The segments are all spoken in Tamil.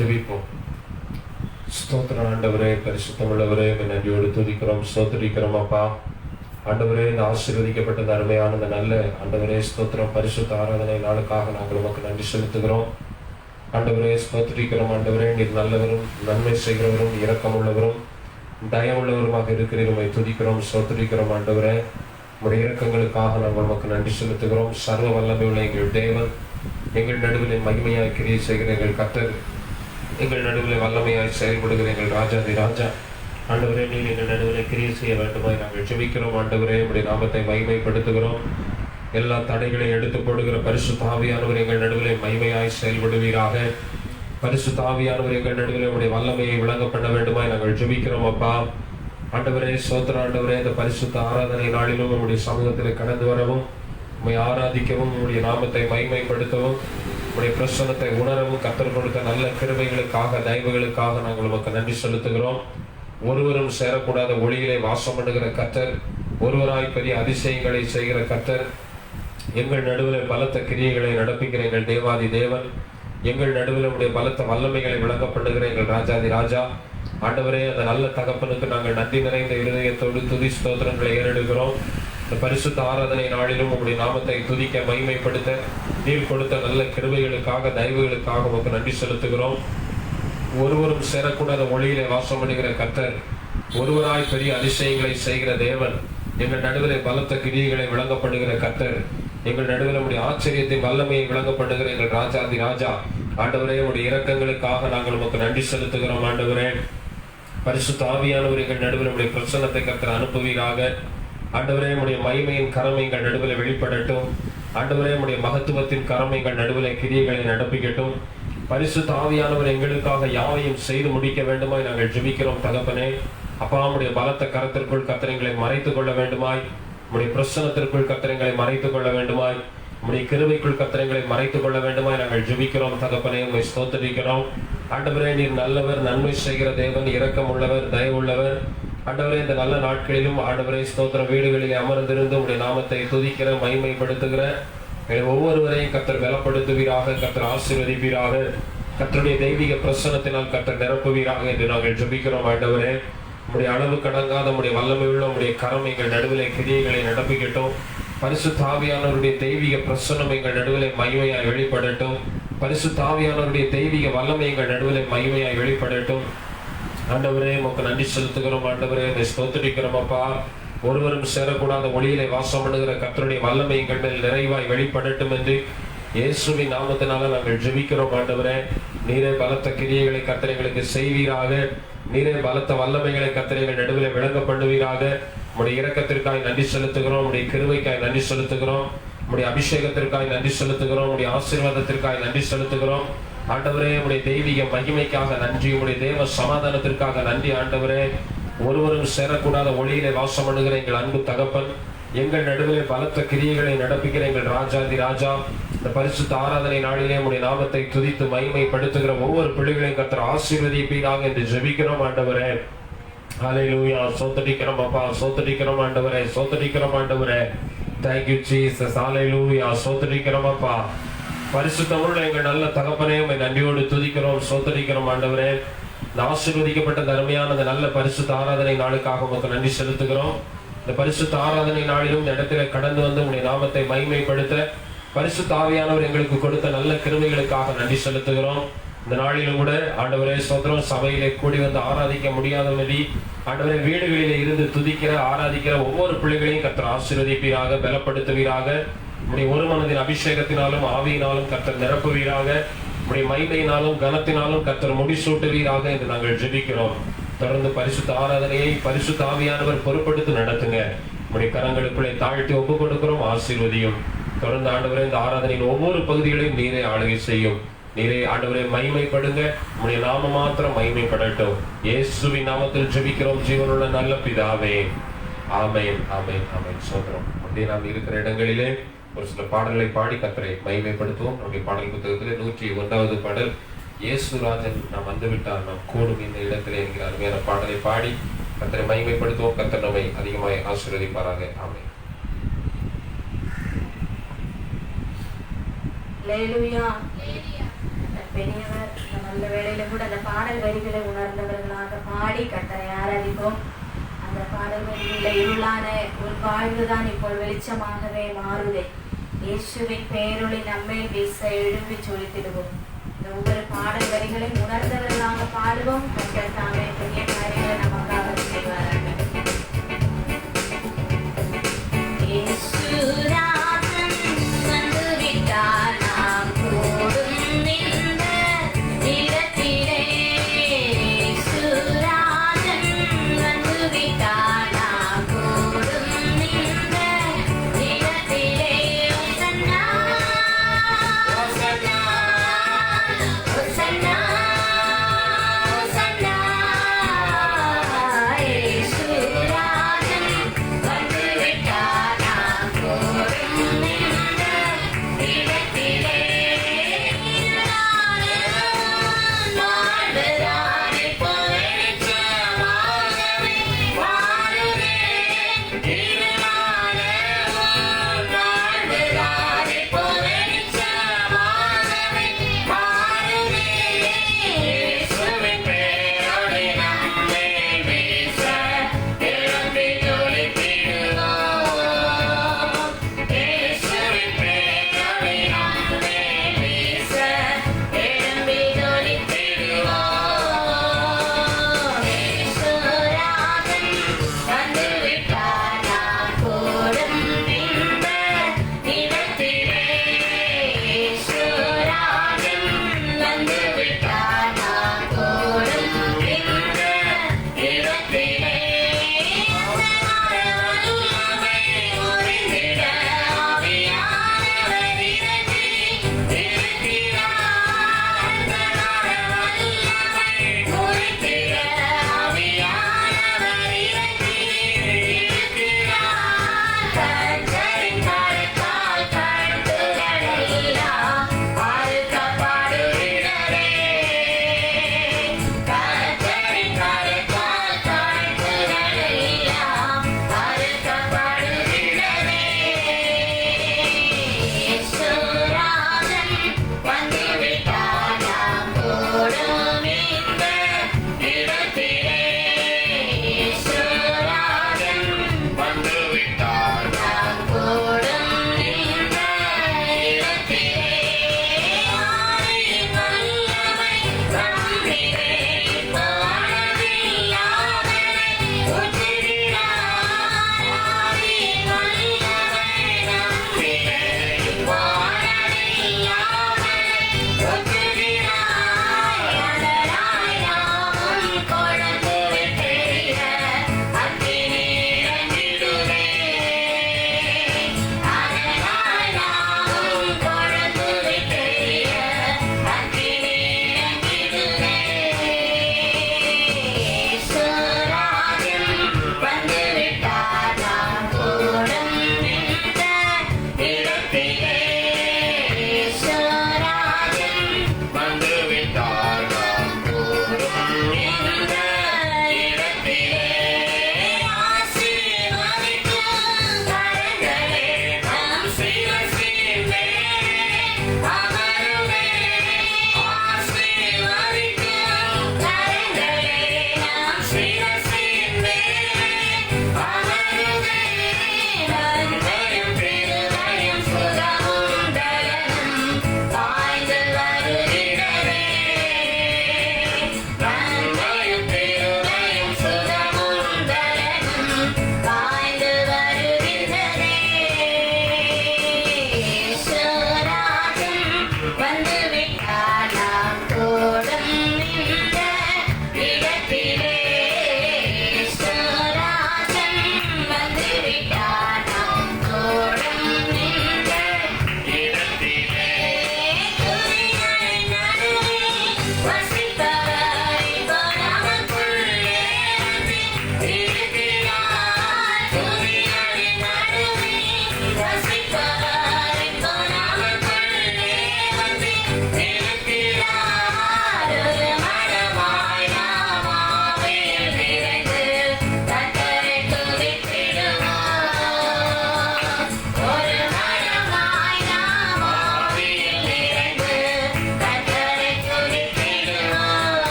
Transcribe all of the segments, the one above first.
ஜெபிப்போம். ஸ்தோத்திரம் ஆண்டவரே, பரிசுத்தமுள்ளவரே, நன்றியோடு துதிக்கிறோம், ஸ்தோத்திரிக்கிறோம் அப்பா. ஆண்டவரே, இந்த ஆசீர்வதிக்கப்பட்ட அருமையான இந்த நல்ல ஆண்டவரே ஸ்தோத்திரம் பரிசுத்த ஆராதனை நாளுக்காக நாங்கள் உமக்கு நன்றி செலுத்துகிறோம். ஆண்டவரே ஸ்தோத்திரிக்கிறோம். ஆண்டவரே, நீர் நல்லவரும் நன்மை செய்கிறவரும் இரக்கமுள்ளவரும் தயவுள்ளவருமாக இருக்கிறீர். உம்மை துதிக்கிறோம், ஸ்தோத்திரிக்கிறோம். ஆண்டவரே, உம்முடைய இரக்கங்களுக்காக நாங்கள் உமக்கு நன்றி செலுத்துகிறோம். சர்வ வல்லமையுள்ள எங்கள் தேவன், எங்கள் நடுவில் மகிமையாய் கிரியை செய்கிற எங்கள் கர்த்தர், எங்கள் நடுவில் வல்லமையாய் செயல்படுகிற எங்கள் ராஜாதி ராஜா, ஆண்டவரே, நீர் எங்கள் நடுவில் கிரியை செய்ய வேண்டுமாய் நாங்கள் ஜெபிக்கிறோம். ஆண்டவரே, உம்முடைய நாமத்தை மகிமைப்படுத்துகிறோம். எல்லா தடைகளையும் எடுத்து போடுகிற பரிசுத்த ஆவியானவர் எங்கள் நடுவில் மகிமையாய் செயல்படுவீராக. பரிசுத்த ஆவியானவர் எங்கள் நடுவில் உம்முடைய வல்லமையை விளங்க பண்ண வேண்டுமாய் நாங்கள் ஜெபிக்கிறோம் அப்பா. ஆண்டவரே ஸ்தோத்திர ஆண்டவரே, இந்த பரிசுத்த ஆராதனை நாளிலும் உம்முடைய சமூகத்தில் கடந்து வரவும், உம்மை ஆராதிக்கவும், உம்முடைய நாமத்தை மகிமைப்படுத்தவும், உம்முடைய பிரசன்னத்தை உணரவும் கர்த்தர் கொடுத்த நல்ல கிருபைகளுக்காக தயவுகளுக்காக நாங்கள் உமக்கு நன்றி செலுத்துகிறோம். ஒருவரும் சேரக்கூடாத ஒளியிலே வாசம் பண்ணுகிற கர்த்தர், ஒருவராய் பெரிய அதிசயங்களை செய்கிற கர்த்தர், எங்கள் நடுவில் பலத்த கிரியைகளை நடப்பிக்கிற எங்கள் தேவாதி தேவன், எங்கள் நடுவில் உடைய பலத்த வல்லமைகளை விளங்க பண்ணுகிற எங்கள் ராஜாதி ராஜா, ஆண்டவரே, அந்த நல்ல தகப்பனுக்கு நாங்கள் நன்றி நிறைந்த இருதயத்தோடு துதி ஸ்தோத்திரங்களை ஏறெடுக்கிறோம். இந்த பரிசுத்த ஆராதனை நாளிலும் உங்களுடைய நாமத்தை துதிக்க மகிமைப்படுத்த நீர் கொடுத்த நல்ல கிருபைகளுக்காக தயவுகளுக்காக உமக்கு நன்றி செலுத்துகிறோம். ஒருவரும் சேரக்கூடாத ஒளியிலே வாசம் பண்ணுகிற கர்த்தர், ஒருவராய் பெரிய அதிசயங்களை செய்கிற தேவன், எங்கள் நடுவில் பலத்த கிரியைகளை விளங்கப்படுகிற கர்த்தர், எங்கள் நடுவில் நம்முடைய ஆச்சரியத்தின் வல்லமையை விளங்கப்படுகிற எங்கள் ராஜாதி ராஜா, ஆண்டவரே, உடைய இரக்கங்களுக்காக நாங்கள் உமக்கு நன்றி செலுத்துகிறோம். ஆண்டவரே, பரிசுத்த ஆவியானவர் எங்கள் நடுவில் நம்முடைய பிரசன்னத்தை கர்த்தர் அனுப்புவீராக. ஆண்டவரே, உடைய மகிமையின் கரம் எங்கள் நடுவில் வெளிப்படட்டும். ஆண்டவரே, உடைய மகத்துவத்தின் கரம் எங்கள் நடுவில் கிரியைகளை நடப்பிக்கட்டும். பரிசுத்த ஆவியானவர் எங்களுக்காக யாவையும் செய்து முடிக்க வேண்டுமாய் நாங்கள் ஜெபிக்கிறோம் தகப்பனே. அப்பா, உடைய பலத்த கரத்திற்குள் கர்த்தரைகளை மறைத்துக் கொள்ள வேண்டுமாய், உடைய பிரசன்னத்திற்குள் கர்த்தரைகளை மறைத்துக் கொள்ள வேண்டுமாய், உடைய கிருபைக்குள் கர்த்தரைகளை மறைத்துக் கொள்ள வேண்டுமாய் நாங்கள் ஜெபிக்கிறோம் தகப்பனே. உம்மை ஸ்தோத்திரிக்கிறோம். ஆண்டவரே, நீர் நல்லவர், நன்மை செய்கிற தேவன், இரக்கம் உள்ளவர், தயவுள்ளவர். ஆண்டவரே, இந்த நல்ல நாட்களிலும் ஆண்டவரே ஸ்தோத்திர வீடுகளிலே அமர்ந்திருந்து உடைய நாமத்தை துதிக்கிற மகிமைப்படுத்துகிற ஒவ்வொருவரையும் கர்த்தர் பலப்படுத்துவீராக, கர்த்தர் ஆசீர்வதிப்பீராக, கர்த்தருடைய தெய்வீக பிரசன்னத்தினால் கர்த்தர் நிரப்புவீராக என்று நாங்கள் ஜெபிக்கிறோம். ஆண்டவரே, உடைய அளவு கடங்காத உடைய வல்லமையுள்ள உடைய கரம் எங்கள் நடுவிலே கிரியைகளை நடப்பிக்கட்டும். பரிசுத்த ஆவியானவருடைய தெய்வீக பிரசன்னம் எங்கள் நடுவிலே மகிமையாய் வெளிப்படட்டும். பரிசுத்த ஆவியானவருடைய தெய்வீக வல்லமை எங்கள் நடுவிலே மகிமையாய் வெளிப்படட்டும். ஆண்டவரே, உமக்கு நன்றி செலுத்துகிறோம். ஆண்டவரே, உம்மை ஸ்தோத்திரிக்கிறோம் அப்பா. ஒருவரும் சேரக்கூடாத ஒளியிலே வாசம் பண்ணுகிற கர்த்தருடைய வல்லமை எங்கள் மேல் நிறைவாய் வெளிப்படட்டும் என்று இயேசுவின் நாமத்தினால நாங்கள் ஜெபிக்கிறோம். ஆண்டவரே, நீரே பலத்த கிரியைகளை கர்த்தரைகளுக்கு செய்வீராக. நீரே பலத்த வல்லமைகளை கர்த்தரைகள் நடுவில் விளங்க பண்ணுவீராக. உடைய இரக்கத்திற்காய் நன்றி செலுத்துகிறோம். உடைய கிருபைக்காய் நன்றி செலுத்துகிறோம். உடைய அபிஷேகத்திற்காய் நன்றி செலுத்துகிறோம். உடைய ஆசீர்வாதத்திற்காய் நன்றி செலுத்துகிறோம். ஆண்டவரே, உடைய தெய்வீக மகிமைக்காக நன்றி. உடைய தேவ சமாதானத்திற்காக நன்றி. ஆண்டவரே, ஒருவரும் சேரக்கூடாத ஒளியிலே வாசம் பண்ணுகிற எங்கள் அன்பு தகப்பன், எங்கள் நடுவிலே பலத்த கிரியைகளை நடப்பிக்கிற எங்கள் ராஜாதி ராஜா, இந்த பரிசுத்த ஆராதனை நாளிலே உடைய நாமத்தை துதித்து மகிமைப்படுத்துகிற ஒவ்வொரு பிள்ளைகளையும் கர்த்தர் ஆசீர்வதிப்பீராக என்று ஜெபிக்கிறோம். ஆண்டவரே, ஹல்லேலூயா. சோதரிக்கிறோம் அப்பா, சோதரிக்கிறோம் ஆண்டவரே, சோதரிக்கிறோம் ஆண்டவரே. Thank you Jesus. ஹல்லேலூயா. சோதரிக்கிறோம் அப்பா. பரிசுத்தமுள்ள எங்கள் நல்ல தகப்பனே, உம்மை நன்றியோடு துதிக்கிறோம், சோதரிக்கிறோம் ஆண்டவரே. இந்த ஆசீர்வதிக்கப்பட்ட அருமையான இந்த நல்ல பரிசுத்த ஆராதனை நாளுக்காக உமக்கு நன்றி செலுத்துகிறோம். இந்த பரிசுத்த ஆராதனை நாளிலும் இந்த இடத்துல கடந்து வந்து உடைய நாமத்தை மகிமைப்படுத்த பரிசுத்த ஆவியானவர் எங்களுக்கு கொடுத்த நல்ல கிருபைகளுக்காக நன்றி செலுத்துகிறோம். இந்த நாளிலும் கூட ஆண்டவரே ஸ்தோத்திரம், சபையிலே கூடி வந்து ஆராதிக்க முடியாதபடி ஆண்டவரே வீடுகளிலே இருந்து துதிக்கிற ஆராதிக்கிற ஒவ்வொரு பிள்ளைகளையும் கர்த்தர் ஆசீர்வதிப்பீராக, பலப்படுத்துவீராக. உடைய ஒரு மனதின் அபிஷேகத்தினாலும் ஆவியினாலும் கர்த்தர் நிரப்புவீராக. உடைய மகிமையினாலும் கனத்தினாலும் கர்த்தர் முடிசூட்டுவீராக என்று நாங்கள் ஜெபிக்கிறோம். தொடர்ந்து பரிசுத்த ஆராதனையை பரிசுத்த ஆவியானவர் பொறுப்படுத்தி நடத்துங்க. உடைய கரங்களுக்குள்ளே தாழ்த்தி ஒப்புக் கொடுக்கிறோம். ஆசீர்வதியும். தொடர்ந்து ஆண்டவரே, இந்த ஆராதனையின் ஒவ்வொரு பகுதிகளையும் நீரே ஆளுகை செய்யும். நீரே ஆண்டவரே மகிமைப்படுங்க. உடைய நாம மாத்திரம் மகிமைப்படட்டும். இயேசுவின் நாமத்தில் ஜெபிக்கிறோம் ஜீவனுள்ள நல்ல பிதாவே. ஆமென், ஆமென், ஆமென். சோதரம். அப்படியே நாம் இருக்கிற இடங்களிலே ஒரு சில பாடல்களை பாடி கர்த்தரை மகிமைப்படுத்துவோம். நம்முடைய பாடல் புத்தகத்திலே 101வது பாடல், இயேசுராஜன் நாம் வந்துவிட்டார் நாம் கூடும் இந்த இடத்திலே என்கிற அருமையான பாடலை பாடி கர்த்தரை மகிமைப்படுத்துவோம். கர்த்தர் நம்மை அதிகமாய் ஆசீர்வதிப்பாராக. ஆமென். Hallelujah. பெரியவர். இந்த நல்ல வேளையில கூட அந்த பாடல் வரிகளை உணர்ந்தவர்களாக பாடி கர்த்தரை ஆராதிப்போம். அந்த பாடல் வரிகளில் இருளான உன் வாழ்வுதான் இப்போ வெளிச்சமாகவே மாறுதே, இயேசுவின் பேரொளி நம்மேல் வீச எழும்பி சொலித்திடுவோம். இந்த ஒவ்வொரு பாடல் வரிகளை உணர்ந்தவர்களாக பாடுவோம். கர்த்தர் தாமே பெரிய காரியங்களை நமக்காக செய்வார்கள்.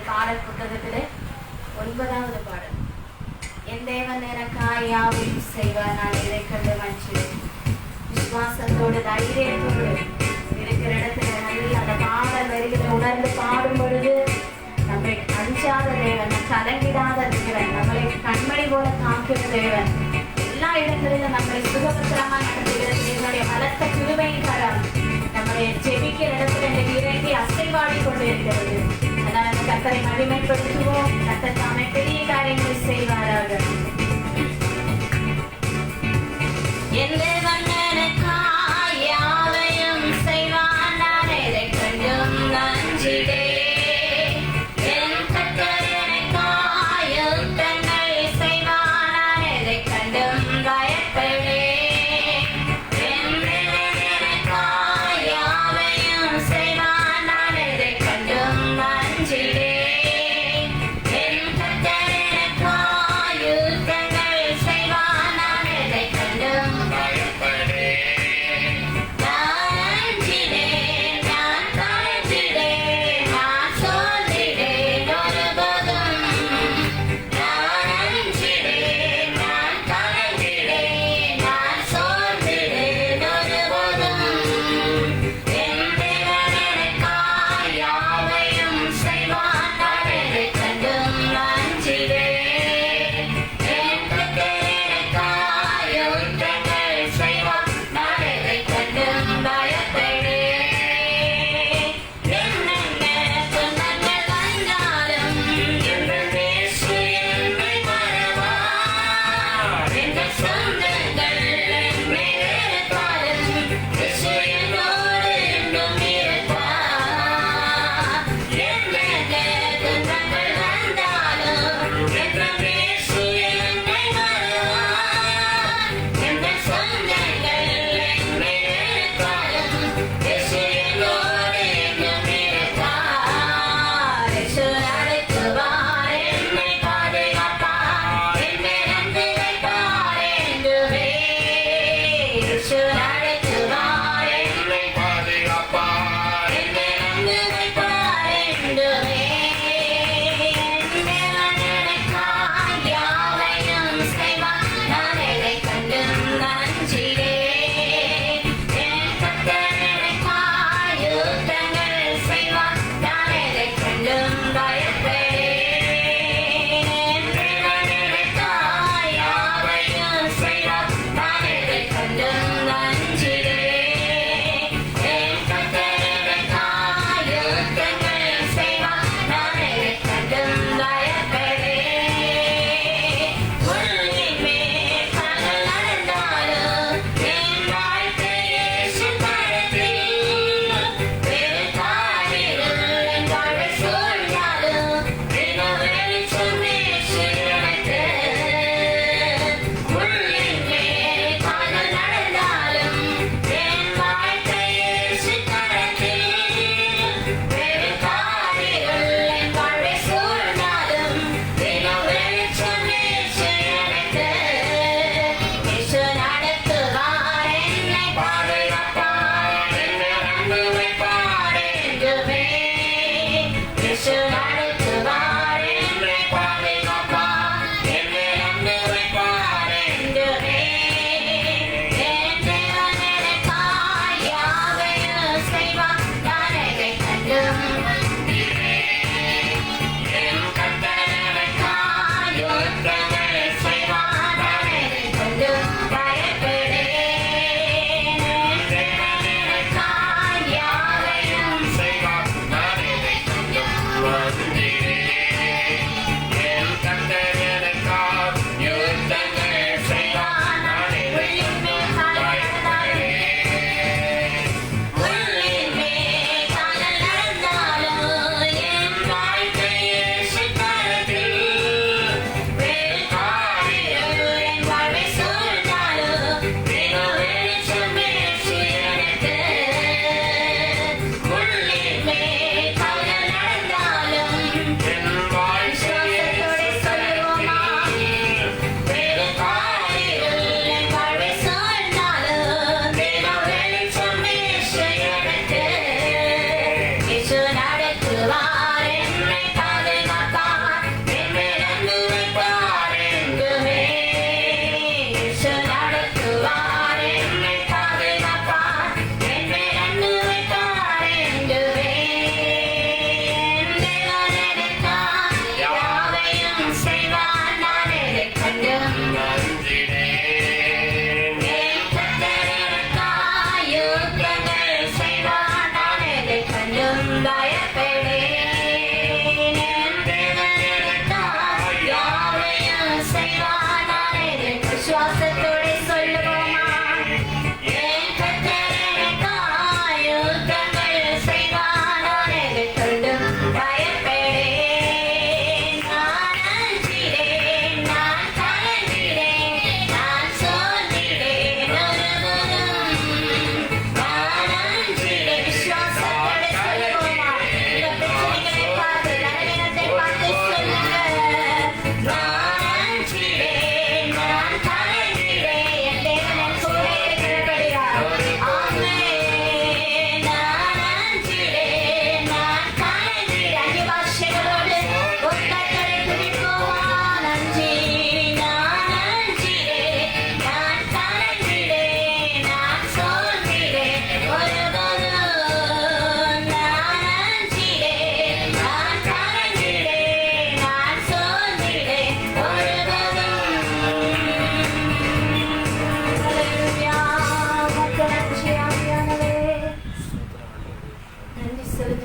பாடல் புத்தகத்திலே 9வது பாடல். என் தேவன் எனக்காய் யாவையும் செய்வார், நான் இதை கண்டு மகிழ்கிறேன். விசுவாசத்தோடு தைரியத்தோடு இருக்கிற இடத்துல நல்ல அந்த பாடல் வரிகளை உணர்ந்து பாடும் பொழுது நம்மை அஞ்சாத தேவன், கலங்கிடாத தேவன், நம்மளை கண்மணி போல காக்கிற தேவன், எல்லா இடங்களிலும் நம்மளை சுகபத்திரமாக நடத்துகிற தேவனுடைய பலத்த கிருபையின் கரம் நம்முடைய ஜெபிக்கிற இடத்துல இறங்கி அசைவாடி கொண்டு இருக்கிறது. அதனால் அந்த கர்த்தரை மகிமைப்படுத்துவோம். கர்த்தர் தாமே பெரிய காரியங்களை செய்வாராக. என் தேவன் எனக்காய் யாவையும் செய்வார், நான் எதைக் கண்டும் அஞ்சிடேன். என் கர்த்தர் எனக்காய் யுத்தங்களை செய்வார், நான் எதைக் கண்டும் பயப்படேன். என் தேவன் எனக்காய் யாவையும் செய்வார், நான் எதைக் கண்டும் அஞ்சிடேன். என் கர்த்தர் எனக்காய் யுத்தங்களை செய்வார், நான் எதைக் கண்டும்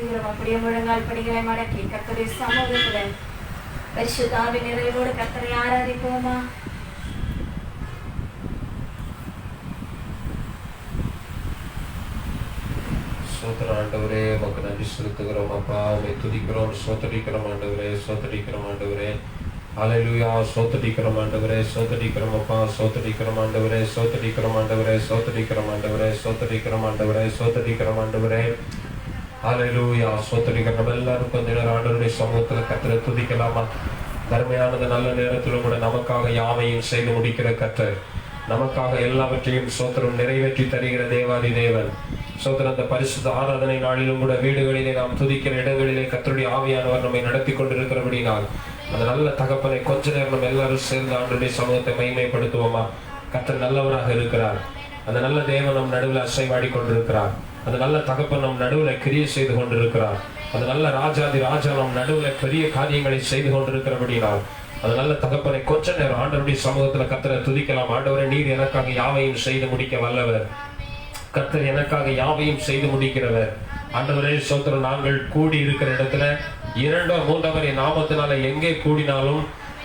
துதிக்கிறோம். அப்படியே முழங்கால் படிகளை மடக்கி கர்த்தருடைய சமூகத்துல பரிசுத்த ஆவியின் நிறைவோடு கர்த்தரை ஆராதிப்போமா? சோத்திரம் ஆண்டவரே, உமக்கு நன்றி செலுத்துகிறோம் அப்பா. உம்மை துதிக்கிறோம், சோத்தரிக்கிறோம் ஆண்டவரே, சோத்தரிக்கிறோம் ஆண்டவரே. ஹல்லேலூயா. சோத்தரிக்கிறோம் ஆண்டவரே, சோத்தரிக்கிறோம் அப்பா, சோத்தரிக்கிறோம் ஆண்டவரே, சோத்தரிக்கிறோம் ஆண்டவரே, சோத்தரிக்கிறோம் ஆண்டவரே, சோத்தரிக்கிறோம் ஆண்டவரே, சோத்தரிக்கிறோம் ஆண்டவரே. ஹல்லேலூயா. சோத்தரிக்கிறோம். எல்லாரும் கொஞ்ச நேரம் ஆண்டவருடைய சமூகத்துல கர்த்தரை துதிக்கலாமா? தர்மையானது நல்ல நேரத்திலும் கூட நமக்காக யாவையும் செய்து முடிக்கிற கர்த்தர், நமக்காக எல்லாவற்றையும் சோத்திரம் நிறைவேற்றி தருகிற தேவாதி தேவன். சோத்திரம், அந்த பரிசுத்த ஆராதனை நாளிலும் கூட வீடுகளிலே நாம் துதிக்கிற இடங்களிலே கர்த்தருடைய ஆவியானவர் நம்மை நடத்தி கொண்டிருக்கிறபடினால் அந்த நல்ல தகப்பனை கொஞ்ச நேரம் நம்ம எல்லாரும் சேர்ந்து ஆண்டவருடைய சமூகத்தை மகிமைப்படுத்துவோமா? கர்த்தர் நல்லவராக இருக்கிறார். அந்த நல்ல தேவன் நம் நடுவில் அசைவாடி கொண்டிருக்கிறார். அந்த நல்ல தகப்பன் நம் நடுவில் கிரியை செய்து கொண்டிருக்கிறார். அந்த நல்ல ராஜாதி ராஜா நம் நடுவில் பெரிய காரியங்களை செய்து கொண்டிருக்கிறபடினால் அது நல்ல தகப்பனை கொஞ்ச நேரம் ஆண்டவருடைய சமூகத்துல கர்த்தரை துதிக்கலாம். ஆண்டவரே, நீர் எனக்காக யாவையும் செய்து முடிக்க வல்லவர். கர்த்தர் எனக்காக யாவையும் செய்து முடிக்கிறவர். ஆண்டவரே சோத்திரம், நாங்கள் கூடி இருக்கிற இடத்துல 2 or 3 என் நாமத்தினால எங்கே கூடினாலும்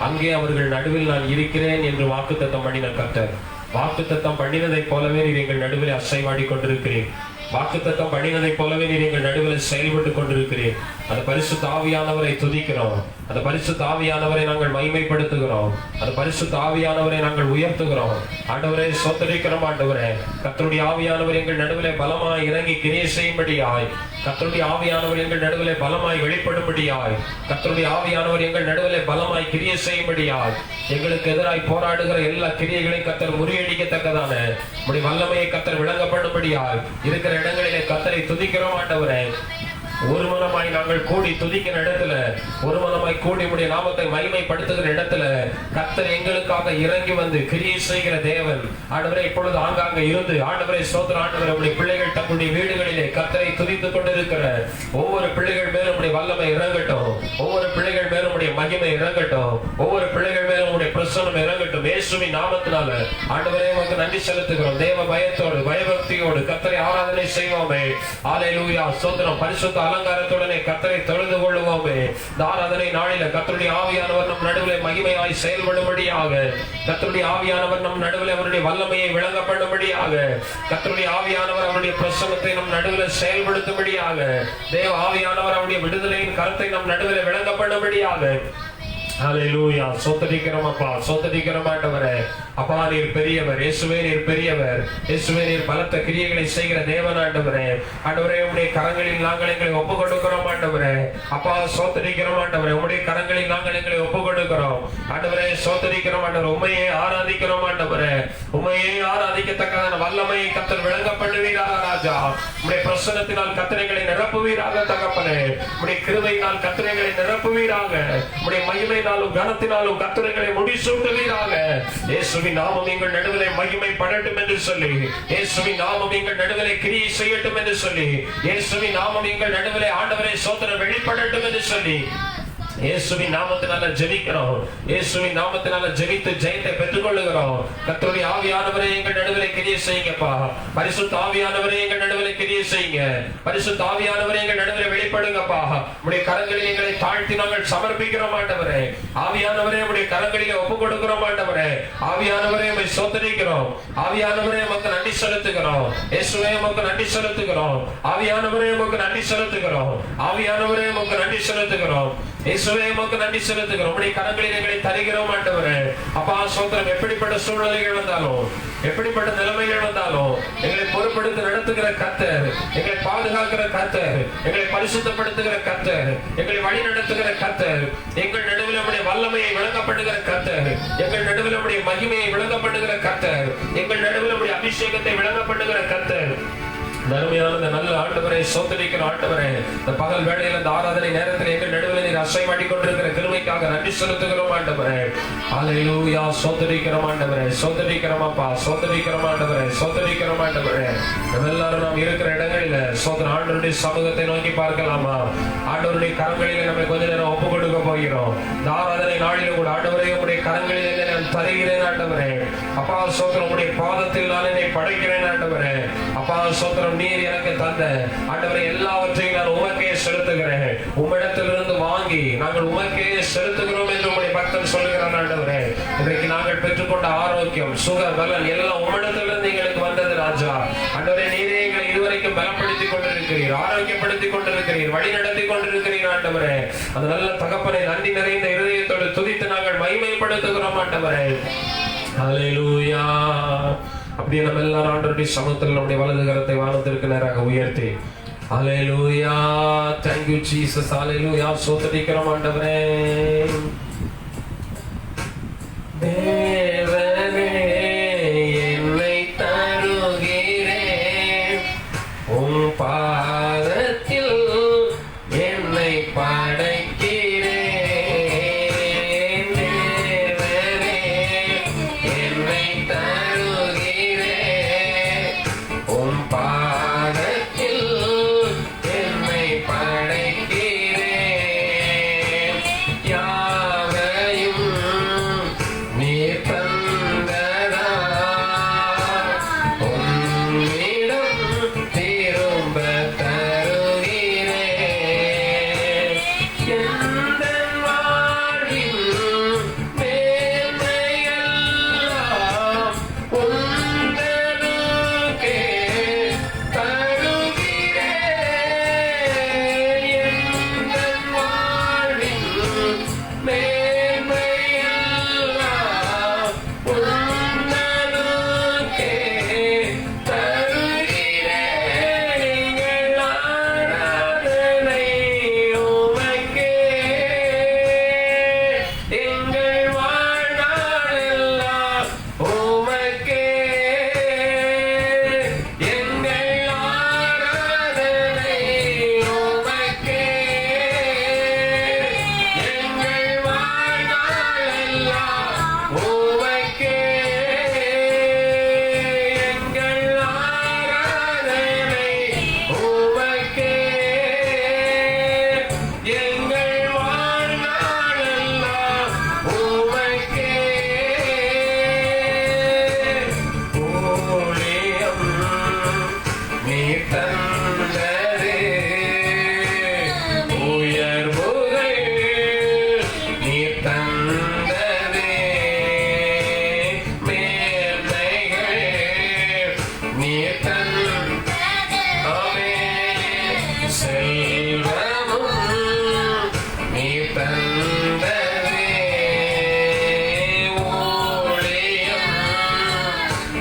அங்கே அவர்கள் நடுவில் நான் இருக்கிறேன் என்று வாக்குத்தத்தம் பண்ணின கர்த்தர். வாக்குத்தத்தம் பண்ணினதை போலவே நீர் எங்கள் நடுவில் அசைவாடி கொண்டிருக்கிறேன். வாக்குத்தத்தம் பண்ணினதை போலவே நீர் எங்கள் நடுவில் செயல்பட்டு கொண்டிருக்கிறேன். அந்த பரிசுத்த ஆவியானவரை துதிக்கிறோம். அந்த பரிசுத்த ஆவியானவரை நாங்கள் மகிமைப்படுத்துகிறோம். அந்த பரிசுத்த ஆவியானவரை நாங்கள் உயர்த்துகிறோம். ஆண்டவரே சோத்தரிக்கிறோம். ஆண்டவரே, கர்த்தருடைய ஆவியானவர் எங்கள் நடுவிலே பலமாய் இறங்கி கிரியை செய்யும்படியாய், கர்த்தருடைய ஆவியானவர் எங்கள் நடுவிலே பலமாய் வெளிப்படும்படியாய், கர்த்தருடைய ஆவியானவர் எங்கள் நடுவிலே பலமாய் கிரியை செய்யும்படியாய், எங்களுக்கு எதிராய் போராடுகிற எல்லா கிரியைகளையும் கர்த்தர் முறியடிக்கத்தக்கதான உம்முடைய வல்லமையை கர்த்தர் விளங்கப்படும்படியாய் இருக்கிற இடங்களிலே கர்த்தரை துதிக்கிறோம். ஆண்டவரே, ஒரு மனமாய் நாங்கள் கூடி துதிக்கிற இடத்துல, ஒரு மனமாய் கூடி உடைய நாமத்தை மகிமைப்படுத்துகிற இடத்துல கர்த்தர் எங்களுக்காக இறங்கி வந்து கிரியை செய்கிற தேவன். ஆண்டவரே, இப்பொழுது ஆங்காங்க இருந்து ஆண்டவரே சோதர ஆண்டவரே, உடைய பிள்ளைகள் தங்களுடைய வீடுகளிலே கர்த்தரை துதித்துக் கொண்டிருக்கிற ஒவ்வொரு பிள்ளைகள் மேலும் உடைய வல்லமை இறங்கட்டும். ஒவ்வொரு பிள்ளைகள் மேலும் உடைய மகிமை இறங்கட்டும். ஒவ்வொரு பிள்ளைகள் மேலும் உடைய பிரசன்னம் இறங்கட்டும். இயேசுவின் நாமத்தினால ஆண்டவரே உமக்கு நன்றி செலுத்துகிறோம். தேவ பயத்தோடு பயபக்தியோடு கர்த்தரை ஆராதனை செய்வோமே. ஹல்லேலூயா. சோதரம் பரிசுத்த அலங்காரத்துடனே கர்த்தரை தொழுது கொள்ளுவோமே. இந்த ஆராதனை நாளில கர்த்தருடைய ஆவியானவர் நம் நடுவில் மகிமையாய் செயல்படும்படியாக, கர்த்தருடைய ஆவியானவர் நம் நடுவில் அவருடைய வல்லமையை விளங்க பண்ணும்படியாக, கர்த்தருடைய ஆவியானவர் அவருடைய பிரசன்னத்தை நம் நடுவில் செயல்படுத்தும்படியாக, தேவ ஆவியானவர் அவருடைய விடுதலையின் கருத்தை நம் நடுவில் விளங்க பண்ணும்படியாக. ஹல்லேலூயா. சோத்தரிக்கிறோம் அப்பா, சோத்தரிக்கிறோம் ஆண்டவரே. அப்பா, நீர் பெரியவர். இயேசுவே நீர் பெரியவர். இயேசுவே நீர் பலத்த கிரியைகளை செய்கிற தேவன். ஆண்டவரே, ஆண்டவரே, உம்முடைய கரங்களில் நாங்கள் எங்களை ஒப்புக் கொடுக்கிறோம். ஆண்டவரே, அப்பா சோத்தரிக்கிறோம். ஆண்டவரே, உம்முடைய கரங்களில் நாங்கள் எங்களை ஒப்புக் கொடுக்கிறோம். ஆண்டவரே சோத்தரிக்கிறோம். ஆண்டவரே, உம்மையே ஆராதிக்கிறோம். ஆண்டவரே, உம்மையே ஆராதிக்கத்தக்கதான வல்லமையை கர்த்தர் விளங்க பண்ணுவீராக ராஜா. உம்முடைய பிரசன்னத்தினால் கர்த்தரைகளை நிரப்புவீராக தகப்பனே. உம்முடைய கிருபையினால் கர்த்தரைகளை நிரப்புவீராக. உம்முடைய மகிமை கனத்தினாலும் கர்த்தரைகளை முடிசூட்டுவீராக. இயேசுவின் நாமம் எங்கள் நடுவிலே மகிமைப்படட்டும் என்று சொல்லி, இயேசுவின் நாமம் எங்கள் நடுவிலே கிரியை செய்யட்டும் என்று சொல்லி, இயேசுவின் நாமம் எங்கள் நடுவிலே ஆண்டவரே சோதனை வெளிப்படட்டும் என்று சொல்லி இயேசுவின் நாமத்தினால ஜெபிக்கிறோம். இயேசுவின் நாமத்தினால ஜெபித்து ஜெயத்தை பெற்றுக் கொள்ளுகிறோம். கர்த்தருடைய ஆவியானவரே எங்கள் நடுவிலே கிரியை செய்யுங்கப்பா. பரிசுத்த ஆவியானவரே எங்கள் நடுவிலே கிரியை செய்யுங்க. பரிசுத்த ஆவியானவரே எங்கள் நடுவிலே வெளிப்படுங்கப்பா. உடைய கரங்களில் எங்களை தாழ்த்தி நாங்கள் சமர்ப்பிக்கிறோம். ஆண்டவரே, ஆவியானவரே உடைய கரங்களிலே ஒப்புக் கொடுக்கிறோம். ஆண்டவரே, ஆவியானவரே உம்மை சோதரிக்கிறோம். ஆவியானவரே உமக்கு நன்றி செலுத்துகிறோம். இயேசுவே உமக்கு நன்றி செலுத்துகிறோம். ஆவியானவரே உமக்கு நன்றி செலுத்துகிறோம். ஆவியானவரே உமக்கு நன்றி செலுத்துகிறோம். இயேசுவே உமக்கு நன்றி செலுத்துகிறோம். உடைய கரங்களில் எங்களை தருகிறோம். ஆண்டவரே, அப்பா சோதரம், எப்படிப்பட்ட சூழ்நிலைகள் வந்தாலும், எப்படிப்பட்ட நிலைமைகள் வந்தாலும் எங்களை பொறுப்படுத்தி நடத்துகிற கர்த்தர், எங்களை பாதுகாக்கிற கர்த்தர், எங்களை பரிசுத்தப்படுத்துகிற கர்த்தர், எங்களை வழி நடத்துகிற கர்த்தர், எங்கள் நடுவில் உடைய வல்லமையை விளங்கப்படுகிற கர்த்தர், எங்கள் நடுவில் உடைய மகிமையை விளங்கப்படுகிற கர்த்தர், எங்கள் நடுவில் உடைய அபிஷேகத்தை விளங்கப்படுகிற கர்த்தர். நன்மையான நல்ல ஆண்டவரை சோதரிக்கிற ஆண்டவரே, இந்த பகல் வேளையில் இந்த ஆராதனை நேரத்தில் எங்கள் நடுவில் நீர் அசைவாடி கொண்டிருக்கிற கிருபைக்காக நன்றி செலுத்துகிறோம். ஆண்டவரே, ஹல்லேலூயா. சோதரிக்கிறோம் ஆண்டவரே, சோதரிக்கிறோம் அப்பா, சோதரிக்கிறோம் ஆண்டவரே, சோதரிக்கிறோம் ஆண்டவரே. நம்ம எல்லாரும் நாம் இருக்கிற இடங்களில சோதர ஆண்டவருடைய சமூகத்தை நோக்கி பார்க்கலாமா? ஆண்டவருடைய கரங்களிலே நம்ம கொஞ்ச நேரம் ஒப்பு கொடுக்க போகிறோம். இந்த ஆராதனை நாளிலும் கூட ஆண்டவரே உடைய கரங்களிலே நான் தருகிறேன். ஆண்டவரே, அப்பா சோதரம், உடைய பாதத்தில் நான் என்னை படைக்கிறேன். ஆண்டவரே, அப்பா சோதரம், நீர் எனக்கு தந்த ஆண்டவரே எல்லாவற்றையும் நான் உமக்கே செலுத்துகிறேன், உம்மிடத்திலிருந்து வாங்கி நாங்கள் உமக்கே செலுத்துகிறோம் என்று உம்முடைய பக்தன் சொல்லுகிறார். ஆண்டவரே, இன்றைக்கு நாங்கள் பெற்றுக்கொண்ட ஆரோக்கியம், சுக பலன் எல்லாம் உம்மிடத்திலிருந்து எங்களுக்கு வந்தது ராஜா. ஆண்டவரே, நீரே எங்களை இதுவரைக்கும் பலப்படுத்திக் கொண்டிருக்கிறீர், ஆரோக்கியப்படுத்திக் கொண்டிருக்கிறீர், வழி நடத்தி கொண்டிருக்கிறீர். ஆண்டவரே, அந்த நல்ல தகப்பனை நன்றி நிறைந்த இருதயத்தோடு துதித்து நாங்கள் மகிமைப்படுத்துகிறோம். ஆண்டவரே, ஹல்லேலூயா. அப்படியே நம்ம எல்லாரும் ஆண்டவருடைய சமூகத்தில் நம்முடைய வலது கரத்தை வானத்திற்கு நேராக உயர்த்தி ஹல்லேலூயா, thank you Jesus, ஹல்லேலூயா ஸ்தோத்திரிக்கிறோம் ஆண்டவரே. தேவனே, என்னை தருகிறேன் உம் பாதத்தில், என்னை படைக்கிறேன். தேவனே, என்னை தருகிறேன் உம் பாதத்தில், என்னை படைக்கிறேன். யாவையும் நீர் தந்ததா, உம்மிடம் திரும்ப தருகிறேன். எந்தன் வாழ்வின் மேன்மையெல்லாம் உந்தனுக்கே தருகிறேன். எந்தன் வாழ்வின் மேன்மையெல்லாம் உந்தனுக்கே தருகிறேன். எங்கள் ஆராதனை உமக்கே, எங்கள் வாழ்நாளெல்லாம் உமக்கே. எங்கள் ஆராதனை உமக்கே, எங்கள் வாழ்நாளெல்லாம் உமக்கே. எங்கள் ஆராதனை உமக்கே, எங்கள் வாழ்நாளெல்லாம் உமக்கே. ஊழியம் நீர் தந்ததே, உயர்வுகள் நீர் தந்ததே, மேன்மைகள் நீர் தந்ததே, செல்வமும் நீர் தந்ததே, ஊழியம்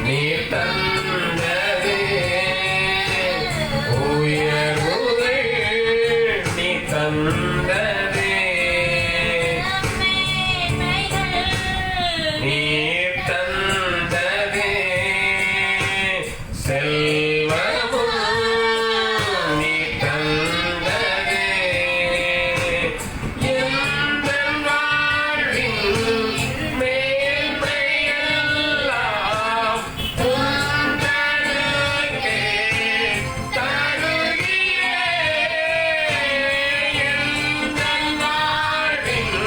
நீர் தந்ததே, உயர்வுகள் நீர் தந்ததே, நீர் தந்ததே, செல்வமும் நீர் தந்ததே. எந்தன் வாழ்வின் மேன்மையெல்லாம் உந்தனுக்கே தருகிறேன். எந்தன் வாழ்வின்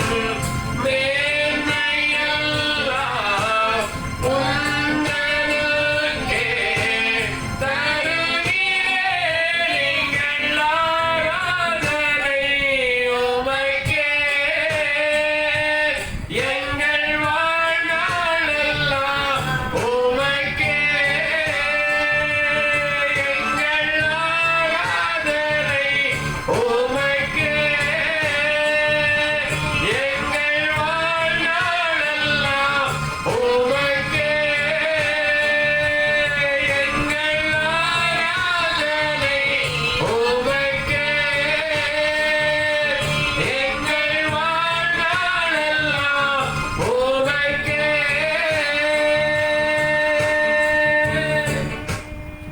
மேன்மையெல்லாம் உந்தனுக்கே தருகிறேன். எங்கள் ஆராதனை உமக்கே, எங்கள் வாழ்நாளெல்லாம் உமக்கே. எங்கள் ஆராதனை உமக்கே, எங்கள் வாழ்நாளெல்லாம் உமக்கே. எங்கள் ஆராதனை உமக்கே, எங்கள் வாழ்நாளெல்லாம் உமக்கே.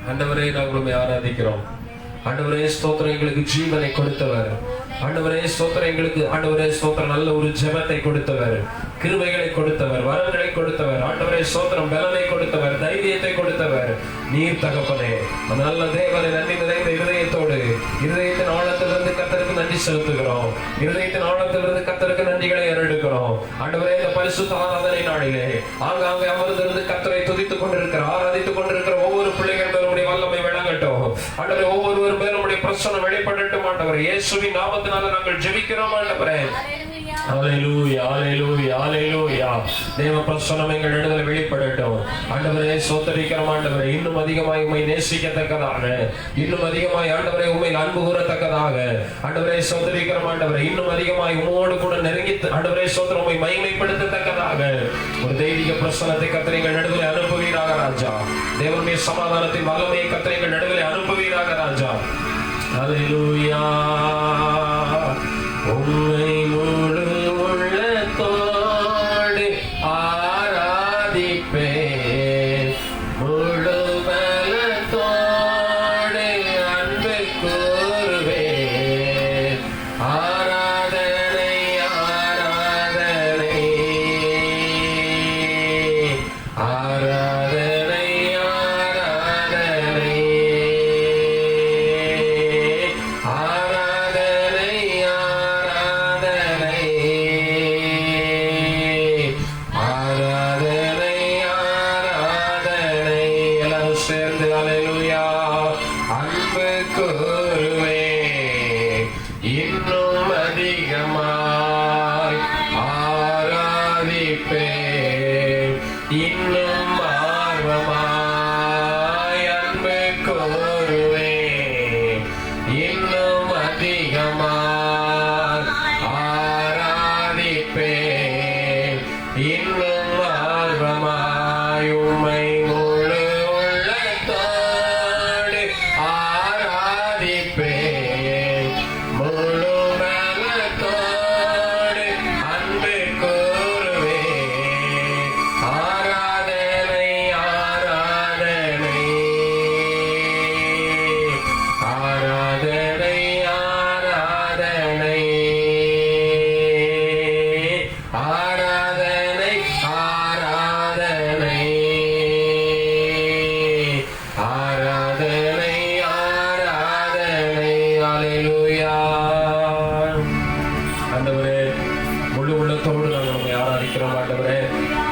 ஆண்டவரே, நாங்கள் உம்மை ஆராதிக்கிறோம். ஆண்டவரே ஸ்தோத்திரம், எங்களுக்கு ஜீவனை கொடுத்தவர். ஆண்டவரே ஸ்தோத்திரம், எங்களுக்கு ஆண்டவரே ஸ்தோத்திரம் நல்ல ஒரு ஜெபத்தை கொடுத்தவர், கிருபைகளை கொடுத்தவர், வரங்களை கொடுத்தவர். ஆண்டவரே ஸ்தோத்திரம், பலனை கொடுத்தவர், தைரியத்தை கொடுத்தவர் நீர் தகப்பனே. அந்த நல்ல தேவனை நன்றி நிறைந்த இருதயத்தோடு இருதயத்தின் ஆழத்திலிருந்து கர்த்தருக்கு நன்றி செலுத்துகிறோம். இருதயத்தின் ஆழத்திலிருந்து கர்த்தருக்கு நன்றிகளை ஏறெடுக்கிறோம். ஆண்டவரே, இந்த பரிசுத்த ஆராதனை நாளிலே ஆங்காங்கே அமர்ந்திருந்து கர்த்தரை துதித்துக் கொண்டிருக்கிற, ஆராதித்துக் கொண்டிருக்கிற ஒவ்வொரு பிள்ளைகள் வல்லமை விளங்கட்டும். வெளிப்படட்டும் ஆண்டவரே. ஒவ்வொருவர் மேலும் உம்முடைய பிரசன்னம் வெளிப்படட்டும் ஆண்டவரே. இயேசுவின் நாமத்தினால நாங்கள் ஜெபிக்கிறோம் ஆண்டவரே. ஹல்லேலூயா, ஹல்லேலூயா, ஹல்லேலூயா. தேவ பிரசன்னம் எங்கள் நடுவில் வெளிப்படட்டும் ஆண்டவரே. ஸ்தோத்திரிக்கிறோம் ஆண்டவரே. இன்னும் அதிகமாய் உம்மை நேசிக்கத்தக்கதாக, இன்னும் அதிகமாய் ஆண்டவரே உம்மை அன்பு கூறத்தக்கதாக ஆண்டவரே ஸ்தோத்திரிக்கிறோம் ஆண்டவரே. இன்னும் அதிகமாய் உம்மோடு கூட நெருங்கி ஆண்டவரே ஸ்தோத்திரம் உம்மை மகிமைப்படுத்தத்தக்கதாக ஒரு தெய்வீக பிரசன்னத்தை கர்த்தர் எங்கள் நடுவில் அனுப்புவீராக ராஜா. தேவனுடைய சமாதானத்தின் வல்லமையை கர்த்தர் எங்கள் நடுவில் அனுப்புவீராக ராஜா. ஹல்லேலூயா. உம்மை முழு உள்ளத்தோடு ஆராதிப்பேன், முழு பலத்தோடு அன்பு கூறுவேன். ஆராதனை ஆராதனை ஆராதனை ஆராதனை ஆராதனை ஆராதனை ஆராதனை ஆராதனை. எல்லாரும் சேர்ந்து அல்லேலூயா. அன்பு கூறுவேன், இன்னும் அதிகமாய் ஆராதிப்பேன், இன்னும் ஆர்வமாய் அன்பு கூறுவேன், இன்னும் அதிகமாய் ஆராதிப்பேன், இன்னும் ஆர்வமாய் உம்மை முழு உள்ளத்தோடு ஆராதிப்பேன், முழு பலத்தோடு அன்பு கூறுவேன். ஆராதனை ஆராதனை ஆராதனை ஆராதனை ஆராதனை ஆராதனை ஆராதனை ஆராதனை. அல்லேலூயா. ஆண்டவரே, முழு உள்ளத்தோடு நாங்கள் உம்மை ஆராதிக்கிறோம் ஆண்டவரே.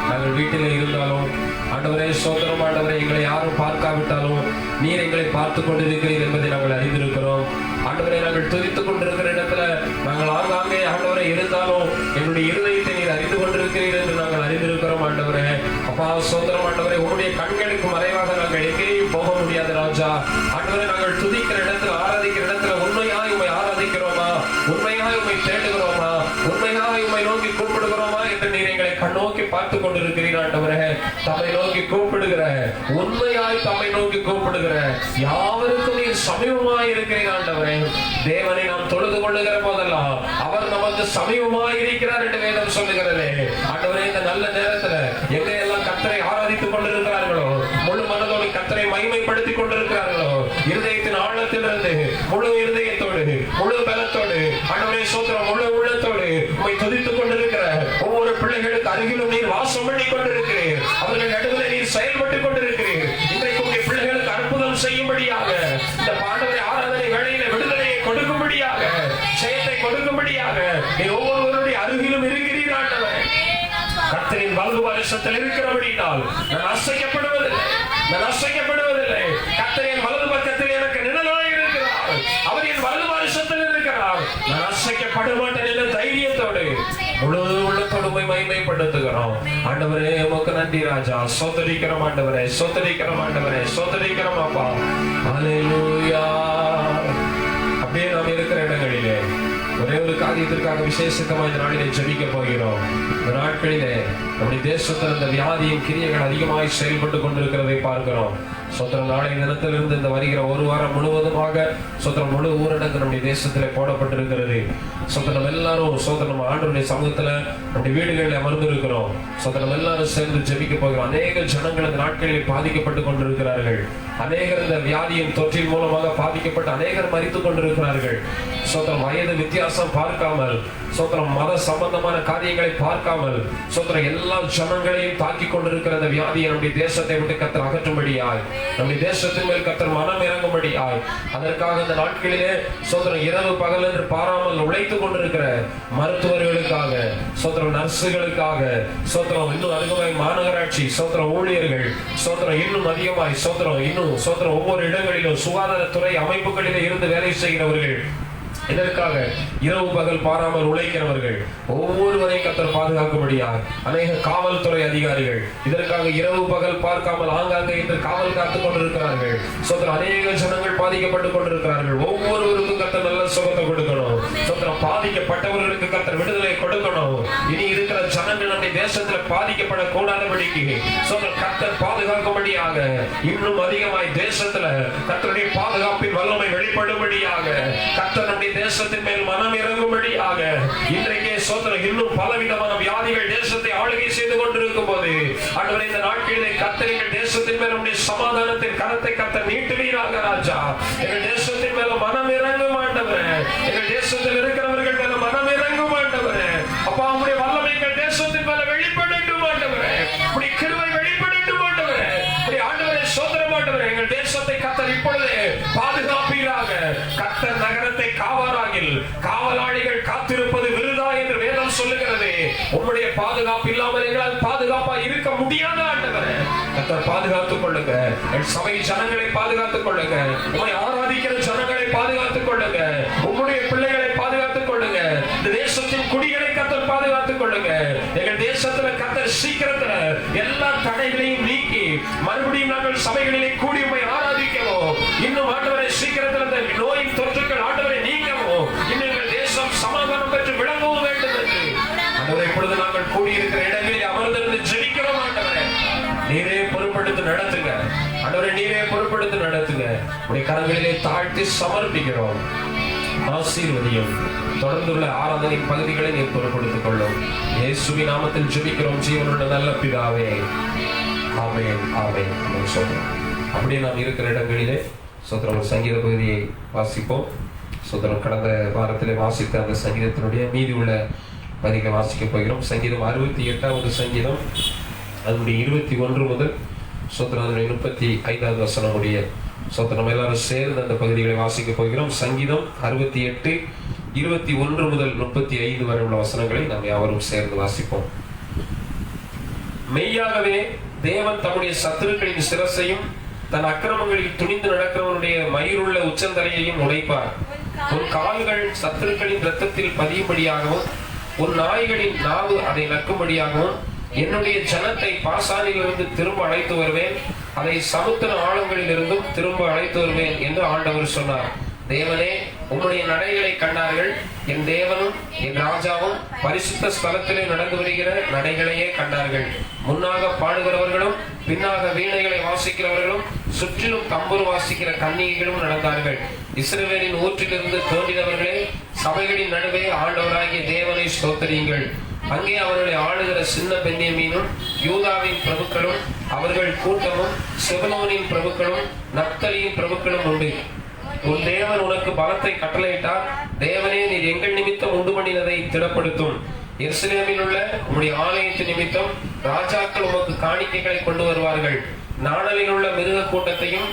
நாங்கள் வீட்டில் இருந்தாலும் ஆண்டவரே ஸ்தோத்திரம் ஆண்டவரே, எங்களை யாரும் பார்க்காவிட்டாலும் நீர் எங்களை பார்த்து கொண்டிருக்கிறீர் என்பதை நாங்கள் அறிந்திருக்கிறோம் ஆண்டவரே. நாங்கள் துதித்துக் கொண்டிருக்கிற இடத்துல நாங்கள் ஆங்காங்கே ஆண்டவரை இருந்தாலும் எங்களுடைய இருதயத்தை நீர் அறிந்து கொண்டிருக்கிறீர் என்று நாங்கள் அறிந்திருக்கிறோம் ஆண்டவரே. அப்பா ஸ்தோத்திரம் ஆண்டவரே. உன்னுடைய கண்களுக்கு மறைவாக நாங்கள் எங்கேயும் போக முடியாது ராஜா. ஆண்டவரே, நாங்கள் துதிக்கிற இடத்துல ஆராதிக்கிற இடத்துல உண்மையாய் உம்மை ஆராதிக்கிறோமா, உண்மையாய் உம்மை தேடுகிறோமா, உண்மையாய் உம்மை நோக்கி கூப்பிடுகிறோமா என்று நீர் எங்களை கண்ணோக்கி பார்த்து கொண்டிருக்கிறீர் ஆண்டவரே. தம்மை நோக்கி கூப்பிடுகிற, உண்மையாய் தம்மை நோக்கி கூப்பிடுகிற யாவருக்கும் நீர் சமீபமாய் இருக்கிறீர் ஆண்டவரே. தேவனை நாம் தொழுது கொள்ளுகிற போதெல்லாம் அவர் நமக்கு சமீபமாய் இருக்கிறார் என்று வேதம் சொல்லுகிறது ஆண்டவரே. இந்த நல்ல நேரத்துல எங்கெல்லாம் கர்த்தரை ஆராதித்துக் கொண்டிருக்கிறார்களோ, முழு மனதோடு கர்த்தரை மகிமைப்படுத்திக் கொண்டிருக்கிறார்களோ, இருதயத்தின் ஆழத்திலிருந்து முழு இருதயத்தோடு முழு பலத்தோடு ஆண்டவரே ஸ்தோத்திரம் முழு உள்ளத்தோடு உம்மை துதித்துக் கொண்டிருக்கிற ஒவ்வொரு பிள்ளைகளுக்கு அருகிலும் நீர் வாசம் பண்ணி கொண்டிருக்கிறீர். அவர்கள் நடுவில் நீர் செயல்பட்டுக் கொண்டிருக்கிறீர். இன்றைக்கு உங்களுடைய பிள்ளைகளுக்கு அற்புதம் செய்யும்படியாக, இந்த பாண்டவரை ஆராதனை வேளையில விடுதலையை கொடுக்கும்படியாக, ஜெயத்தை கொடுக்கும்படியாக நீர் ஒவ்வொருவருடைய அருகிலும் இருக்கிறீர் ஆண்டவரே. கர்த்தரின் வலது பரிசத்தில் இருக்கிறபடியால் நான் அசைக்கப்படுவதில்லை, நான் அசைக்கப்படுவதில்லை. கர்த்தரின் வலது பக்கத்தில் எனக்கு நிழலாய் இருக்கிறார், அவர் என் வலது பரிசத்தில் இருக்கிறார். நான் அசைக்கப்பட மாட்டேன் என்ற தைரியத்தோடு முழு உள்ளத்தோடு மகிமைப்படுத்துகிறோம் ஆண்டவரே. உமக்கு நன்றி ராஜா. ஸ்தோத்திரிக்கிறோம் ஆண்டவரே, ஸ்தோத்திரிக்கிறோம் ஆண்டவரே, ஸ்தோத்திரிக்கிறோம் அப்பா. அல்லேலூயா. அப்படியே நாம் இருக்கிற இடங்களிலே ஒரே ஒரு காரியத்திற்காக விசேஷமாக இந்த நாளிலே ஜெபிக்க போகிறோம். இந்த நாட்களிலே நம்முடைய தேசத்தில் இந்த வியாதியின் கிரியைகள் அதிகமாய் செயல்பட்டு கொண்டிருக்கிறதை பார்க்கிறோம். சோத்திரம் நாளை தினத்திலிருந்து இந்த வருகிற ஒரு வாரம் முழுவதுமாக சோத்திரம் முழு ஊரடங்கு நம்முடைய தேசத்திலே போடப்பட்டிருக்கிறது. சோத்திரம் எல்லாரும் சோத்திரம் ஆண்டவருடைய சமூகத்துல நம்முடைய வீடுகளில் அமர்ந்து இருக்கிறோம். சோத்திரம் எல்லாரும் சேர்ந்து ஜெபிக்க போகிறோம். அநேக ஜனங்கள் இந்த நாட்களில் பாதிக்கப்பட்டு கொண்டிருக்கிறார்கள். அநேகர் இந்த வியாதியின் தொற்றின் மூலமாக பாதிக்கப்பட்டு அநேகர் மரித்துக் கொண்டிருக்கிறார்கள். சோத்திரம் வயது வித்தியாசம் பார்க்காமல், சோத்திரம் மத சம்பந்தமான காரியங்களை பார்க்காமல், சோத்திரம் எல்லா ஜனங்களையும் தாக்கி கொண்டிருக்கிற அந்த வியாதியை நம்முடைய தேசத்தை விட்டு கர்த்தர் அகற்றும்படியாய், நம்முடைய தேசத்தின் மேல் கர்த்தர் மனம் இறங்கும்படியாய், அதற்காக இந்த நாட்களிலே சோத்திரம் இரவு பகல் என்று பாராமல் உழைத்துக் கொண்டிருக்கிற மருத்துவர்களுக்காக, சோத்திரம் நர்சுகளுக்காக, சோத்திரம் இன்னும் அதிகமாய் மாநகராட்சி சோத்திரம் ஊழியர்கள், சோத்திரம் இன்னும் அதிகமாய் சோத்திரம் ஒவ்வொரு இடங்களிலும் சுகாதாரத்துறை அமைப்புகளிலே இருந்து வேலை செய்கிறவர்கள், இதற்காக இரவு பகல் பாராமல் உழைக்கிறவர்கள் ஒவ்வொருவரையும் கர்த்தர் பாதுகாக்கும்படியார், அநேக காவல்துறை அதிகாரிகள் இதற்காக இரவு பகல் பார்க்காமல் ஆங்காங்கே இன்று காவல் காத்துக் கொண்டிருக்கிறார்கள். சோத்திரம் அநேக ஜனங்கள் பாதிக்கப்பட்டுக் கொண்டிருக்கிறார்கள். ஒவ்வொருவருக்கும் கர்த்தர் நல்ல சுகத்தை கொடுக்கணும். சோத்திரம் பாதிக்கப்பட்டவர்களுக்கு கர்த்தர் விடுதலை கொடுக்கணும். இனி இருக்கிற ஜனங்கள் நம்முடைய தேசத்தில் பாதிக்கப்படக்கூடாதபடிக்கு சோத்திரம் கர்த்தர் பாதுகாக்கும்படியாக, இன்னும் அதிகமாய் தேசத்துல கர்த்தருடைய பாதுகாப்பின் வல்லமை வெளிப்படும்படியாக, கர்த்தர் நம்முடைய தேசத்தின் மேல் மனம் இறங்கும்படியாக, இன்றைக்கே சோத்திரம் இன்னும் பலவிதமான வியாதிகள் தேசத்தை ஆளுகை செய்து கொண்டிருக்கும் போது ஆண்டவரே, இந்த நாட்களிலே கர்த்தர் எங்கள் தேசத்தின் மேல் நம்முடைய சமாதானத்தின் கரத்தை கர்த்தர் நீட்டுவீராக ராஜா. எங்கள் தேசத்தின் மேல மனம் இறங்கும் ஆண்டவரே, எங்கள் தேசத்தில் இருக்கிறவர்கள் மேல மனம் இறங்கும் ஆண்டவரே. அப்பா, உம்முடைய வல்லமை எங்கள் தேசத்தின் மேல வெளிப்படட்டும் ஆண்டவரே, உம்முடைய கிருபை வெளிப்படட்டும் ஆண்டவரே. ஆண்டவரே சோத்திரம் ஆண்டவரே, எங்கள் தேசத்தை கர்த்தர் இப்பொழுதே பாதுகாப்பீராக. கர்த்தர் நகரத்தை காவாராகில் காவலாளிகள் காத்திருப்பது விருதா என்று வேதம் சொல்லுகிறது. உம்முடைய பாதுகாப்பு இல்லாமல் எங்களால் பாதுகாப்பா இருக்க முடியாத ஆண்டவரே, கர்த்தர் பாதுகாத்துக் கொள்ளுங்க. என் சபை ஜனங்களை பாதுகாத்துக் கொள்ளுங்க. உம்மை ஆராதிக்கிற ஜனங்களை பாதுகாத்துக் கொள்ளுங்க. உம்முடைய பிள்ளைகளை பாதுகாத்துக் கொள்ளுங்க. இந்த தேசத்தின் குடிகளை கர்த்தர் பாதுகாத்துக் கொள்ளுங்க. எங்கள் தேசத்துல கர்த்தர் சீக்கிரத்துல எல்லா தடைகளையும் நீக்கி மறுபடியும் நாங்கள் சபைகளிலே கூடி உம்மை ஆராதிக்கவும், இன்னும் ஆண்டவரை சீக்கிரத்தில் அந்த நோயின் தொற்றுக்கள் ஆண்டவரை நீங்கவும், இன்னும் எங்கள் தேசம் சமாதானம் பெற்று விளங்கவும் வேண்டும் என்று ஆண்டவரை இப்பொழுது நாங்கள் கூடியிருக்கிற இடங்களில் அமர்ந்திருந்து ஜெபிக்கிறோம். ஆண்டவரை நீரே பொறுப்படுத்தி நடத்துங்க. ஆண்டவரை நீரே பொறுப்படுத்தி நடத்துங்க. உடைய கரங்களிலே தாழ்த்தி சமர்ப்பிக்கிறோம். ஆசீர்வதியும். தொடர்ந்துள்ள ஆராதனை பகுதிகளை நீர் பொறுப்படுத்திக் கொள்ளும். இயேசுவின் நாமத்தில் ஜெபிக்கிறோம் ஜீவனுள்ள நல்ல பிதாவே. ஆமென், ஆமென். சொல்றோம். அப்படியே நாம் இருக்கிற இடங்களிலே சோத்திரம் ஒரு சங்கீத பகுதியை வாசிப்போம். சோத்திரம் கடந்த வாரத்திலே வாசித்த அந்த சங்கீதத்தினுடைய மீதி உள்ள பகுதிகளை வாசிக்க போகிறோம். சங்கீதம் 68வது சங்கீதம், அதனுடைய 21 முதல் சோத்திரம் அதனுடைய 35வது வசனம் உடைய சோத்திரம் எல்லாரும் சேர்ந்து அந்த பகுதிகளை வாசிக்க போகிறோம். சங்கீதம் 68, 21 முதல் 35 வரை உள்ள வசனங்களை நாம் யாவரும் சேர்ந்து வாசிப்போம். மெய்யாகவே தேவன் தம்முடைய சத்துருக்களின் சிரசையும் தன் அக்கிரமங்களில் துணிந்து நடக்கிறவனுடைய மயிருள்ள உச்சந்தலையையும் உடைப்பார். உன் கால்கள் சத்துருக்களின் இரத்தத்தில் பதியும்படியாகவும் உன் நாய்களின் நாவு அதை நக்கும்படியாகவும் என்னுடைய ஜனத்தை பாசானிலிருந்து திரும்ப அழைத்து வருவேன், அதை சமுத்திர ஆழங்களில் இருந்தும் திரும்ப அழைத்து வருவேன் என்று ஆண்டவர் சொன்னார். தேவனே, உம்முடைய நடைகளை கண்டார்கள். என் தேவனும் என் ராஜாவும் பரிசுத்த ஸ்தலத்திலே நடந்து வருகிற நடைகளையே கண்டார்கள். முன்னாக பாடுகிறவர்களும் பின்னாக வீணைகளை வாசிக்கிறவர்களும் சுற்றிலும் தம்புரு வாசிக்கிற கன்னிகைகளும் நடந்தார்கள். இஸ்ரவேலின் ஊற்றிலிருந்து தோன்றினவர்களே, சபைகளின் நடுவே ஆண்டவராகிய தேவனை ஸ்தோத்திரியுங்கள். அங்கே அவர்களை ஆளுகிற சின்ன பென்யமீனும் யூதாவின் பிரபுக்களும் அவர்கள் கூட்டமும் செபுலோனின் பிரபுக்களும் நப்தலியின் பிரபுக்களும் உண்டு. உன் தேவன் உனக்கு பலத்தை கட்டளையிட்டார். தேவனே, நீர் எங்கள் நிமித்தம் உண்டு பண்ணினதை திடப்படுத்தும். எருசலேமில் உள்ள உம்முடைய ஆலயத்தின் நிமித்தம் ராஜாக்கள் உமக்கு காணிக்கைகளை கொண்டு வருவார்கள். நாணலில் உள்ள மிருக கூட்டத்தையும்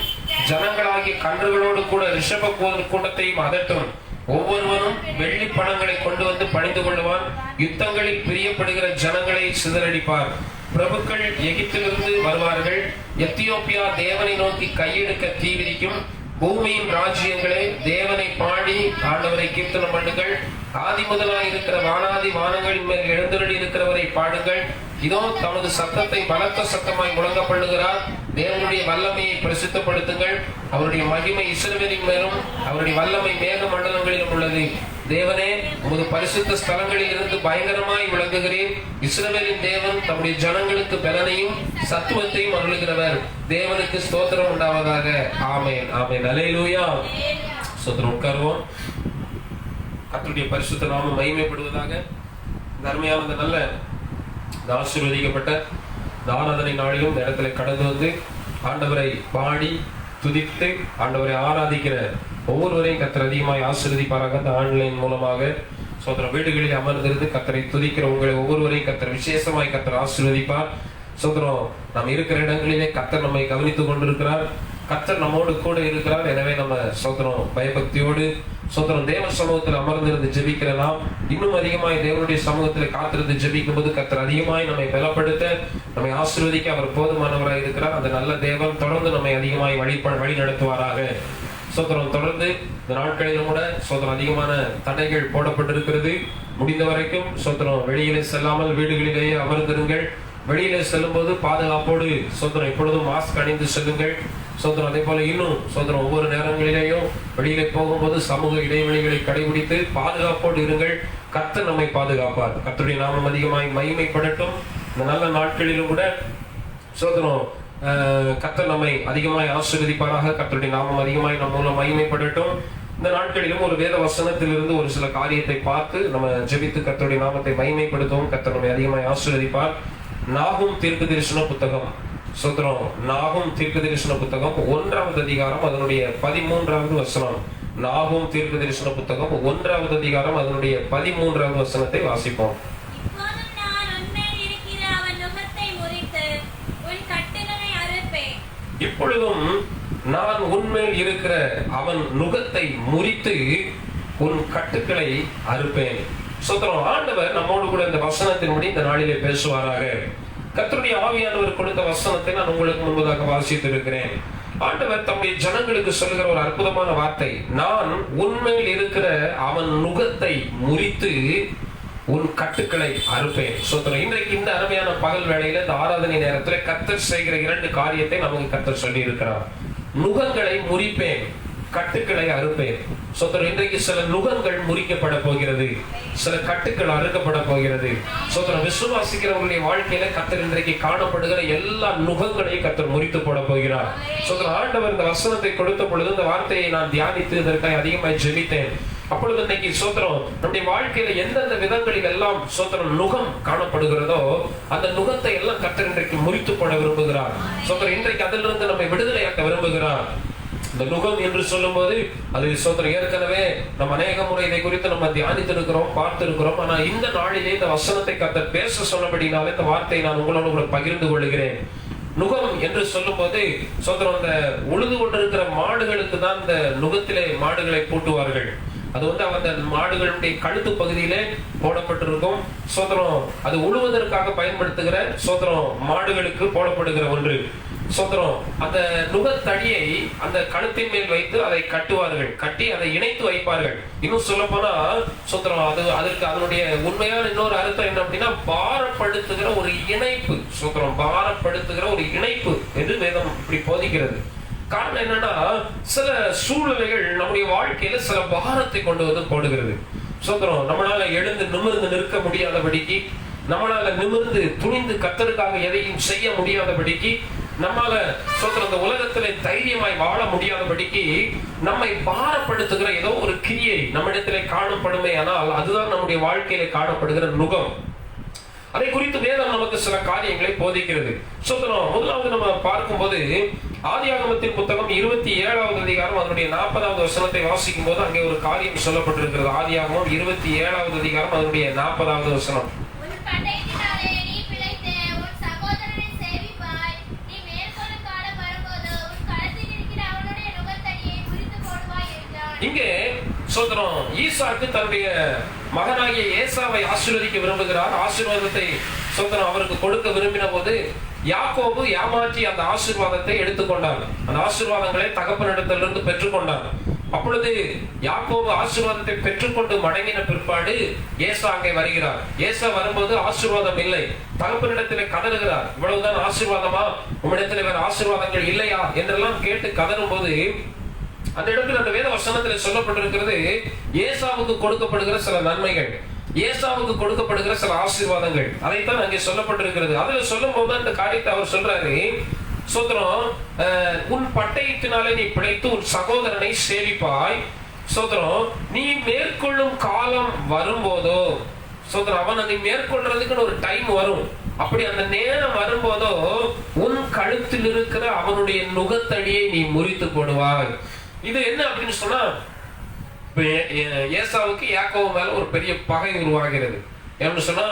ஜனங்களாகிய கன்றுகளோடு கூட ரிஷப கூட்டத்தையும் அதட்டும். ஒவ்வொருவனும் வெள்ளி பணங்களை கொண்டு வந்து பணிந்து கொள்வான். யுத்தங்களில் பிரியப்படுகிற ஜனங்களை சிதறடிப்பார். பிரபுக்கள் எகிப்திலிருந்து வருவார்கள். எத்தியோப்பியா தேவனை நோக்கி கையெடுக்க தீ விதிக்கும். பூமியின் ராஜ்யங்களே, தேவனை பாடி ஆண்டவரை கீர்த்தனம் பண்ணுங்கள். ஆதி முதலாய் இருக்கிற வானாதி வானங்களின் மேல் எழுந்தருளி இருக்கிறவரை பாடுங்கள். இதோ தமது சத்தத்தை பலத்த சத்தமாய் முழங்க பண்ணுகிறார். தேவனுடைய வல்லமையை பிரசித்தப்படுத்துங்கள். அவருடைய மகிமை இஸ்ரவேலின் மேலும் அவருடைய வல்லமை மேக மண்டலங்களிலும் உள்ளது. தேவனே, உமது பரிசுத்த ஸ்தலங்களில் இருந்து பயங்கரமாய் விளங்குகிறேன். இஸ்ரவேலின் தேவன் தம்முடைய ஜனங்களுக்கு பலனையும் சத்துவத்தையும் அருளுகிறவர். தேவனுக்கு ஸ்தோத்திரம் உண்டாவதாக. ஆமென், ஆமென். அல்லேலூயா. ஸ்தோத்திரம். உட்காருவோம். கர்த்தருடைய பரிசுத்த நாமம் மகிமைப்படுவதாக. அருமையான நல்ல ஆசீர்வதிக்கப்பட்ட ஆராதனை நாளிலும் இந்த இடத்துல கடந்து வந்து ஆண்டவரை பாடி துதித்து ஆண்டவரை ஆராதிக்கிற ஒவ்வொருவரையும் கர்த்தர் அதிகமாய் ஆசீர்வதிப்பாராக. அந்த ஆன்லைன் மூலமாக சோதரம் வீடுகளில் அமர்ந்திருந்து கர்த்தரை துதிக்கிற உங்களை ஒவ்வொருவரையும் கர்த்தர் விசேஷமாய் கர்த்தர் ஆசீர்வதிப்பார். சோதரம் நாம் இருக்கிற இடங்களிலே கர்த்தர் நம்மை கவனித்துக் கொண்டிருக்கிறார். கர்த்தர் நம்மோடு கூட இருக்கிறார். எனவே நம்ம சோதரம் பயபக்தியோடு சோதரம் தேவ சமூகத்தில் அமர்ந்திருந்து ஜெபிக்கிறலாம். இன்னும் அதிகமாய் தேவனுடைய சமூகத்தில் காத்திருந்து ஜெபிக்கும் போது கர்த்தர் அதிகமாய் நம்மை பலப்படுத்த, நம்மை ஆசீர்வதிக்க அவர் போதுமானவராய் இருக்கிறார். அந்த நல்ல தேவன் தொடர்ந்து நம்மை அதிகமாய் வழி நடத்துவாராக. சோதரம் தொடர்ந்து இந்த நாட்களிலும் கூட சோதரம் அதிகமான தடைகள் போடப்பட்டிருக்கிறது. முடிந்த வரைக்கும் சோதரம் வெளியிலே செல்லாமல் வீடுகளிலேயே அமர்ந்திருங்கள். வெளியில செல்லும் போது பாதுகாப்போடு சோதரம் எப்பொழுதும் மாஸ்க் அணிந்து செல்லுங்கள். சோதரம் அதே போல இன்னும் சோதரம் ஒவ்வொரு நேரங்களிலேயும் வெளியிலே போகும்போது சமூக இடைவெளிகளை கடைபிடித்து பாதுகாப்போடு இருங்கள். கர்த்தர் நம்மை பாதுகாப்பார். கர்த்தருடைய நாமம் அதிகமாய் மகிமைப்படட்டும். இந்த நல்ல நாட்களிலும் கூட சோதரம் கர்த்தர் நம்மை அதிகமாய் ஆசீர்வதிப்பாராக. கர்த்தருடைய நாமம் அதிகமாய் நம் மூலம் மகிமைப்படட்டும். இந்த நாட்களிலும் ஒரு வேத வசனத்திலிருந்து ஒரு சில காரியத்தை பார்த்து நம்ம ஜெபித்து கர்த்தருடைய நாமத்தை மகிமைப்படுத்தவும் கர்த்தர் நம்மை அதிகமாய் ஆசீர்வதிப்பார். நாகும் தீர்க்க தரிசன புத்தகம் சோதரம் நாகும் தீர்க்க தரிசன புத்தகம் 1வது அதிகாரம் அதனுடைய 13வது வசனம். நாகும் தீர்க்க தரிசன புத்தகம் 1வது அதிகாரம் அதனுடைய 13வது வசனத்தை வாசிப்போம். இப்பொழுதும் நான் உன்மேல் இருக்கிற அவன் நுகத்தை முறித்து உன் கட்டுக்களை அறுப்பேன். சோதரம் ஆண்டவர் நம்மோடு கூட இந்த வசனத்தின்படி இந்த நாளிலே பேசுவாராக. கர்த்தருடைய ஆவியானவர் கொடுத்த வசனத்தை நான் உங்களுக்கு முன்பதாக வாசித்து இருக்கிறேன். ஆண்டவர் தம்முடைய ஜனங்களுக்கு சொல்லுகிற ஒரு அற்புதமான வார்த்தை, நான் உன்மேல் இருக்கிற அவன் நுகத்தை முறித்து உன் கட்டுக்களை அறுப்பேன். சோதரம் இன்றைக்கு இந்த அருமையான பகல் வேளையில இந்த ஆராதனை நேரத்தில் கர்த்தர் செய்கிற 2 காரியத்தை நமக்கு கர்த்தர் சொல்லி இருக்கிறார். நுகங்களை முறிப்பேன், கட்டுக்களை அறுப்பேன். சோதரம் இன்றைக்கு சில நுகங்கள் முறிக்கப்பட போகிறது, சில கட்டுக்கள் அறுக்கப்பட போகிறது. சோதரம் விசுவாசிக்கிறவர்களுடைய வாழ்க்கையில கர்த்தர் இன்றைக்கு காணப்படுகிற எல்லா நுகங்களையும் கர்த்தர் முறித்து போட போகிறார். சோதரம் ஆண்டவர் இந்த வசனத்தை கொடுத்த பொழுது இந்த வார்த்தையை நான் தியானித்து இதற்காக அதிகமாய் ஜெபித்தேன். அப்பொழுது இன்னைக்கு சோதரம் நம்முடைய வாழ்க்கையில எந்தெந்த விதங்களில் எல்லாம் சோதரம் நுகம் காணப்படுகிறதோ அந்த நுகத்தை எல்லாம் கர்த்தர் இன்றைக்கு முறித்து போட விரும்புகிறார். சோதரம் இன்றைக்கு அதிலிருந்து நம்மை விடுதலையாக்க விரும்புகிறார். இந்த நுகம் என்று சொல்லும் போது அது சோதரம் ஏற்கனவே நம்ம அநேக முறை இதை குறித்து நம்ம தியானித்து இருக்கிறோம், பார்த்து இருக்கிறோம். ஆனா இந்த நாளிலே இந்த வசனத்தை கர்த்தர் பேச சொன்னபடினாலே இந்த வார்த்தையை நான் உங்களோடு கூட பகிர்ந்து கொள்கிறேன். நுகம் என்று சொல்லும் போது சோதரம் அந்த உழுது கொண்டிருக்கிற மாடுகளுக்கு தான் இந்த நுகத்திலே மாடுகளை பூட்டுவார்கள். அது அந்த மாடுகளுடைய கழுத்து பகுதியிலே போடப்பட்டிருக்கும். சோதரம் அது உழுவதற்காக பயன்படுத்துகிற சோதரம் மாடுகளுக்கு போடப்படுகிற ஒன்று. சோதரம் அந்த நுகத்தடியை அந்த கழுத்தின் மேல் வைத்து அதை கட்டுவார்கள், கட்டி அதை இணைத்து வைப்பார்கள். இன்னும் சொல்ல போனா சோதரம் அதற்கு அதனுடைய உண்மையான இன்னொரு அர்த்தம் என்ன அப்படின்னா பாரப்படுத்துகிற ஒரு இணைப்பு. சோதரம் பாரப்படுத்துகிற ஒரு இணைப்பு என்று வேதம் இப்படி போதிக்கிறது. காரணம் என்னன்னா சில சூழ்நிலைகள் நம்முடைய வாழ்க்கையில சில பாரத்தை கொண்டு வந்து போடுகிறது. சோதரம் நம்மளால எழுந்து நிமிர்ந்து நிற்க முடியாதபடிக்கு, நம்மளால நிமிர்ந்து துணிந்து கர்த்தருக்காக எதையும் செய்ய முடியாதபடிக்கு, நம்மால சோதரம் இந்த உலகத்திலே தைரியமாய் வாழ முடியாதபடிக்கு நம்மை பாரப்படுத்துகிற ஏதோ ஒரு கிரியை நம்மிடத்திலே காணப்படுமே. ஆனால் அதுதான் நம்முடைய வாழ்க்கையில காணப்படுகிற நுகம். அதை குறித்து வேதம் நமக்கு சில காரியங்களை போதிக்கிறது. சோதரம் முதலாவது நம்ம பார்க்கும்போது ஆதியாகமத்தின் புத்தகம் 27வது அதிகாரம் அதனுடைய 40வது வசனத்தை வாசிக்கும் போது அங்கே ஒரு காரியம் சொல்லப்பட்டிருக்கிறது. ஆதியாகமம் 27வது அதிகாரம் அதனுடைய 40வது வசனம். இங்கே சோதரம் ஈசாக்கு தன்னுடைய மகனாகிய ஏசாவை ஆசீர்வதிக்க விரும்புகிறார். ஆசீர்வாதத்தை சோதரம் அவருக்கு கொடுக்க விரும்பின போது யாக்கோபு ஏமாற்றி அந்த ஆசீர்வாதத்தை எடுத்துக்கொண்டார். அந்த ஆசீர்வாதங்களை தகப்பனிடத்திலிருந்து பெற்றுக்கொண்டார். அப்பொழுது யாக்கோபு ஆசீர்வாதத்தை பெற்றுக்கொண்டு மடங்கின பிற்பாடு ஏசா அங்கே வருகிறார். ஏசா வரும்போது ஆசீர்வாதம் இல்லை. தகப்பனிடத்திலே கதறுகிறார், இவ்வளவுதான் ஆசீர்வாதமா, உம்மிடத்தில் வேற ஆசீர்வாதங்கள் இல்லையா என்றெல்லாம் கேட்டு கதறும் போது அந்த இடத்துல அந்த வேத வசனத்துல சொல்லப்பட்டிருக்கிறது ஏசாவுக்கு கொடுக்கப்படுகிற சில நன்மைகள், ஏசாவுக்கு கொடுக்கப்படுகிற சில ஆசீர்வாதங்கள், அதைத்தான் அங்கே சொல்லப்பட்டிருக்கிறது. அதுல சொல்லும் போது அந்த காரியத்தை அவர் சொல்றாரு, சோதரம் உன் பட்டயத்தினாலே நீ பிழைத்து உன் சகோதரனை சேவிப்பாய். சோதரம் நீ மேற்கொள்ளும் காலம் வரும்போதோ, சோதரம் அவனை நீ மேற்கொள்றதுக்குன்னு ஒரு டைம் வரும். அப்படி அந்த நேரம் வரும்போதோ உன் கழுத்தில் இருக்கிற அவனுடைய நுகத்தடியை நீ முறித்து போடுவாய். இது என்ன அப்படின்னு சொன்னா, ஏசாவுக்கு யாக்கோபு மேல ஒரு பெரிய பகை உருவாகிறது. ஏன்னு சொன்னா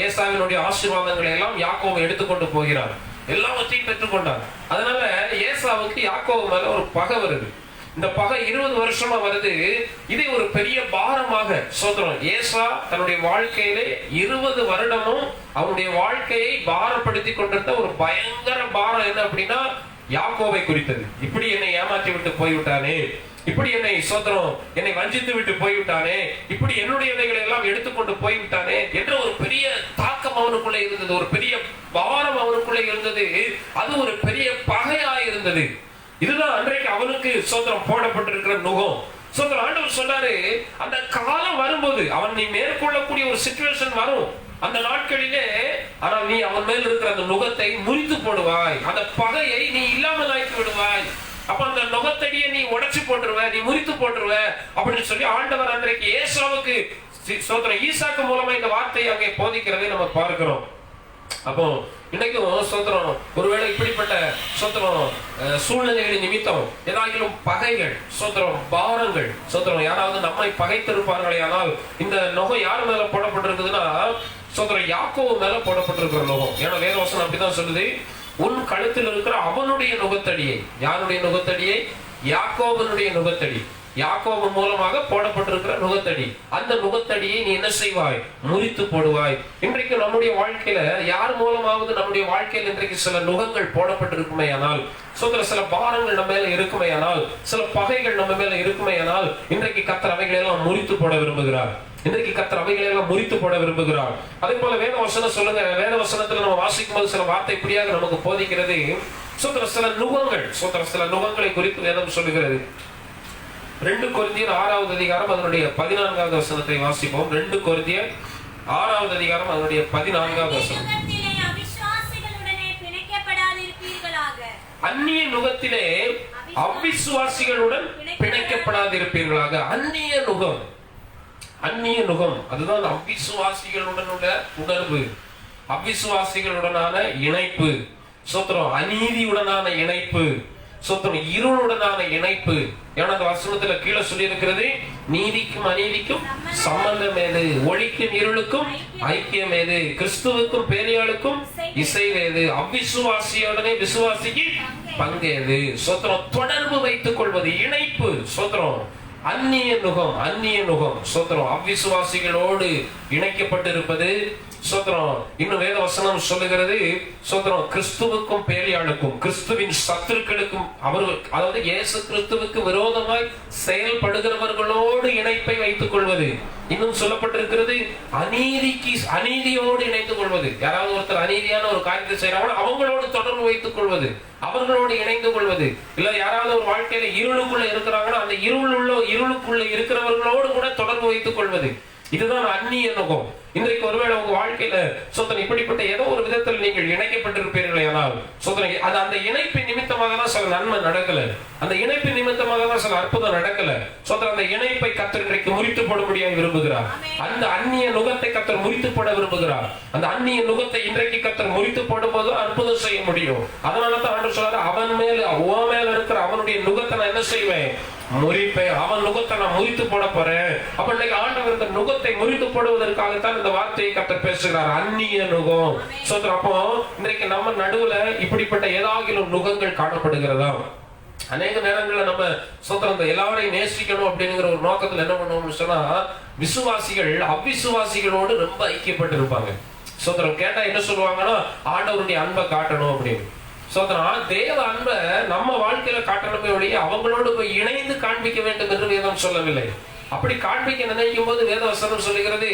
ஏசாவினுடைய ஆசீர்வாதங்களை எல்லாம் யாக்கோபு எடுத்துக்கொண்டு போகிறார், எல்லாவற்றையும் பெற்றுக்கொண்டார். அதனால ஏசாவுக்கு யாக்கோபு மேல ஒரு பகை வருது. இந்த பகை 20 வருஷமா வருது. இதை ஒரு பெரிய பாரமாக சோதரம் ஏசா தன்னுடைய வாழ்க்கையிலே 20 வருடமும் அவருடைய வாழ்க்கையை பாரப்படுத்தி கொண்டிருந்த ஒரு பயங்கர பாரம் என்ன அப்படின்னா யாக்கோபை குறித்தது. இப்படி என்னை ஏமாற்றி விட்டு போய்விட்டானே, இப்படி என்னை சோதரம் என்னை வஞ்சித்து விட்டு போய்விட்டானே, இப்படி என்னுடையவைகளை எல்லாம் எடுத்துக்கொண்டு போய்விட்டானே என்ற ஒரு பெரிய தாக்கம் அவனுக்குள்ளே இருந்தது, ஒரு பெரிய பாரம் அவனுக்குள்ளே இருந்தது. அது ஒரு பெரிய பகையா இருந்தது. இதுதான் அன்றைக்கு அவனுக்கு சோதரம் போடப்பட்டிருக்கிற நுகம். சோதரம் ஆண்டவர் சொன்னாரு, அந்த காலம் வரும்போது அவன் நீ மேற்கொள்ளக்கூடிய ஒரு சிச்சுவேஷன் வரும் அந்த நாட்களிலே, ஆனால் நீ அவன் மேல் இருக்கிற அந்த நுகத்தை முறித்து போடுவாய், அந்த பகையை நீ இல்லாமல் ஆக்கி விடுவாய். அப்ப அந்த நுகத்தடியை நீ உடைச்சு போட்டுருவ, நீ முறித்து போட்டுருவ அப்படின்னு சொல்லி ஆண்டவர் அன்றைக்கு ஏசாவுக்கு சோதரம் ஈசாக்கு மூலமா இந்த வார்த்தையை அங்கே போதிக்கிறதை நம்ம பார்க்கிறோம். அப்போ இன்னைக்கும் சோதரம் ஒருவேளை இப்படிப்பட்ட சோதரம் சூழ்நிலைகளின் நிமித்தம் ஏதாகிலும் பகைகள், சோதரம் பாரங்கள், சோதரம் யாராவது நம்மை பகைத்திருப்பார்களே, ஆனால் இந்த நுகம் யார் மேல போடப்பட்டிருக்குதுன்னா சோதரம் யாக்கோபு மேல போடப்பட்டிருக்கிற நுகம். ஏன்னா வேதவசனம் அப்படிதான் சொல்லுது, உன் கழுத்தில் இருக்கிற அவனுடைய நுகத்தடியை, யாருடைய நுகத்தடியை? யாக்கோபனுடைய நுகத்தடி, யாக்கோபு மூலமாக போடப்பட்டிருக்கிற நுகத்தடி, அந்த நுகத்தடியை நீ என்ன செய்வாய்? முறித்து போடுவாய். இன்றைக்கு நம்முடைய வாழ்க்கையில யார் மூலமாவது நம்முடைய வாழ்க்கையில் இன்றைக்கு சில நுகங்கள் போடப்பட்டிருக்குமே ஆனால், சில பாரங்கள் நம்ம மேல இருக்குமே ஆனால், சில பகைகள் நம்ம மேல இருக்குமே ஆனால், இன்றைக்கு கர்த்தர் அவைகளை எல்லாம் முறித்து போட விரும்புகிறார். இன்றைக்கு கர்த்தர் அவைகளை எல்லாம் முறித்து போட விரும்புகிறார். அதே போல வேத வசனம் சொல்லுங்க, வேத வசனத்துல நம்ம வாசிக்கும் போது சில வார்த்தை இப்படியாக நமக்கு போதிக்கிறது. சில நுகங்கள், சில நுகங்களை குறித்து வேதம் சொல்லுகிறது. 2 கொரிந்தியர் 6வது அதிகாரம் அதனுடைய 14வது வசனத்தை வாசிப்போம். 2 கொரிந்தியர் 6வது அதிகாரம் அதனுடைய 14வது வசனம். அந்நிய நுகத்திலே அவிசுவாசிகளுடன் பிணைக்கப்படாதிருப்பீர்களாக. அந்நிய நுகம், அந்நிய நுகம், அதுதான் அவிசுவாசிகளுடன் உள்ள உணர்வு, அவிசுவாசிகளுடனான இணைப்பு, சோத்திரம் அநீதியுடனான இணைப்பு, சோத்திரம் இருளுடனான இணைப்பு. ஏன்னா அந்த வசனத்துல கீழே சொல்லி இருக்கிறது, நீதிக்கும் அநீதிக்கும் சம்பந்தம் ஏது, ஒளிக்கும் இருளுக்கும் ஐக்கியம் ஏது, கிறிஸ்துவுக்கும் பேரியாளுக்கும் இசைவேது, அவிசுவாசியுடனே விசுவாசிக்கு பங்கேது. சோத்திரம் தொடர்பு வைத்துக் கொள்வது, இணைப்பு. சோத்திரம் அந்நிய நுகம், அந்நிய நுகம், சோத்திரம் அவிசுவாசிகளோடு இணைக்கப்பட்டிருப்பது. சோத்திரம் இன்னும் வேத வசனம் சொல்லுகிறது, சோத்திரம் கிறிஸ்துவுக்கும் பேரியாளுக்கும், கிறிஸ்துவின் சத்துருக்களுக்கும், அவர்கள் அதாவது இயேசு கிறிஸ்துவுக்கு விரோதமாய் செயல்படுகிறவர்களோடு இணைப்பை வைத்துக் கொள்வது. இன்னும் சொல்லப்பட்டிருக்கிறது, அநீதியோடு இணைத்துக் கொள்வது. யாராவது ஒருத்தர் அநீதியான ஒரு காரியத்தை செய்யறாங்களோ அவங்களோடு தொடர்பு வைத்துக் கொள்வது, அவர்களோடு இணைந்து கொள்வது. இல்ல யாராவது ஒரு வாழ்க்கையில இருளுக்குள்ள இருக்கிறாங்கன்னா அந்த இருளுக்குள்ள இருக்கிறவர்களோடு கூட தொடர்பு வைத்துக் கொள்வது. இதுதான் அந்நிய நுகம். இன்றைக்கு ஒருவேளை உங்க வாழ்க்கையில சோதனை இப்படிப்பட்ட ஏதோ ஒரு விதத்தில் நீங்கள் இணைக்கப்பட்டிருப்பீர்களே ஆனால், சோதனை அது அந்த இணைப்பின் நிமித்தமாக தான் சில நன்மை நடக்கல, அந்த இணைப்பின் நிமித்தமாக தான் சில அற்புதம் நடக்கல. சோதனை அந்த இணைப்பை கர்த்தர் இன்றைக்கு முறித்து போடும்படியாக விரும்புகிறார். அந்த அந்நிய நுகத்தை கர்த்தர் முறித்து போட விரும்புகிறார். அந்த அந்நிய நுகத்தை இன்றைக்கு கர்த்தர் முறித்து போடும்போது அற்புதம் செய்ய முடியும். அதனாலதான் ஆண்டவர் சொல்றாரு, அவன் மேல மேல இருக்கிற அவனுடைய நுகத்தை நான் என்ன செய்வேன்? முறிப்பேன். அவன் நுகத்தை நான் முறித்து போட போறேன். அப்ப இன்னைக்கு ஆண்டவர் இந்த நுகத்தை முறித்து போடுவதற்காகத்தான் இந்த வார்த்தையை கர்த்தர் பேசுகிறார், அந்நிய நுகம். அப்போ இன்றைக்கு நம்ம நடுவுல இப்படிப்பட்ட ஏதாகிலும் நுகங்கள் காணப்படுகிறதா? அநேக நேரங்கள்ல நம்ம சோத்திரம் எல்லாரையும் நேசிக்கணும் அப்படிங்கிற ஒரு நோக்கத்துல என்ன பண்ணுவோம்னு சொன்னா, விசுவாசிகள் அவிசுவாசிகளோடு ரொம்ப ஐக்கியப்பட்டு இருப்பாங்க. சோத்திரம் கேட்டா என்ன சொல்லுவாங்கன்னா, ஆண்டவருடைய அன்பை காட்டணும் அப்படின்னு. சோத்திரம் தேவ அன்பை நம்ம வாழ்க்கையில காட்டணுமே ஒழிய அவங்களோடு போய் இணைந்து காண்பிக்க வேண்டும் என்று வேதம் சொல்லவில்லை. அப்படி காண்பிக்க நினைக்கும் போது வேதவசனம் சொல்லுகிறது,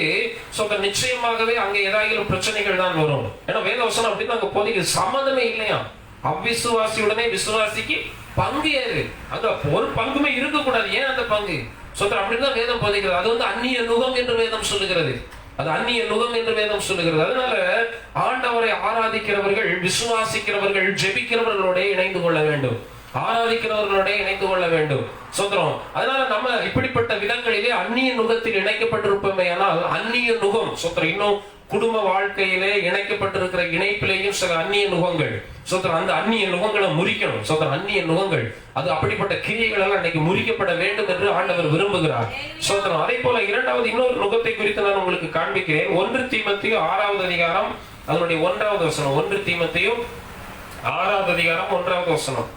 நிச்சயமாகவே அங்க ஏதாயிலும் பிரச்சனைகள் தான் வரும். ஏன்னா வேதவசனம் அப்படின்னு அங்க போதிக்கு சம்மதமே இல்லையா. அவ்விசுவாசியுடனே விசுவாசிக்கு பங்கு ஏறு, அங்க ஒரு பங்குமே இருக்கக்கூடாது. ஏன் அந்த பங்கு? சோத்திரம் அப்படிதான் வேதம் போதிக்கிறது. அது அந்நிய நுகம் என்று வேதம் சொல்லுகிறது. அது அந்நிய நுகம் என்று வேதம் சொல்லுகிறது. அதனால ஆண்டவரை ஆராதிக்கிறவர்கள், விசுவாசிக்கிறவர்கள், ஜெபிக்கிறவர்களோட இணைந்து கொள்ள வேண்டும், ஆராதிக்கிறவர்களோட இணைந்து கொள்ள வேண்டும். சோத்திரம் அதனால நம்ம இப்படிப்பட்ட விதங்களிலே அந்நிய நுகத்தில் இணைக்கப்பட்டிருப்போமே ஆனால், அந்நிய நுகம் சோத்திரம் இன்னும் குடும்ப வாழ்க்கையிலே இணைக்கப்பட்டிருக்கிற இணைப்பிலேயும் சில அந்நிய நுகங்கள். சோதரன், அந்த அந்நிய நுகங்களை முறிக்கணும். சோதரன், அந்நிய நுகங்கள், அது அப்படிப்பட்ட கிரியைகள் எல்லாம் இன்னைக்கு முறிக்கப்பட வேண்டும் என்று ஆண்டவர் விரும்புகிறார். சோதரன், அதே போல இரண்டாவது இன்னொரு நுகத்தை குறித்து நான் உங்களுக்கு காண்பிக்கிறேன். 1 தீமோத்தேயு 6வது அதிகாரம் அதனுடைய 1வது வசனம். 1 தீமோத்தேயு 6வது அதிகாரம் 1வது வசனம்.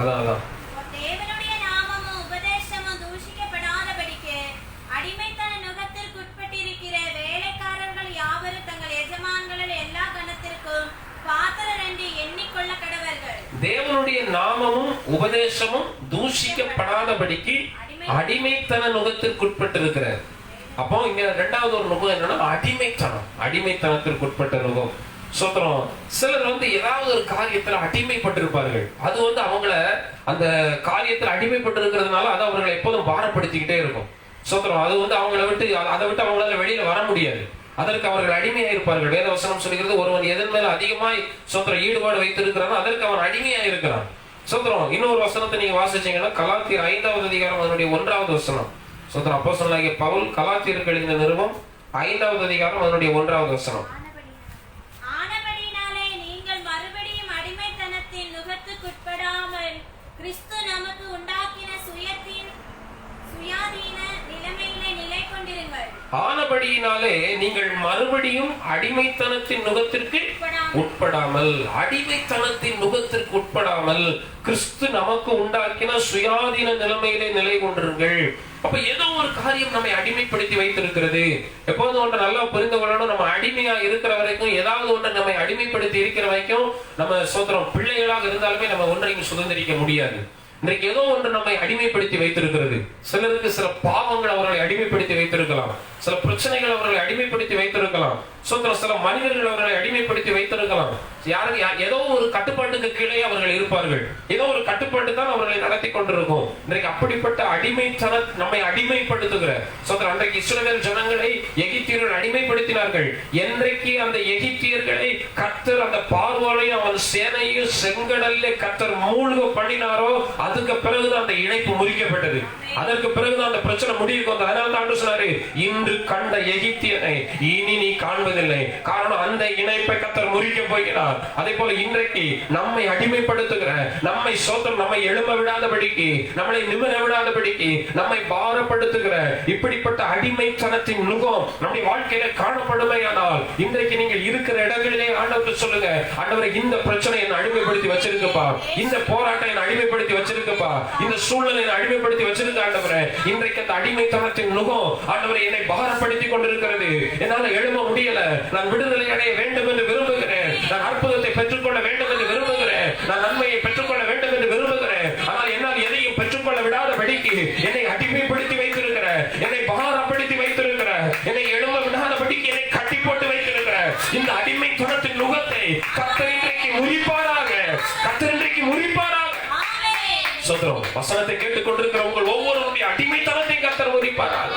அதான் தேவனுடைய நாமமும் உபதேசமும் தூஷிக்கப்படாதபடிக்கு அடிமைத்தன நுகத்திற்குட்பட்டிருக்கிறார். அப்போ இங்க இரண்டாவது ஒரு நுகம் என்னன்னா அடிமைத்தனம், அடிமைத்தனத்திற்குட்பட்ட நுகம். சோத்திரம், சிலர் ஏதாவது ஒரு காரியத்துல அடிமைப்பட்டிருப்பார்கள். அது அவங்கள அந்த காரியத்தில் அடிமைப்பட்டிருக்கிறதுனால அது அவர்களை எப்போதும் பாரப்படுத்திக்கிட்டே இருக்கும். சோத்திரம், அது அவங்களை விட்டு அதை விட்டு அவங்களால வெளியில வர முடியாது. அதற்கு அவர்கள் அடிமையா இருப்பார்கள். வேதவசனம் சொல்கிறது, ஒருவன் எதன் மேல அதிகமாய் சோத்திரம் ஈடுபாடு வைத்திருக்கிறானோ அதற்கு அவன் அடிமையா இருக்கிறான். சோத்திரம், இன்னொரு வசனத்தை நீங்க வாசிச்சீங்கன்னா கலாத்தியர் 5வது அதிகாரம் அதனுடைய 1வது வசனம். சோத்திரம், அப்போஸ்தலனாகிய பவுல் கலாத்தியருக்கு எழுதின நிருபம் 5வது அதிகாரம் அதனுடைய 1வது வசனம். கிறிஸ்து நமக்கு உண்டாக்கின சுயாதீன நிலைமையிலே நிலை கொண்டிருங்கள். ஆனபடியினாலே நீங்கள் மறுபடியும் அடிமைத்தனத்தின் நுகத்திற்கு உட்படாமல், அடிமைத்தனத்தின் நுகத்திற்கு உட்படாமல் கிறிஸ்து நமக்கு உண்டாக்கின சுயாதீன நிலைமையிலே நிலை கொண்டிருங்கள். அப்ப ஏதோ ஒரு காரியம் நம்மை அடிமைப்படுத்தி வைத்திருக்கிறது. எப்போது ஒன்று நல்லா புரிந்து கொள்ளணும். நம்ம அடிமையா இருக்கிற வரைக்கும், ஏதாவது ஒன்று நம்மை அடிமைப்படுத்தி இருக்கிற வரைக்கும், நம்ம சோத்திரம் பிள்ளைகளாக இருந்தாலுமே நம்ம ஒன்றையும் சுதந்திரிக்க முடியாது. இன்றைக்கு ஏதோ ஒன்று நம்மை அடிமைப்படுத்தி வைத்திருக்கிறது. சிலருக்கு சில பாவங்கள் அவர்களை அடிமைப்படுத்தி வைத்திருக்கலாம், சில பிரச்சனைகள் அவர்களை அடிமைப்படுத்தி வைத்திருக்கலாம், சில மனிதர்கள் அவர்களை அடிமைப்படுத்தி வைத்திருக்கலாம். ஏதோ ஒரு கட்டுப்பாட்டுக்கு கீழே அவர்கள் இருப்பார்கள். ஏதோ ஒரு கட்டுப்பாட்டு தான் அவர்களை நடத்தி கொண்டிருக்கும். இன்றைக்கு அப்படிப்பட்ட அடிமைத்தன நம்மை அடிமைப்படுத்துகிற அன்றைக்கு இஸ்ரவேல் ஜனங்களை எகிப்தியர்கள் அடிமைப்படுத்தினார்கள். என்றைக்கு அந்த எகிப்தியர்களை கர்த்தர் அந்த பார்வோனையும் அவன் சேனையும் செங்கடல்ல கர்த்தர் மூழ்க பண்ணினாரோ அதுக்கு பிறகுதான் அந்த இணைப்பு முறிக்கப்பட்டது. அதற்கு பிறகுதான் அந்த பிரச்சனை முடிவுக்கு வந்தது. அதனால தான் சொன்னாரு, இன்று கண்ட எகிப்தியனை இனி நீ காண்பதில்லை. காரணம், அந்த இணைப்பை கர்த்தர் முறிக்க போகிறார். அதே போல இன்றைக்கு நம்மை அடிமைப்படுத்துகிற, நம்மை சோத்திரம் நம்மை எழும்ப விடாதபடிக்கு, நம்மளை நிமிர விடாதபடிக்கு, நம்மை பாரப்படுத்துகிற இப்படிப்பட்ட அடிமைத்தனத்தின் நுகம் நம்முடைய வாழ்க்கையில காணப்படுமையானால், இன்றைக்கு நீங்கள் இருக்கிற இடங்களிலே ஆண்டவருக்கு சொல்லுங்க, ஆண்டவரே இந்த பிரச்சனை என்னை அடிமைப்படுத்தி வச்சிருக்கப்பா, இந்த போராட்டம் என்னை அடிமைப்படுத்தி வச்சிருக்கப்பா, இந்த சூழ்நிலை என்னை அடிமைப்படுத்தி வச்சிருக்க ஆண்டவரே. இன்றைக்கு அந்த அடிமைத்தனத்தின் நுகம் ஆண்டவரே என்னை பாரப்படுத்தி கொண்டிருக்கிறது. என்னால எழும்ப முடியல. நான் விடுதலை அடைய வேண்டும் என்று விரும்புகிறேன். நான் அற்புதத்தை பெற்றுக்கொள்ள வேண்டும் என்று விரும்புகிறேன். நான் நன்மையை பெற்றுக்கொள்ள வேண்டும் என்று விரும்புகிறேன். ஆனால் என்னால் எதையும் பெற்றுக்கொள்ள விடாதபடிக்கு என்னை அடிமைப்படுத்தி வைத்திருக்கிற, என்னை பாரப்படுத்தி வைத்திருக்கிற, என்னை எழும்ப விடாதபடிக்கு என்னை கட்டி போட்டு வைத்திருக்கிற இந்த அடிமைத்தனத்தின் நுகத்தை கர்த்தர் இன்றைக்கு முறிப்பாராக, கர்த்தர் இன்றைக்கு முறிப்பாராக. சோதரம், வசனத்தை கேட்டுக்கொண்டிருக்கிற உங்கள் ஒவ்வொருவருடைய அடிமைத்தனத்தை கர்த்தர் முறிப்பாராக.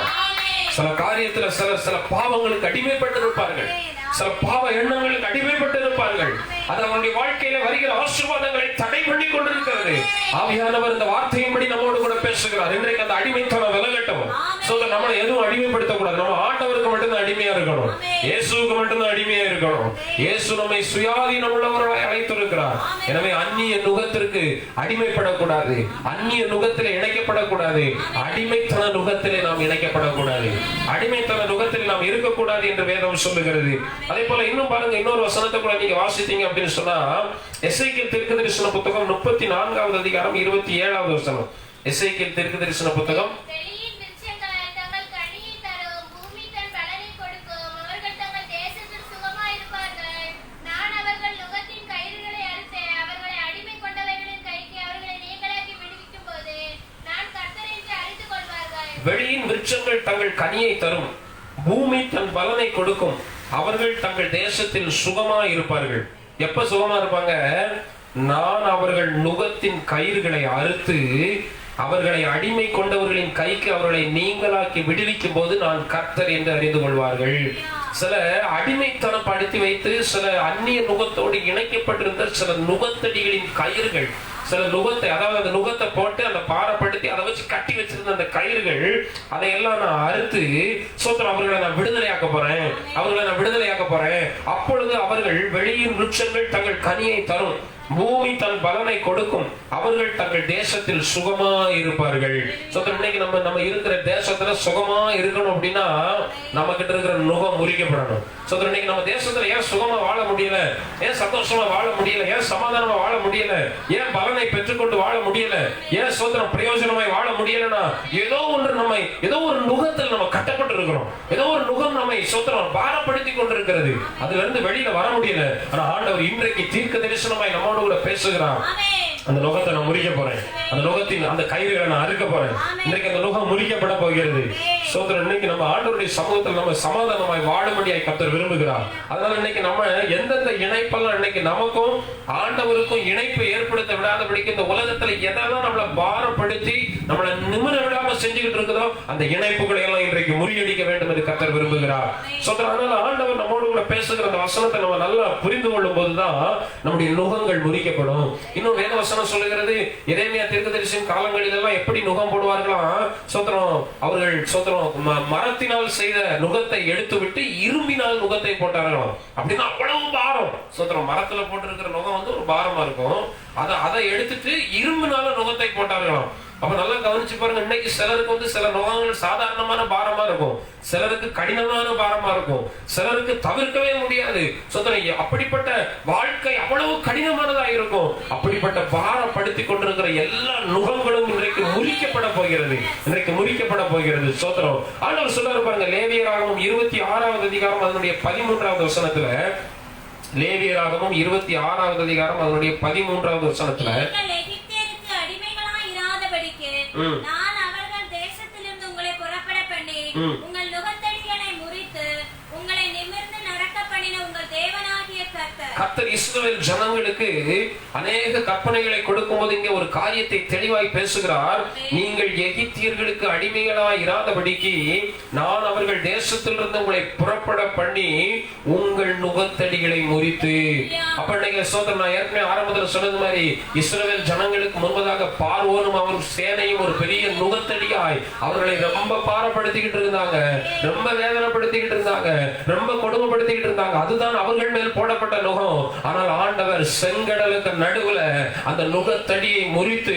சில காரியத்துல சில பாவங்களுக்கு அடிமைப்பட்டு இருப்பார்கள், சில பாவ எண்ணங்களுக்கு அடிமைப்பட்டு இருப்பார்கள். அது அவருடைய வாழ்க்கையில வருகிற ஆசீர்வாதங்களை தடை பண்ணி கொண்டிருக்கிறது. ஆவியானவர் இந்த வார்த்தையின்படி நம்மோடு கூட பேசுகிறார். இன்றைக்கு அந்த அடிமைத்தனம் விலகட்டும். நம்மளை எதுவும் அடிமைப்படுத்தக்கூடாது. நம்ம ஆண்டவருக்கு மட்டும்தான் அடிமையா இருக்கணும், இயேசுவுக்கு மட்டும்தான் அடிமையா இருக்கணும். இயேசு நம்மை சுயாதீனம் உள்ளவர்களாய் அழைத்திருக்கிறார். எனவே அந்நிய நுகத்திற்கு அடிமைப்படக்கூடாது, அந்நிய நுகத்திலே இணைக்கப்படக்கூடாது, அடிமைத்தன நுகத்திலே நாம் இணைக்கப்படக்கூடாது, அடிமைத்தன நுகத்தில் நாம் இருக்கக்கூடாது என்று வேதம் சொல்லுகிறது. அதே போல இன்னும் பாருங்க, இன்னொரு வசனத்தை கூட நீங்க வாசித்தீங்க அப்படின்னு சொன்னா, எசேக்கியேல் தீர்க்கதரிசன புத்தகம் 34வது அதிகாரம் 27வது வசனம். எசேக்கியேல் தீர்க்கதரிசன புத்தகம் வெளியின் விருட்சங்கள் தங்கள் கனியை தரும், பூமி தன் பலனை கொடுக்கும், அவர்கள் தங்கள் தேசத்தில் சுகமா இருப்பார்கள். எப்ப சுகமா இருப்பாங்க? நான் அவர்கள் நுகத்தின் கயிறுகளை அறுத்து அவர்களை அடிமை கொண்டவர்களின் கைக்கு அவர்களை நீங்களாக்கி விடுவிக்கும் போது நான் கர்த்தர் என்று அறிந்து கொள்வார்கள். சில அடிமைத்தனம் படுத்தி வைத்து சில அந்நிய நுகத்தோடு இணைக்கப்பட்டிருந்த சில நுகத்தடிகளின் கயிறுகள் சில நுகத்தை, அதாவது அந்த நுகத்தை போட்டு அந்த பாரப்படுத்தி அதை வச்சு கட்டி வச்சிருந்த அந்த கயிறுகள், அதையெல்லாம் நான் அறுத்து சோத்திரம் அவர்களை நான் விடுதலையாக்க போறேன், அவர்களை நான் விடுதலையாக்க போறேன். அப்பொழுது அவர்கள் வெளியின் விருட்சங்கள் தங்கள் கனியை தரும், பூமி தன் பலனை கொடுக்கும், அவர்கள் தங்கள் தேசத்தில் சுகமா இருப்பார்கள். இன்னைக்கு நம்ம இருக்கிற தேசத்துல சுகமா இருக்கணும் அப்படின்னா நம்ம கிட்ட இருக்கிற நுகம் முறிக்கப்படணும். இன்னைக்கு நம்ம தேசத்துல ஏன் சுகமா வாழ முடியல, ஏன் சந்தோஷமா வாழ முடியல, ஏன் சமாதானமா வாழ முடியல, ஏன் பலனை பெற்றுக்கொண்டு வாழ முடியல, ஏன் சோதரம் பிரயோஜனமாய் வாழ முடியலன்னா ஏதோ ஒன்று நம்மை, ஏதோ ஒரு நுகத்தில் நம்ம கட்டப்பட்டு இருக்கிறோம். ஏதோ ஒரு நுகம் நம்மை சோதரம் பாரப்படுத்தி கொண்டிருக்கிறது. அதுல இருந்து வெளியில வர முடியல. ஆனா ஆண்டவர் இன்றைக்கு தீர்க்க தரிசனமாய் நம்மோடு கூட பேசுகிறார். அந்த நுகத்தை நான் முறிக்க போறேன், அந்த நுகத்தின் அந்த கயிறுகளை நான் அறுக்க போறேன். இன்னைக்கு அந்த நுகம் முறிக்கப்பட போகிறது. சோதரன், இன்னைக்கு நம்ம ஆண்டவருடைய சமூகத்தில் நம்ம சமாதானமாய் வாழும்படியாய் கர்த்தர் விரும்புகிறார். அதனால இன்னைக்கு நம்ம எந்தெந்த இணைப்பெல்லாம் இன்னைக்கு நமக்கும் ஆண்டவருக்கும் இணைப்பை ஏற்படுத்த விடாதபடிக்கு இந்த உலகத்துல எதெல்லாம் நம்மளை பாரப்படுத்தி நம்மளை நிமிர விடாம செஞ்சுக்கிட்டு இருக்குதோ அந்த இணைப்புகளை எல்லாம் இன்றைக்கு முறியடிக்க வேண்டும் என்று கர்த்தர் விரும்புகிறார். சோதரன், அதனால ஆண்டவர் நம்மோடு கூட பேசுகிற அந்த வசனத்தை நம்ம நல்லா புரிந்து கொள்ளும் போதுதான் நம்முடைய நுகங்கள் முறிக்கப்படும். இன்னும் வேத வசனம் சொல்லுகிறது, எரேமியா தீர்க்கதரிசியின் காலங்களில் எல்லாம் எப்படி நுகம் போடுவார்களாம், சோத்திரம் அவர்கள் சோத்திரம் மரத்தினால் செய்த நுகத்தை எடுத்து விட்டு இரும்பினால் நுகத்தை போட்டார்களாம். அப்படின்னா அவ்வளவு பாரம். சோத்திரம் மரத்துல போட்டிருக்கிற நுகம் வந்து ஒரு பாரமா இருக்கும், அதை எடுத்துட்டு இரும்பினால நுகத்தை போட்டார்களாம். அப்ப நல்லா கவனிச்சு பாருங்க. இன்னைக்கு சிலருக்கு வந்து சில நுகங்கள் சாதாரணமான பாரமா இருக்கும், சிலருக்கு கடினமான பாரமா இருக்கும், சிலருக்கு தவிர்க்கவே முடியாது. அப்படிப்பட்ட வாழ்க்கை அவ்வளவு கடினமானதா இருக்கும். அப்படிப்பட்ட பாரப்படுத்தி கொண்டிருக்கிற எல்லா நுகங்களும் இன்றைக்கு முறிக்கப்பட போகிறது, இன்றைக்கு முறிக்கப்பட போகிறது. சோத்திரம். ஆண்டவர் சொல்றாரு பாருங்க, லேவியராகமம் 26வது அதிகாரம் அதனுடைய 13வது வசனத்துல, லேவியராகமம் 26வது அதிகாரம் அதனுடைய 13வது வசனத்துல, நான் அவர்கள் தேசத்திலிருந்து உங்களை புறப்பட பண்ணி உங்கள் நுகத்தடிகளை முறித்து உங்களை நிமிர்ந்து நடக்க பண்ணின உங்கள் தேவனாகிய கர்த்தர் இஸ்ரவேல் ஜனங்களுக்கு அநேக கற்பனைகளை கொடுக்கும் போது இங்கே ஒரு காரியத்தை தெளிவாய் பேசுகிறார். நீங்கள் எகிப்தியர்களுக்கு அடிமைகளாய் இராதபடிக்கு நான் அவர்கள் தேசத்திலிருந்து உங்களை புறப்பட பண்ணி உங்கள் நுகத்தடிகளை முறித்து. அப்ப நீங்க சோதரன், நான் ஏற்கனவே ஆரம்பத்தில் சொன்னது மாதிரி இஸ்ரவேல் ஜனங்களுக்கு முன்பதாக பார்வோனும் அவர் சேனையும் ஒரு பெரிய நுகத்தடியாய் அவர்களை ரொம்ப பாரப்படுத்திக்கிட்டு இருந்தாங்க, ரொம்ப வேதனைப்படுத்திக்கிட்டு இருந்தாங்க, ரொம்ப கொடுமைப்படுத்திக்கிட்டு இருந்தாங்க. அதுதான் அவர்கள் மேல் போடப்பட்ட நுகம். ஆனால் ஆண்டவர் செங்கடலுக்கு நடுவுல அந்த நுகத்தடியை முறித்து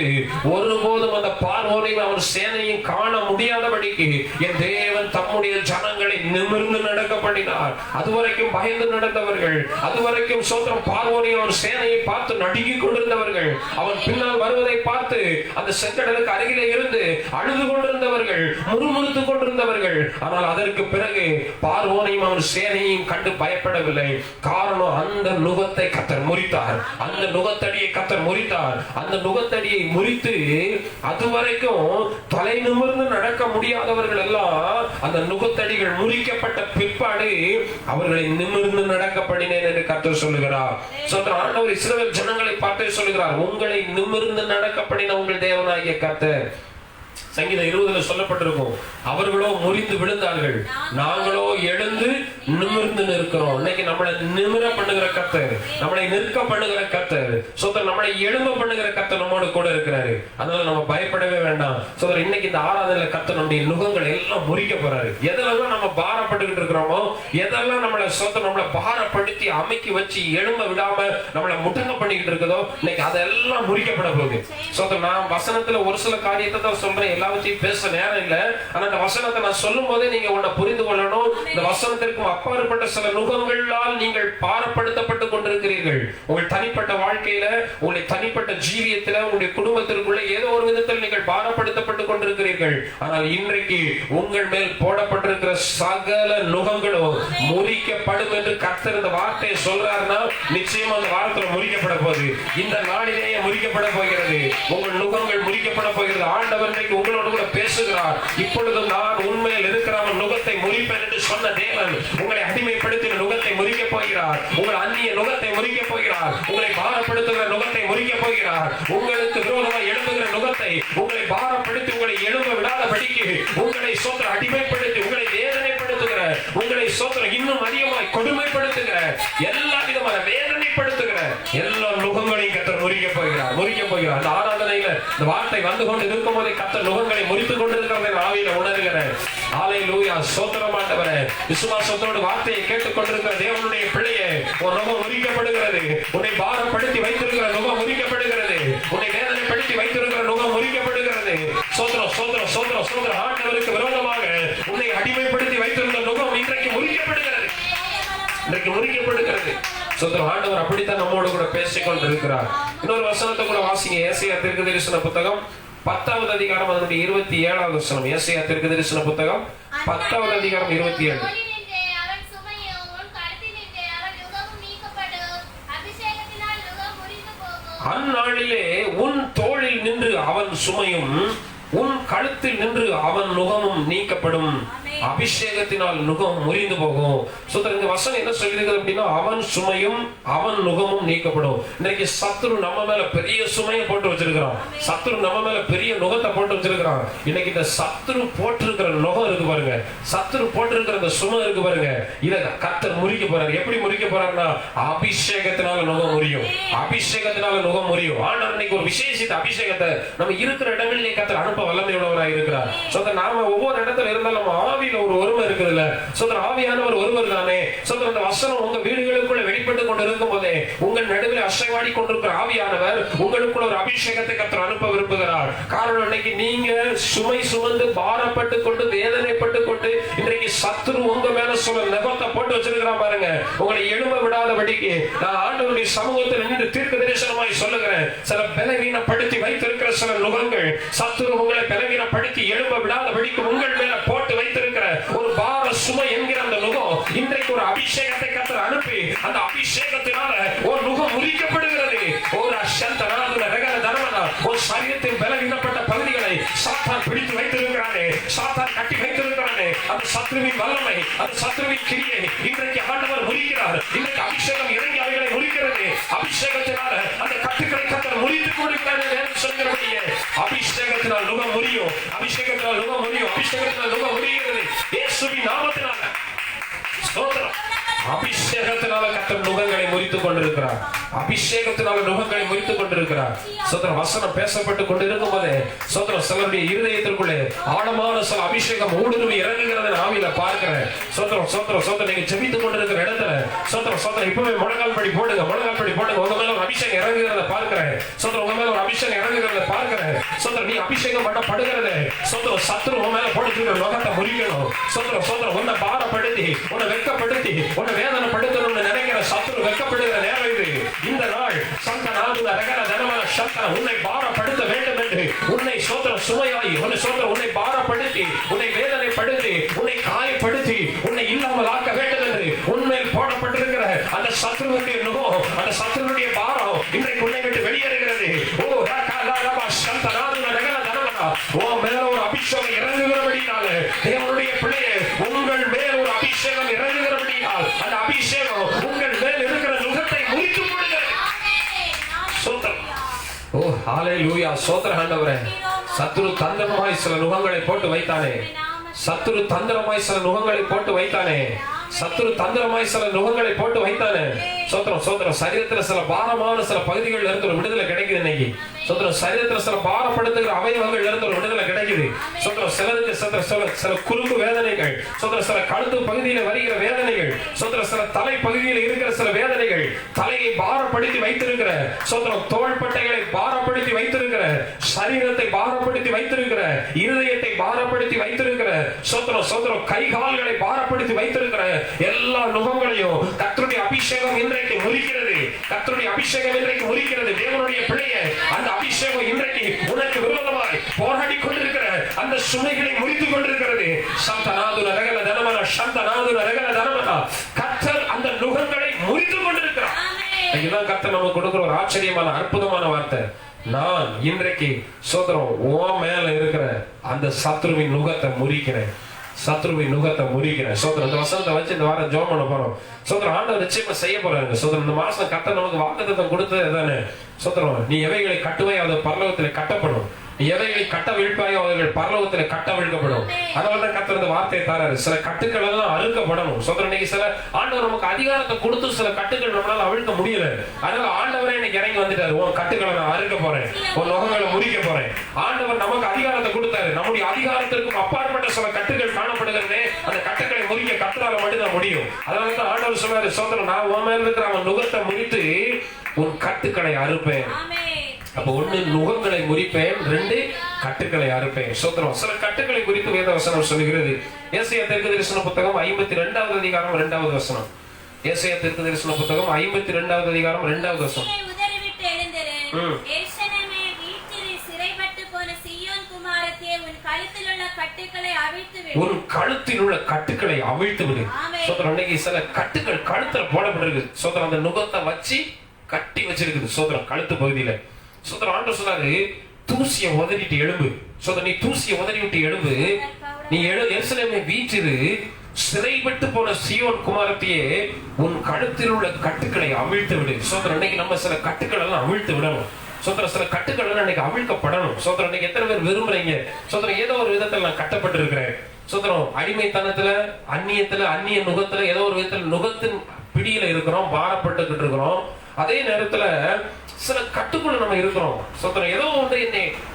ஒருபோதும் அந்த பார்வோனையும் அவர் சேனையும் காண முடியாதபடிக்கு என் தேவன் தம்முடைய ஜனங்களை நிமிர்ந்து நடக்க பண்ணினார். அதுவரைக்கும் பயந்து நடந்தவர்கள், அதுவரைக்கும் சோத்திரம் பார்வோனையும் அவர் சேனையை பார்த்து நடுங்கி கொண்டிருந்தவர்கள், அவன் பின்னால் வருவதை பார்த்து அந்த செங்கடலுக்கு அருகிலே இருந்து அழுது கொண்டிருந்தவர்கள், முறுமுறுத்து கொண்டிருந்தவர்கள். ஆனால் அதற்கு பிறகு பார்வோனையும் அவன் சேனையும் கண்டு பயப்படவில்லை. காரணம், அந்த நுகத்தை கர்த்தர் முறித்தார், அந்த நுகத்தடியை கர்த்தர் முறித்தார். அந்த நுகத்தடியை முறித்து அதுவரைக்கும் தலை நிமிர்ந்து நடக்க முடியாதவர்கள் எல்லாம் அந்த நுகத்தடிகள் முறிக்கப்பட்ட பிற்பாடு அவர்களை நிமிர்ந்து நடக்க பண்ணினேன் என்று கர்த்தர் சொல்லுகிறார். ஆண்டவர் இஸ்ரவேல் ஜனங்களை பார்த்து சொல்லுகிறார், உங்களை நிமிர்ந்து நடக்க பண்ணின உங்கள் தேவனாகிய கர்த்தர். சங்கீதம் 20ல சொல்லப்பட்டிருக்கும், அவர்களோ முறிந்து விழுந்தார்கள், நாங்களோ எழுந்து நிமிர்ந்து நிற்கிறோம். இன்னைக்கு நம்மளை நிமிர பண்ணுகிற கர்த்தர், நம்மளை நிற்க பண்ணுகிற கர்த்தர், நம்மளை எழும்ப பண்ணுகிற கர்த்தர் நம்மோடு கூட இருக்கிறாரு. அதனால நம்ம பயப்படவே வேண்டாம். இன்னைக்கு இந்த ஆராதனையில கர்த்தர் நம்முடைய நுகங்களை எல்லாம் முறிக்க போறாரு. எதெல்லாம் நம்ம பாரப்பட்டுக்கிட்டு இருக்கிறோமோ, எதெல்லாம் நம்மளை பாரப்படுத்தி அமைக்கி வச்சு எழும்ப விடாம நம்மளை முட்டங்க பண்ணிக்கிட்டு இருக்குதோ, இன்னைக்கு அதெல்லாம் முறிக்கப்பட போகுது. நான் வசனத்துல ஒரு சில காரியத்தை தான் சொல்றேன், எல்லாவற்றையும் பேச நேரம் இல்ல. ஆனா இந்த வசனத்தை நான் சொல்லும் போதே நீங்க ஒன்றை புரிந்து கொள்ளணும். இந்த வசனத்திற்கு அப்பாற்பட்ட சில நுகங்களால் நீங்கள் பாரப்படுத்தப்பட்டு கொண்டிருக்கிறீர்கள். உங்கள் தனிப்பட்ட வாழ்க்கையில, உங்களுடைய தனிப்பட்ட ஜீவியத்துல, உங்களுடைய குடும்பத்திற்குள்ள ஏதோ ஒரு விதத்தில் நீங்கள் பாரப்படுத்தப்பட்டு கொண்டிருக்கிறீர்கள். ஆனால் இன்றைக்கு உங்கள் மேல் போடப்பட்டிருக்கிற சகல நுகங்களும் முறிக்கப்படும் என்று கர்த்தர் இந்த வார்த்தையை சொல்றாருன்னா நிச்சயமா அந்த வார்த்தையில முறிக்கப்பட போகுது. இந்த நாளிலேயே முறிக்கப்பட போகிறது. உங்கள் நுகங்கள் முறிக்கப்பட போகிறது. ஆண்டவர் உங்களோடு கூட பேசுகிறார். இப்பொழுது நான் உண்மையில் இருக்கிறவன் நுகத்தை முறிப்பேன் என்று சொன்ன தேவன் உங்களை அடிமைப்படுத்தின நுகத்தை முறிக்க போகிறார். உங்கள் அந்நிய நுகத்தை முறிக்க போகிறார். உங்களை பாரப்படுத்துகிற நுகத்தை முறிக்க போகிறார். உங்களுக்கு விரோதமாக எழுப்புகிற நுகத்தை, உங்களை பாரப்படுத்தி உங்களை எழும்ப விடாதபடிக்கு உங்களை சோதனை அடிமைப்படுத்தி உங்களை வேதனைப்படுத்துகிற, உங்களை சோதனை இன்னும் அதிகமாய் கொடுமைப்படுத்துகிற, எல்லா விதமான வேதனைப்படுத்துகிற எல்லா நுகங்களையும் கர்த்தர் முறிக்க போகிறார், முறிக்க போகிறார். அந்த ஆராதனையில இந்த வார்த்தை வந்து கொண்டு இருக்கும் போதே கர்த்தர் நுகங்களை முறித்துக் கொண்டிருக்கிறதை ஆவியில உணர்கிறேன். ஹல்லேலூயா, ஸ்தோத்திரம் ஆண்டவரே. விசுவாசத்தோடு வார்த்தையை கேட்டுக் கொண்டிருக்கிற தேவனுடைய பிள்ளையே, ஒரு நுகம் முறிக்கப்படுகிறது. உன்னை பாரப்படுத்தி வைத்திருக்கிற நுகம் முறிக்கப்படுகிறது. உன்னை வேதனைப்படுத்தி வைத்திருக்கிற நுகம் முறிக்கப்படுகிறது. ஸ்தோத்திரம், ஸ்தோத்திரம், ஸ்தோத்திரம், ஸ்தோத்திரம். ஆண்டவருக்கு விரோதமாக உன்னை அடிமைப்படுத்தி வைத்திருந்த நுகம் இன்றைக்கு முறிக்கப்படுகிறது, இன்றைக்கு முறிக்கப்படுகிறது. ஸ்தோத்திரம். ஆண்டவர் அப்படித்தான் நம்மோடு கூட பேசிக் கொண்டிருக்கிறார். இன்னொரு வசனத்தை கூட வாசிங்க. ஏசாயா தீர்க்கதரிசன புத்தகம் 10வது அதிகாரம் அதனுடைய 27வது வசனம். ஏசாயா தீர்க்கதரிசன புத்தகம் 10வது அதிகாரம் 27. அந்நாளிலே உன் தோளில் நின்று அவன் சுமையும் உன் கழுத்தில் நின்று அவன் நுகமும் நீக்கப்படும். அபிஷேகத்தினால் நுகம் முறிந்து போகும். இந்த வசனம் என்ன சொல்லியிருக்கிறது அப்படின்னா, அவன் சுமையும் அவன் நுகமும் நீக்கப்படும். இன்னைக்கு சத்துரு நம்ம மேல பெரிய சுமையை போட்டு வச்சிருக்கிறான். சத்துரு நம்ம மேல பெரிய நுகத்தை போட்டு வச்சிருக்கிறான். இன்னைக்கு இந்த சத்துரு போட்டிருக்கிற நுகம் இருக்கு பாருங்க, சத்துரு போட்டிருக்கிற இந்த சுமை இருக்கு பாருங்க, இதை கர்த்தர் முறிக்க போறாரு. எப்படி முறிக்க போறாருன்னா, அபிஷேகத்தினால நுகம் முறியும், அபிஷேகத்தினால நுகம் முறியும். ஆனா இன்னைக்கு ஒரு விசேஷித்த அபிஷேகத்தை நம்ம இருக்கிற இடங்களிலே கர்த்தர் அனுப்ப வல்லமை உள்ளவராக இருக்கிறார். நாம ஒவ்வொரு இடத்துல இருந்தாலும் நம்ம ஆவியில ஒரு ஒருமை இருக்குதுல்ல, ஆவியானவர் ஒருவர் தானே. இந்த வசனம் உங்க வீடுகளுக்குள்ள வெளிப்பட்டு கொண்டு இருக்கும் போதே உங்கள் நடுவில் அசைவாடி கொண்டிருக்கிற ஆவியானவர் உங்களுக்குள்ள ஒரு அபிஷேகத்தை கர்த்தர் அனுப்ப விரும்புகிறார். காரணம், இன்னைக்கு நீங்க சுமை சுமந்து பாரப்பட்டு கொண்டு வேதனைப்பட்டு கொண்டு இன்றைக்கு சத்துரு உங்க மேல சொல்ல நெகத்தை போட்டு வச்சிருக்கிறான் பாருங்க. உங்களை எழும்ப விடாதபடிக்கு நான் ஆண்டவருடைய சமூகத்தில் நின்று தீர்க்க தரிசனமாய் சொல்லுகிறேன். சில பலவீனப்படுத்தி வைத்திருக்கிற சில நுகங்கள் சத்துரு உங்களை பலவீனப்படுத்தி எழும்ப விடாதபடிக்கு உங்கள் மேல போட்டு வைத்திருக்கிற ஒரு பார சுமை என்கிற அந்த நுகம் இன்றைக்கு ஒரு அபிஷேகத்தை கர்த்தர் அனுப்பி அந்த அபிஷேகத்தினால ஒரு நுகம் முறிக்கப்படுகிறது. ஒரு சரீரத்தின் பலவீனப்பட்ட பகுதிகளை சாத்தான் பிடித்து வைத்திருக்கிறானே, சாத்தான் கட்டி வைத்திருக்கிறானே, அந்த சத்ருவின் வல்லமை, அந்த சத்ருவின் கிரியை இன்றைக்கு ஆண்டவர் முறிக்கிறார். இன்றைக்கு அபிஷேகம் இறங்கி அவைகளை முறிக்கிறது. அபிஷேகத்தினால அந்த கட்டுக்களை கர்த்தர் முறித்துக் கொண்டிருக்கிறார் சொல்கிறபடியே அபிஷேகத்தினால் நுகம் முறியும், அபிஷேகத்தினால் நுகம் முறியும், அபிஷேகத்தினால் நுகம் முறிகிறது. இயேசுவின் நாமத்தினால ஸ்தோத்திரம். அபிஷேகத்தினால கர்த்தர் நுகங்களை முறித்துக் கொண்டிருக்கிறார். அபிஷேகத்தினால நுகங்களை முறித்துக் கொண்டிருக்கிறார். சோதரம் வசனம் பேசப்பட்டு கொண்டிருக்கும் போதே சோதரம் சிலருடைய இருதயத்திற்குள்ளே ஆழமான சில அபிஷேகம் ஊடுருவி இறங்குகிறத ஆவியில பார்க்கிறேன். சோதரம் சோதரம் சோதரம் நீங்க ஜெபித்துக் கொண்டிருக்கிற இடத்துல சோதரம் சோதரம் இப்பவே முழங்கால் படி போடுங்க, முழங்கால் படி போடுங்க. உங்க மேல ஒரு அபிஷேகம் இறங்குகிறத பார்க்கிறேன். சோதரம் உங்க மேல ஒரு அபிஷேகம் இறங்குகிறத பார்க்கிறேன். சோதரம் நீ அபிஷேகம் பண்ணப்படுகிறது. சோதரம் சத்துரு உங்க மேல போட்டுக்கிற நுகத்தை முறிக்கணும். சோதரம் சோதரம் உன்னை பாரப்படுத்தி உன்னை வெட்கப்படுத்தி உன்னை வேதனைப்படுத்தணும்னு நினைக்கிற சத்துரு வெட்கப்படுகிற நேரம் இது. இந்த நாள் சந்தனாதுல ரகர தனமான சத்தன உன்னை பாரப்படுத்த வேண்டும் என்று உன்னை சோதரம் சுமையாய் உன்னை பாரப்படுத்தி உன்னை வேதனைப்படுத்தி உன்னை காயப்படுத்தி உன்னை இல்லாமல் ஆக்க வேண்டும் என்று உன்மேல் போடப்பட்டிருக்கிற அந்த சத்துருவுடைய நுகம், அந்த சத்துருவுடைய பாரம் இன்றைக்கு உன்னை விட்டு வெளியேறுகிறது. ஓ ரகரமா சந்தனாதுல ரகர தனமான ஓ மேல ஒரு அபிஷேகம் இறங்குகிறபடினால தேவனுடைய பிள்ளையே உங்கள் மேல் ஒரு அபிஷேகம் இறங்குகிறபடினால் அந்த அபிஷேகம் உங்கள் மேல் இருக்கிற நுகத்தை முறித்து போடுகிறது. சோத்திரம். ஓ ஹல்லேலூயா, சோத்திரம் ஆண்டவரே. சத்துரு தந்திரமாய் சில நுகங்களை போட்டு வைத்தானே, சத்துரு தந்திரமாய் சில நுகங்களை போட்டு வைத்தானே, சத்துரு தந்திரமாய் சில நுகங்களை போட்டு வைத்தானே. சோத்திரம் சோத்திரம். சரீரத்துல சில பாரமான சில பகுதிகளில் இருந்து ஒரு விடுதலை கிடைக்குது இன்னைக்கு. சோத்திரம் சரீரத்துல சில பாரப்படுத்துகிற அவயவங்கள் இருந்து ஒரு விடுதலை கிடைக்குது. சோத்திரம் சிலருக்கு சில குறுக்கு வேதனைகள், சோத்திரம் சில கழுத்து பகுதியில வருகிற வேதனைகள், சோத்திரம் சில தலை பகுதியில் இருக்கிற சில வேதனைகள், தலையை பாரப்படுத்தி வைத்திருக்கிற சோத்திரம் தோள்பட்டைகளை பாரப்படுத்தி வைத்திருக்கிற, சரீரத்தை பாரப்படுத்தி வைத்திருக்கிற, இருதயத்தை பாரப்படுத்தி வைத்திருக்கிற, சோத்திரம் சோத்திரம் கை கால்களை பாரப்படுத்தி வைத்திருக்கிற எல்லா நுகங்களையும் கர்த்தருடைய அபிஷேகம் இன்றைக்கு முறிக்கிறது. கர்த்தருடைய அபிஷேகம் இன்றைக்கு முறிக்கிறது. தேவனுடைய பிள்ளையே, அந்த அபிஷேகம் இன்றைக்கு உனக்கு விரோதமாய் போராடி கொண்டிருக்கிற அந்த சுமைகளை முறித்துக் கொண்டிருக்கிறது. சந்தனாதுல ரகல தனமன சந்தனாதுல ரகல தனமன கர்த்தர் அந்த நுகங்களை முறித்துக் கொண்டிருக்கிறார். இதுதான் கர்த்தர் நமக்கு கொடுக்கிற ஒரு ஆச்சரியமான அற்புதமான வார்த்தை. நான் இன்றைக்கு சோதரம் ஓ மேல இருக்கிற அந்த சத்ருவின் நுகத்தை முறிக்கிறேன், சத்ருவின் நுகத்தை முறிக்கிறேன். சோதரம் இந்த வசனத்தை வச்சு இந்த வாரம் ஜெபம் பண்ண போறோம். சோதரம் ஆண்டவர் நிச்சயமா செய்ய போறாங்க. சோதரம் இந்த மாசம் கர்த்தர் நமக்கு வாக்குத்தத்தம் கொடுத்தது தானே. சோதரம் நீ எவைகளை கட்டுவாய் அது பரலோகத்தில் கட்டப்படும், நீ எவைகளை கட்டவிழ்ப்பாயோ அவைகள் பரலோகத்தில் கட்டவிழ்க்கப்படும். அதனாலதான் கர்த்தர் இந்த வார்த்தையை தாராரு. சில கட்டுக்கள் எல்லாம் அறுக்கப்படணும். சொல்ற இன்னைக்கு சில ஆண்டவர் நமக்கு அதிகாரத்தை கொடுத்து சில கட்டுக்கள் நம்மளால அவிழ்க்க முடியல. அதனால ஆண்டவரே இன்னைக்கு இறங்கி வந்துட்டாரு. உன் கட்டுக்களை நான் அறுக்க போறேன், உன் நுகங்களை முறிக்க போறேன். ஆண்டவர் நமக்கு அதிகாரத்தை கொடுத்தாரு. நம்முடைய அதிகாரத்திற்கும் அப்பாற்பட்ட சில கட்டுகள் காணப்படுகிறதே, அந்த கட்டுக்களை முறிக்க கர்த்தரால மட்டும்தான் முடியும். அதனாலதான் ஆண்டவர் சொல்றாரு, சோதரன் நான் உன் மேல இருக்கிற அவன் நுகத்தை முறித்து உன் கட்டுக்களை அறுப்பேன். அப்ப ஒண்ணு நுகங்களை முறிப்பேன், 2 கட்டுக்களை அறுப்பேன். சோதரம் சில கட்டுக்களை குறித்து வேதவசனம் சொல்லுகிறது. ஏசாயா தீர்க்கதரிசன புத்தகம் 52வது அதிகாரம் 2வது வசனம். ஏசாயா தீர்க்கதரிசன புத்தகம் 52வது அதிகாரம் 2வது வசனம். உன் கழுத்தில் உள்ள கட்டுக்களை அவிழ்த்து விடு. சோதரம் இன்னைக்கு சில கட்டுகள் கழுத்துல போடப்பட்டிருக்கு. சோதரம் அந்த நுகத்தை வச்சு கட்டி வச்சிருக்குது. சோதரம் கழுத்து பகுதியில. சோதரம் ஆண்டவர் சொன்னாரு, தூசியை உதறிட்டு எழும்பு. சோதரம் நீ தூசியை உதறி விட்டு எழும்பு. நீ எருசலேமை வீற்றிரு. சிறைப்பட்டு போன சீயோன் குமாரத்தியே, உன் கழுத்தில் உள்ள கட்டுக்களை அவிழ்த்து விடு. சோதரம் இன்னைக்கு நம்ம சில கட்டுக்கள் எல்லாம் அவிழ்த்து விடணும். சோதரம் சில கட்டுக்கள் எல்லாம் இன்னைக்கு அவிழ்க்கப்படணும். சோதரம் இன்னைக்கு எத்தனை பேர் விரும்புறீங்க? சோதரம் ஏதோ ஒரு விதத்தில் நான் கட்டப்பட்டு இருக்கிறேன். சோதரம் அடிமைத்தனத்துல, அந்நியத்துல, அந்நிய நுகத்துல, ஏதோ ஒரு விதத்துல நுகத்தின் பிடியில இருக்கிறோம், பாரப்பட்டுக்கிட்டு இருக்கிறோம். அதே நேரத்துல சில கட்டுக்குள்ள நம்ம இருக்கிறோம். சோதரம் ஏதோ ஒன்று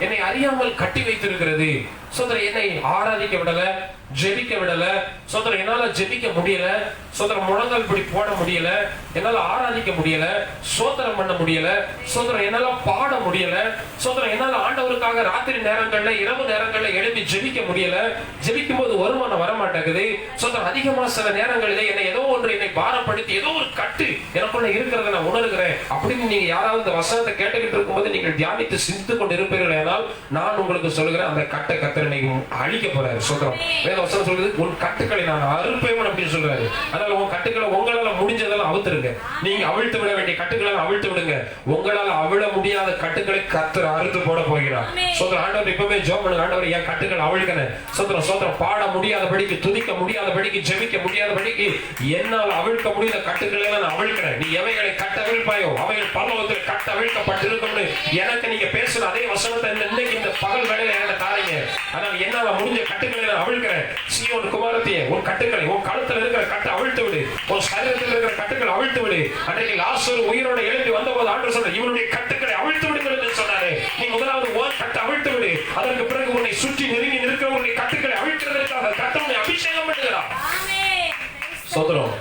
என்னை அறியாமல் கட்டி வைத்திருக்கிறது. சோதரம் என்னை ஆராதிக்க விடல, ஜெபிக்க விடல. சோதரம் என்னால ஜெபிக்க முடியல. சோதரம் முழங்கால் படி போட முடியல. என்னால ஆராதிக்க முடியல, சோதரம் பண்ண முடியல. சோதரம் என்னால பாட முடியல. சோதரம் என்னால ஆண்டவருக்காக ராத்திரி நேரங்கள்ல, இரவு நேரங்கள்ல எழுப்பி ஜெபிக்க முடியல. ஜெபிக்கும் போது வருமானம் வரமாட்டேங்குது. சோதரம் அதிகமா சில நேரங்களிலே என்னை ஏதோ ஒன்று என்னை பாரப்படுத்தி ஏதோ ஒரு கட்டு எனக்குள்ள இருக்கிறத நான் உணர்கிறேன் அப்படின்னு நீங்க யாராவது இந்த வசனத்தை கேட்டுக்கிட்டு இருக்கும்போது நீங்கள் தியானித்து சிந்தித்துக் கொண்டு இருப்பீர்கள். ஆனால் நான் உங்களுக்கு சொல்லுகிறேன், அந்த கட்டை கத்தர் அழிக்க போறாரு. சோதரம் வேத வசனம் சொல்லுது, உன் கட்டுக்களை நான் அறுப்பேன் அப்படின்னு சொல்றாரு. அதனால உன் கட்டுக்களை உங்களால முடிஞ்சதெல்லாம் அவுத்துருங்க. நீங்க அவிழ்த்து விட வேண்டிய கட்டுக்களை அவிழ்த்து விடுங்க. உங்களால அவிழ முடியாத கட்டுக்களை கர்த்தர் அறுத்து போட போகிறார். சோதரம் ஆண்டவர் இப்பவே ஜெபம் பண்ணுங்க, ஆண்டவர் என் கட்டுக்கள் அவிழ்க்கணும். சோதரம் சோதரம் பாட முடியாதபடிக்கு, துதிக்க முடியாதபடிக்கு, ஜெபிக்க முடியாதபடிக்கு என்னால் அவிழ்க்க முடியாத கட்டுக்களை நான் அவிழ்க்கிறேன். நீ எவைகளை கட்டவிழ்ப்பாயோ அவைகள் பரலோகத்தில் கட்டவிழ்க்கப்பட்டிருக்கும்னு எனக்கு நீங்க பேசுற அதே வசனத்தை இன்னைக்கு இந்த பகல் வேளையில என்ன தாரீங்க. ஆனால் என்னால முடிஞ்ச கட்டுக்களை நான் அவிழ்க்கிறேன். சீயோன் குமாரத்தியே, உன் கட்டுக்களை, உன் கழுத்துல இருக்கிற கட்டை அவிழ்த்து விடு. உன் சரீரத்தில் இருக்கிற கட்டுக்களை அவிழ்த்து விடு. அன்றைக்கு லாசரு உயிரோட எழுப்பி வந்தபோது ஆண்டவர் சொன்னார், இவனுடைய கட்டுக்களை அவிழ்த்து விடுங்கள் என்று சொன்னாரு. நீ முதலாவது உன் கட்டை அவிழ்த்து விடு. அதற்கு பிறகு உன்னை சுற்றி நெருங்கி நிற்கிறவனுடைய கட்டுக்களை அவிழ்க்கிறதற்காக கர்த்தர் அபிஷேகம் பண்ணுகிறார். சோதரம்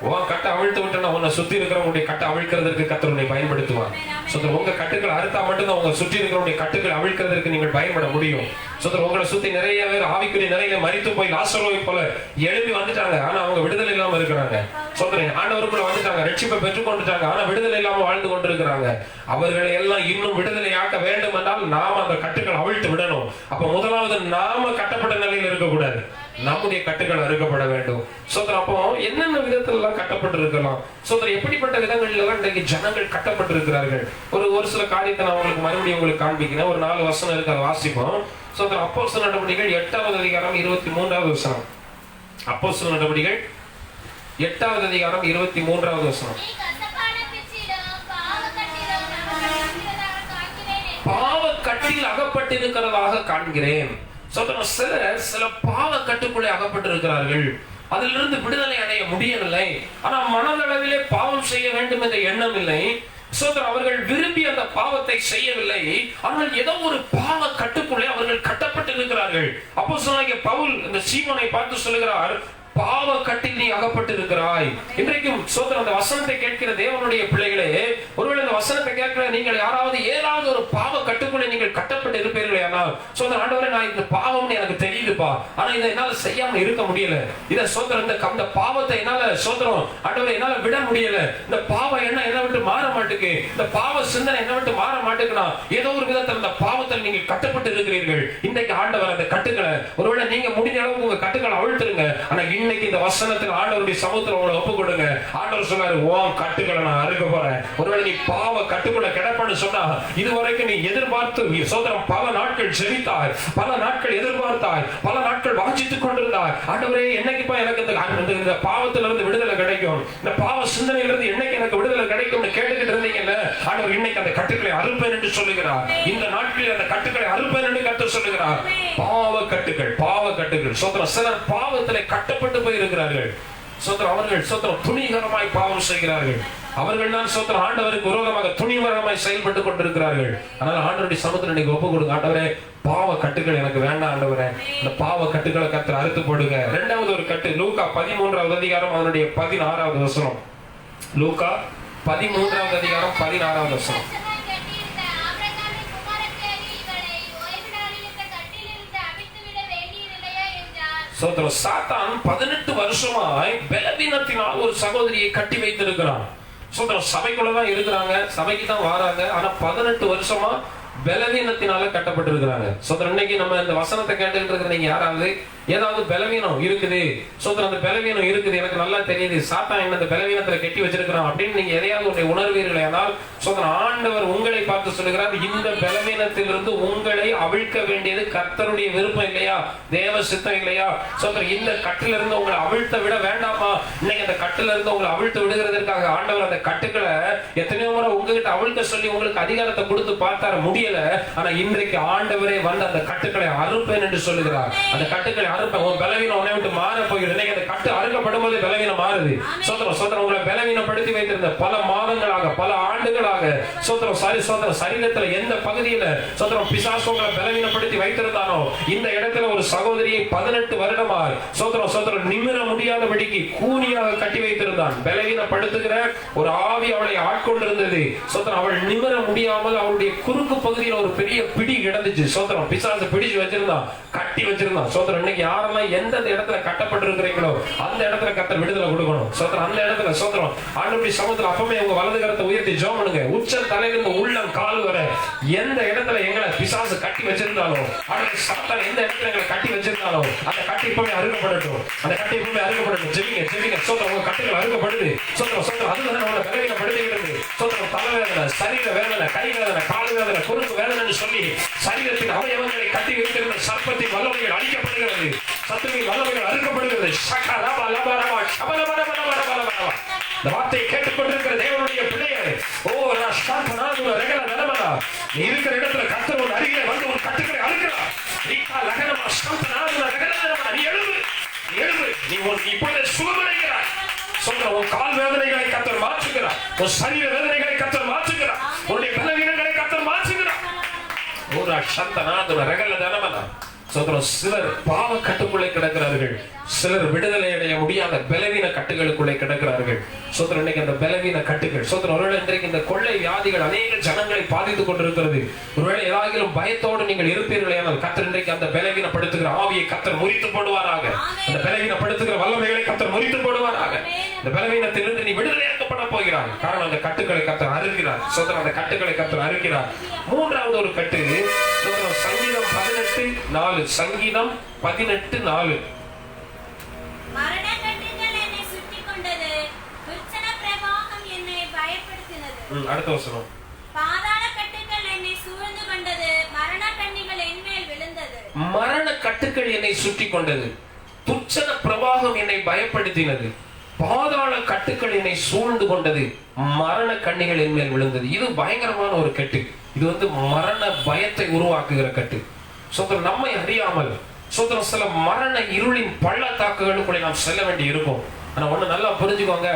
உன் கட்டை அவிழ்த்து விட்டா உன்னை சுத்தி இருக்கிறவங்களுடைய கட்டை அவிழ்க்கிறதுக்கு கர்த்தர் உன்னை பயன்படுத்துவார். சோதரம் உங்க கட்டுக்கள் அறுத்தா மட்டும்தான் உங்க சுற்றி இருக்கிறவங்களுடைய கட்டுக்கள் அவிழ்க்கிறதுக்கு நீங்கள் பயன்பட முடியும். சோதரம் உங்களை சுத்தி நிறைய பேர் ஆவிக்குரிய நிறைய மரித்து போய் லாசரோவை போல எழுப்பி வந்துட்டாங்க. ஆனா அவங்க விடுதலை இல்லாம இருக்கிறாங்க. சோதரன் ஆண்டவருக்குள்ள வந்துட்டாங்க, ரட்சிப்பை பெற்றுக் கொண்டுட்டாங்க. ஆனா விடுதலை இல்லாம வாழ்ந்து கொண்டு இருக்கிறாங்க. அவர்களை எல்லாம் இன்னும் விடுதலை ஆக்க வேண்டும் என்றால் நாம அந்த கட்டுக்கள் அவிழ்த்து விடணும். அப்ப முதலாவது நாம கட்டப்பட்ட நிலையில் இருக்கக்கூடாது, நம்முடைய கட்டுகள் அறுக்கப்பட வேண்டும். சோதரம் அப்போ என்னென்ன விதத்துல எல்லாம் கட்டப்பட்டு இருக்கலாம். சோதரம் எப்படிப்பட்ட விதங்கள்ல எல்லாம் இன்றைக்கு ஜனங்கள் கட்டப்பட்டு இருக்கிறார்கள். ஒரு சில காரியத்தை நான் உங்களுக்கு மறுபடியும் உங்களுக்கு காண்பிக்கிறேன். ஒரு 4 வசனம் இருக்கு, அதை வாசிப்போம். சோதரம் அப்போஸ்தலர் நடவடிக்கைகள் 8வது அதிகாரம் 23வது வசனம். அப்போஸ்தலர் நடவடிக்கைகள் 8வது அதிகாரம் 23வது வசனம். பாவக்கட்டில் அகப்பட்டிருக்கிறதாக காண்கிறேன். சில பாவ கட்டுக்குள்ளே அகப்பட்டு இருக்கிறார்கள். அதிலிருந்து விடுதலை அடைய முடியவில்லை. ஆனா மனதளவிலே பாவம் செய்ய வேண்டும் என்ற எண்ணம் இல்லை. சோதரர் அவர்கள் விரும்பி அந்த பாவத்தை செய்யவில்லை. ஆனால் ஏதோ ஒரு பாவ கட்டுக்குள்ளே அவர்கள் கட்டப்பட்டு இருக்கிறார்கள். அப்போஸ்தலனாகிய பவுல் இந்த சீமோனை பார்த்து சொல்லுகிறார், பாவ கட்டில் நீ அகப்பட்டு இருக்கிறாய். இன்றைக்கும் சோதரர் அந்த வசனத்தை கேட்கிற தேவனுடைய பிள்ளைகளே, ஒருவேளை இந்த வசனத்தை கேட்கிற நீங்கள் யாராவது ஏதாவது ஒரு பாவ கட்டுக்குள்ளே நீங்கள் கட்டப்பட்டு இருப்பீர்களே. ஆனால் சோதரர் ஆண்டவரே, நான் இந்த பாவம்னு எனக்கு தெரியுதுப்பா, ஆனா இதை என்னால செய்யாம இருக்க முடியல. இதை சோதரர் இந்த பாவத்தை என்னால சோதரம் ஆண்டவரே என்னால விட முடியல. இந்த பாவ எண்ணம் என்ன விட்டு மாற மாட்டுக்கு, இந்த பாவ சிந்தனை என்ன விட்டு மாற மாட்டுக்குனா ஏதோ ஒரு விதத்தில் இந்த பாவத்தில் நீங்கள் கட்டப்பட்டு இருக்கிறீர்கள். இன்றைக்கு ஆண்டவர் அந்த கட்டுக்களை, ஒருவேளை நீங்க முடிஞ்ச அளவுக்கு உங்க கட்டுக்களை அவிழ்த்துருங்க. ஆனா இன்னைக்கு இந்த வசனத்தில் ஆண்டவருடைய சமூகத்தில் உங்களை ஒப்பு கொடுங்க. ஆண்டவர் சொன்னாரு, உன் கட்டுக்களை நான் அறுக்க போறேன். ஒருவேளை நீ பாவ கட்டுக்குள்ள கிடப்பன்னு சொன்னா, இதுவரைக்கும் நீ எதிர்பார்த்து சோதரம் பல நாட்கள் ஜெபித்தாய், பல நாட்கள் எதிர்பார்த்தாய், பல நாட்கள் வாஞ்சித்துக் கொண்டிருந்தார். ஆண்டவரே, என்னைக்குப்பா எனக்கு இந்த பாவத்திலிருந்து விடுதலை கிடைக்கும், இந்த பாவ சிந்தனையிலிருந்து என்னைக்கு எனக்கு விடுதலை கிடைக்கும்னு கேட்டுக்கிட்டு இருந்தீங்கல்ல, ஆண்டவர் இன்னைக்கு அந்த கட்டுக்களை அறுப்பேன் என்று சொல்லுகிறார். இந்த நாட்களில் அந்த கட்டுக்களை அறுப்பேன் என்று கர்த்தர் சொல்லுகிறார். பாவ கட்டுகள் சோத்திரம். சிலர் பாவத்திலே கட்டப்பட்டு போயிருக்கிறார்கள். சோத்திரம். அவர்கள் சோத்திரம் துணிகரமாய் பாவம் செய்கிறார்கள். அவர்கள் தான் சோத்திரம் ஆண்டவருக்கு விரோதமாக துணிகரமாய் செயல்பட்டு கொண்டிருக்கிறார்கள். அதனால ஆண்டவருடைய சமூகத்தில் இன்னைக்கு ஒப்பு கொடுங்க. ஆண்டவரே, பாவ கட்டுகள் எனக்கு வேண்டாம் ஆண்டவரே, இந்த பாவ கட்டுகளை கர்த்தர் அறுத்து போடுங்க. இரண்டாவது ஒரு கட்டு லூக்கா 13வது அதிகாரம் அதனுடைய 16வது வசனம். லூக்கா 13வது அதிகாரம் 16வது வசனம். சோத்திரம். சாத்தான் 18 வருஷமாய் பலவீனத்தினால் ஒரு சகோதரியை கட்டி வைத்திருக்கிறான். சோத்திரம். சபைக்குள்ளதான் இருக்கிறாங்க, சபைக்கு தான் வராங்க. ஆனா 18 வருஷமா பலவீனத்தினால கட்டப்பட்டிருக்கிறாங்க. சோத்திரம். இன்னைக்கு நம்ம இந்த வசனத்தை கேட்டுக்கிட்டு இருக்கிற நீங்க யாராவது ஏதாவது பலவீனம் இருக்குது, சோத்திரம், அந்த பலவீனம் இருக்குது, எனக்கு நல்லா தெரியுது, சாத்தான் என்ன அந்த பலவீனத்துல கட்டி வச்சிருக்கிறான் அப்படின்னு நீங்க எதையாவது உணர்வீர்கள் ஆனால், சோத்திரம், ஆண்டவர் உங்களை பார்த்து சொல்லுகிறார், இந்த பலவீனத்திலிருந்து உங்களை அவிழ்க்க வேண்டியது கர்த்தருடைய விருப்பம் இல்லையா, தேவ சித்தம் இல்லையா? சோத்திரம். இந்த கட்டில இருந்து உங்களை அவிழ்த்த விட வேண்டாமா? இன்னைக்கு அந்த கட்டில இருந்து உங்களை அவிழ்த்து விடுகிறதற்காக ஆண்டவர் அந்த கட்டுக்களை எத்தனையோ முறை உங்ககிட்ட அவிழ்க்க சொல்லி உங்களுக்கு அதிகாரத்தை கொடுத்து பார்த்தார, முடியல. ஆனா இன்றைக்கு ஆண்டவரே வந்து அந்த கட்டுக்களை அறுப்பேன் என்று சொல்லுகிறார். அந்த கட்டுக்களை பலவீனம் உன்னை விட்டு மாற போகிறது. அந்த கட்டு அறுக்கப்படும் போது பலவீனம் மாறுது. சோத்திரம். சோத்திரம். உங்களை பலவீனப்படுத்தி வைத்திருந்த பல மாதங்களாக, பல ஆண்டுகளாக, சோத்திரம், சோத்திரம், சரீரத்துல எந்த பகுதியில சோத்திரம் பிசாசு உங்களை பலவீனப்படுத்தி வைத்திருந்தானோ, இந்த இடத்துல ஒரு சகோதரியை 18 வருடமாய் சோத்திரம், சோத்திரம், நிமிர முடியாதபடிக்கு கூனியாக கட்டி வைத்திருந்தான். பலவீனப்படுத்துகிற ஒரு ஆவி அவளை ஆட்கொண்டிருந்தது. சோத்திரம். அவள் நிமிர முடியாமல் அவளுடைய குறுக்கு பகுதியில் ஒரு பெரிய பிடி கிடந்துச்சு. சோத்திரம். பிசாசு பிடிச்சு வச்சிருந்தான், கட்டி வச்சிருந்தான். சோத்திரம். இன்னைக்கு யாரெல்லாம் எந்த இடத்துல கட்டப்பட்டிருக்கிறீங்களோ அந்த இடத்துல கர்த்தர் விடுதலை கொடுக்கணும். சோத்திரம். அந்த இடத்துல சோத்திரம் ஆண்டவருடைய சமூகத்துல அப்பமே உங்க வலது கரத்தை உயர்த்தி ஜெபம் பண்ணுங்க. உச்ச தலையிலிருந்து உள்ளம் கால் வரை எந்த இடத்துல எங்களை பிசாசு கட்டி வச்சிருந்தாலும், ஆண்டவருடைய சாத்தான் எந்த இடத்துல எங்களை கட்டி வச்சிருந்தாலும், அந்த கட்டி இப்பவே அறுக்கப்படட்டும். அந்த கட்டி இப்பவே அறுக்கப்படட்டும். ஜெபிங்க, ஜெபிங்க. சோத்திரம். உங்க கட்டுகள் அறுக்கப்படுது. சோத்திரம். சோத்திரம். அதுதான் உங்களை பலவீனப்படுத்துகிறது. சோத்திரம். தலைவேதனை, சரீர வேதனை, கை வேதனை, கால் வேதனை, குறுக்கு வேதனை சொல்லி சரீரத்தின் அவயவங்களை கட்டி வைத்திருந்த சர்ப்பத்தின் வல்லமைகள் அழிக்கப்படுகிறது. சத்துருவின் வல்லமைகள் அறுக்கப்படுகிறது. இந்த வார்த்தையை கேட்டுக்கொண்டிருக்கிற தேவனுடைய பிள்ளைகள், நீ இருக்கிற இடத்துல கர்த்தர் ஒரு அருகிலே வந்து ஒரு கட்டுக்களை அறுக்கிறார். நீ எழுது, நீ இப்பொழுது சுகமடைகிறாய். சொல்ற உன் கால் வேதனைகளை கர்த்தர் மாற்றுகிறார். உன் சரீர வேதனைகளை கர்த்தர் மாற்றுகிறார். உன்னுடைய பலவீனங்களை கர்த்தர் மாற்றுகிறார். ஒரு சந்தனாதுர ரகல தனமனா. சோத்திரம். சிலர் பாவ கட்டுக்குள்ளே கிடக்கிறார்கள். சிலர் விடுதலை அடைய முடியாத பலவீன கட்டுகளுக்குள்ளே கிடக்கிறார்கள். சோத்திரம். இன்னைக்கு அந்த பலவீன கட்டுகள் சோத்திரம். ஒருவேளை இன்றைக்கு இந்த கொள்ளை வியாதிகள் அநேக ஜனங்களை பாதித்துக் கொண்டிருக்கிறது. ஒருவேளை ஏதாகிலும் பயத்தோடு நீங்கள் இருப்பீர்களே ஆனால் கர்த்தர் இன்றைக்கு அந்த பலவீனப்படுத்துகிற ஆவியை கர்த்தர் முறித்து போடுவாராக. அந்த பலவீனப்படுத்துகிற வல்லமைகளை கர்த்தர் முறித்து போடுவாராக. இந்த பலவீனத்திலிருந்து நீ விடுதலையாக்கப்பட போகிறாய். காரணம் அந்த கட்டுக்களை கர்த்தர் அறுக்கிறார். சோத்திரம். அந்த கட்டுக்களை கர்த்தர் அறுக்கிறார். மூன்றாவது ஒரு கட்டு சோத்திரம். சங்கீதம் 18:4. சங்கீதம் 18:4. மரண கட்டுகள் என்னை சுற்றிக் கொண்டது, துர்ச்சன பிரவாகம் என்னை பயப்படுத்தினது. அடுத்த வசனம். பாதாள கட்டுகள் என்னை சூழ்ந்து கொண்டது, மரண கண்ணிகள் என்மேல் விழுந்தது. மரண கட்டுகள் என்னை சுற்றிக் கொண்டது, துர்ச்சன பிரவாகம் என்னை பயப்படுத்தினது, பாதாள கட்டுகள் என்னை சூழ்ந்து கொண்டது, மரண கண்ணிகள் என்மேல் விழுந்தது. இது பயங்கரமான ஒரு கட்டு. இது வந்து மரண பயத்தை உருவாக்குகிற கட்டு. சோத்திரம். நம்மை அறியாமல் சோத்திரம் சில மரண இருளின் பள்ளத்தாக்குகளுக்குள்ளே நாம் செல்ல வேண்டி இருக்கும். ஆனா ஒண்ணு நல்லா புரிஞ்சுக்கோங்க,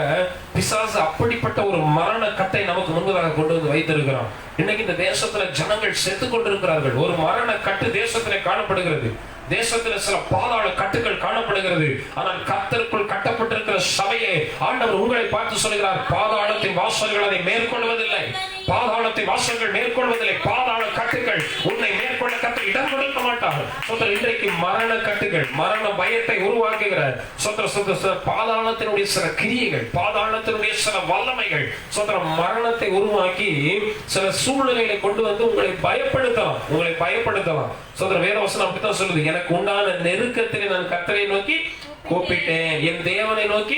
பிசாசு அப்படிப்பட்ட ஒரு மரண கட்டை நமக்கு முன்பதாக கொண்டு வந்து வைத்திருக்கிறான். இன்னைக்கு இந்த தேசத்துல ஜனங்கள் செத்து கொண்டிருக்கிறார்கள். ஒரு மரண கட்டு தேசத்திலே காணப்படுகிறது. தேசத்துல சில பாதாள கட்டுகள் காணப்படுகிறது. ஆனால் கர்த்தருக்குள் கட்டப்பட்டிருக்கிற சபையை ஆண்டவர் உங்களை பார்த்து சொல்கிறார், பாதாளத்தின் வாசல்கள் அதை மேற்கொள்வதில்லை. பாதாளத்தின் வாசல்கள் மேற்கொள்வதில்லை. பாதாள கட்டுகள் உன்னை மேற்கொள்ள கர்த்தர் இடம் கொடுக்க மாட்டார். இன்றைக்கு மரண கட்டுகள், மரண பயத்தை உருவாக்குகிற பாதாளத்தினுடைய சில கிரியைகள், பாதாளத்தினுடைய சில வல்லமைகள் மரணத்தை உருவாக்கி சில சூழ்நிலைகளை கொண்டு வந்து உங்களை பயப்படுத்தலாம். உங்களை பயப்படுத்தலாம். வேத வசனம் அப்படித்தான் சொல்லுது, எனக்கு உண்டான நெருக்கத்திலே நான் கர்த்தரை நோக்கி கூப்பிட்டேன், என் தேவனை நோக்கி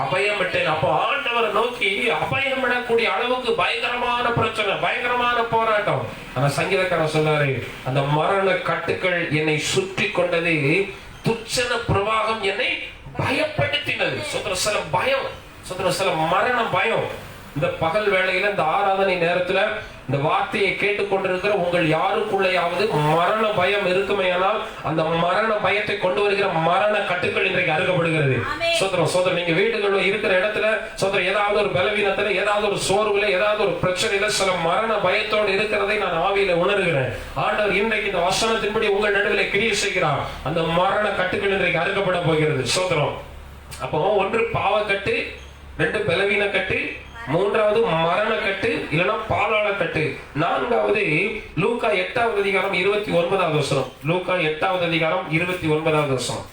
அபயமிட்டேன். அப்போ ஆண்டவர் ஆண்டவரை நோக்கி அபயம் விடக்கூடிய அளவுக்கு பயங்கரமான பிரச்சனை, பயங்கரமான போராட்டம். ஆனா சங்கீதக்காரன் சொன்னாரு, அந்த மரண கட்டுக்கள் என்னை சுற்றி கொண்டது, துச்சன பிரவாகம் என்னை பயப்படுத்தினது. சில பயம், சில மரண பயம். இந்த பகல் வேளையில, இந்த ஆராதனை நேரத்துல இந்த வார்த்தையை கேட்டுக்கொண்டிருக்கிற உங்கள் யாருக்குள்ளையாவது மரண பயம் இருக்குமேயானால் அந்த மரண பயத்தை கொண்டு வருகிற மரண கட்டுக்கள் இன்றைக்கு அறுக்கப்படுகிறது. சோதரம் நீங்க வீடுகள் இருக்கிற இடத்துல சோதரம் ஏதாவது ஒரு பலவீனத்துல, ஏதாவது ஒரு சோர்வுல, ஏதாவது ஒரு பிரச்சனையில சில மரண பயத்தோடு இருக்கிறதை நான் ஆவியில உணர்கிறேன். ஆண்டவர் இன்றைக்கு இந்த வசனத்தின்படி உங்கள் நடுவில் கிரியை செய்கிறார். அந்த மரண கட்டுக்கள் இன்றைக்கு அறுக்கப்பட போகிறது. சோதரம் அப்போ ஒன்று பாவக்கட்டு, 2 பலவீன கட்டு, 3வது மரண கட்டு இல்லைன்னா பாலாள கட்டு, 4வது லூக்கா 8வது அதிகாரம் 29வது வசனம். லூக்கா 8வது அதிகாரம் 29வது வசனம்.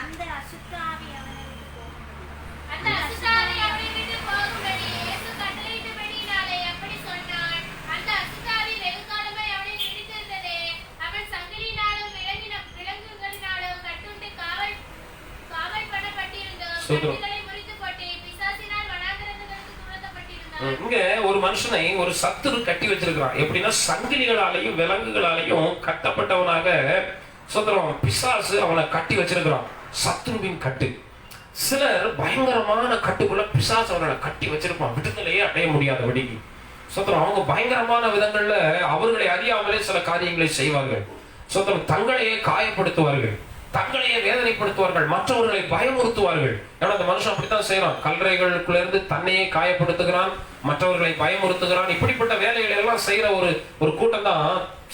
அந்த அசுத்த ஆவி அவனை விட்டு போகும்படி இயேசு கட்டளையிட்டபடியினாலே அப்படி சொன்னான். அந்த அசுத்த ஆவி வெகு காலமாய் அவனை பிடித்திருந்தது. அவன் சங்கிலியினாலும் விலங்குகளினாலும் கட்டுண்டு காவல் பண்ணப்பட்டிருந்தான். இங்க ஒரு மனுஷனை ஒரு சத்துரு கட்டி வச்சிருக்கிறான். எப்படின்னா சங்கிலிகளாலையும் விலங்குகளாலையும் கட்டப்பட்டவனாக சோதரம் பிசாசு அவனை கட்டி வச்சிருக்கிறான். சத்துருவின் கட்டு. சிலர் பயங்கரமான கட்டுக்குள்ள பிசாசு அவனை கட்டி வச்சிருப்பான், விடுதலையே அடைய முடியாதபடிக்கு. சோதரம் அவங்க பயங்கரமான விதங்கள்ல அவர்களை அறியாமலே சில காரியங்களை செய்வார்கள். சோதரம் தங்களையே காயப்படுத்துவார்கள், தங்களையே வேதனைப்படுத்துவார்கள், மற்றவர்களை பயமுறுத்துவார்கள். ஏன்னா அந்த மனுஷன் அப்படித்தான் செய்யறான். கல்லறைகளுக்குள்ள இருந்து தன்னையே காயப்படுத்துகிறான், மற்றவர்களை பயமுறுத்துகிறான். இப்படிப்பட்ட வேலைகளை எல்லாம் செய்யற ஒரு கூட்டம் தான்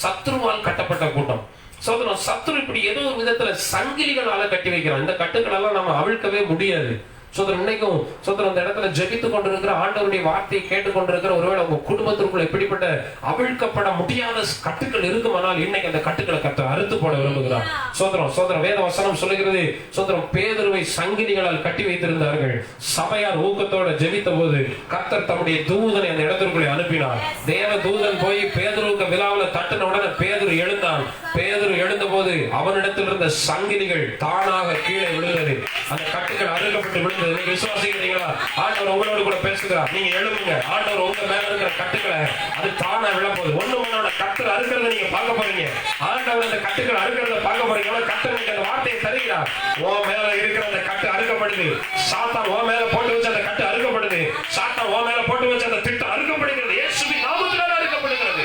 சத்ருவால் கட்டப்பட்ட கூட்டம். சோதரம் சத்ரு இப்படி ஏதோ ஒரு விதத்துல சங்கிலிகளால கட்டி வைக்கிறான். இந்த கட்டுகள் எல்லாம் நம்ம அவிழ்க்கவே முடியாது. சோதரன் இன்னைக்கும் சோதரன் அந்த இடத்துல ஜெபித்துக் கொண்டிருக்கிற, ஆண்டவருடைய வார்த்தையை கேட்டுக்கொண்டிருக்கிற, ஒருவேளை உங்க குடும்பத்திற்குள்ள இப்படிப்பட்ட அவிழ்க்கப்பட முடியாத கட்டுக்கள் இருக்குமானால் இன்னைக்கு அந்த கட்டுக்களை கர்த்தர் அறுத்து போட விரும்புகிறார். சோதரம் வேத வசனம் சொல்லுகிறது, சோதரம் பேதுருவை சங்கிலிகளால் கட்டி வைத்திருந்தார்கள். சபையார் ஊக்கத்தோட ஜெபித்த போது கர்த்தர் தம்முடைய தூதனை அந்த இடத்திற்குள்ளே அனுப்பினார். தேவ தூதன் போய் பேதுருவுக்கு விழாவில் தட்டின உடனே பேதுரு எழுந்தான். பேதுரு எழுந்த போது அவனிடத்தில் இருந்த சங்கிலிகள் தானாக கீழே விழுந்தது. அந்த கட்டுகள் அறுக்கப்பட்டு விழுந்தது. நீங்க விசுவாசிக்கிறீங்களா? ஆண்டவர் உங்களோடு கூட பேசுகிறார். நீங்க எழுதுங்க. ஆண்டவர் உங்க மேல இருக்கிற கட்டுக்களை அது தானா விழப்போகுது. ஒண்ணு மண்ணோட கட்டு அறுக்கிறத நீங்க பார்க்க போறீங்க. ஆண்டவர் அந்த கட்டுக்கள் அறுக்கிறத பார்க்க போறீங்க. கர்த்தர் நீங்க அந்த வார்த்தையை தருகிறார். உன் மேல இருக்கிற அந்த கட்டு அறுக்கப்படுது. சாத்தான் உன் மேல போட்டு வச்ச அந்த கட்டு அறுக்கப்படுது. சாத்தான் உன் மேல போட்டு வச்ச அந்த திட்டம் அறுக்கப்படுகிறது. இயேசுவின் நாமத்தினால அறுக்கப்படுகிறது.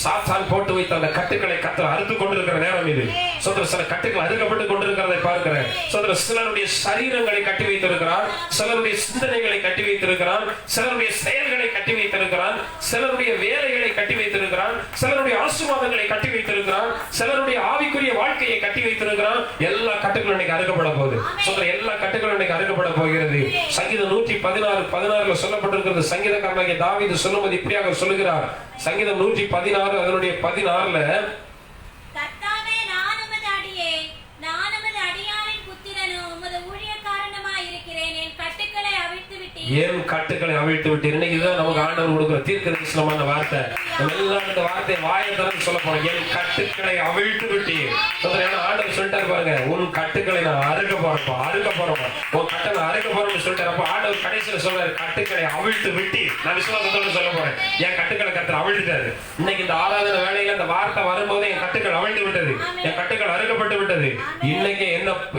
சாத்தான் போட்டு வைத்த அந்த கட்டுக்களை கர்த்தர் அறுத்து கொண்டிருக்கிற நேரம் இது. சில கட்டுகள் அறுக்கப்பட்டு கொண்டிருக்கிறதை பார்க்கிறேன். சிலருடைய சரீரங்களை கட்டி வைத்திருக்கிறான், சிலருடைய சிந்தனைகளை கட்டி வைத்திருக்கிறான், சிலருடைய செயல்களை கட்டி வைத்திருக்கிறான், சிலருடைய வேலைகளை கட்டி வைத்திருக்கிறான், சிலருடைய ஆசீர்வாதங்களை கட்டி வைத்திருக்கிறான், சிலருடைய ஆவிக்குரிய வாழ்க்கையை கட்டி வைத்திருக்கிறான். எல்லா கட்டுகளும் இன்னைக்கு அறுக்கப்பட போகுது. எல்லா கட்டுகளும் இன்னைக்கு அறுக்கப்பட போகிறது. சங்கீதம் 116:16 சொல்லப்பட்டிருக்கிறது. சங்கீதக்காரனாகிய தாவீது சொல்லும்போது இப்படியாக சொல்லுகிறார். சங்கீதம் 116 அதனுடைய 16 கர்த்தாவே, நான் உமது அடியேன், நான் உமது அடியாரின் புத்திரனும் உமது ஊழியக்காரனுமாய் இருக்கிறேன். என் கட்டுக்களை அவிழ்த்து விட்டீர். என் கட்டுக்களை அவிழ்த்து விட்டீர். இன்னைக்கு இதுதான் நமக்கு ஆண்டவர் கொடுக்கிற தீர்க்கதரிசனமான வார்த்தை. எல்லாம் இந்த வார்த்தை வாயை திறந்து சொல்ல போறோம். என் கட்டுக்களை அவிழ்த்து விட்டீர். ஆண்டவர் சொல்லிட்டாரு பாருங்க, உன் கட்டுக்களை நான் அறுக்க போறோம், உன் கட்டை நான் அறுக்க போறோம்னு சொல்லிட்டாரு. அப்ப ஆண்டவர் கடைசியில சொல்றாரு, கட்டுக்களை அவிழ்த்து விட்டீர். நான் விசுவாசத்தோடு சொல்ல போறேன், என் கட்டுக்களை கர்த்தர் அவிழ்த்துட்டாரு. இன்னைக்கு இந்த ஆராதனை வேலையில இந்த வார்த்தை வரும்போது என் கட்டுக்கள் அவிழ்த்து விட்டது, என் கட்டுக்கள் அறுக்கப்பட்டு விட்டது. இன்னைக்கு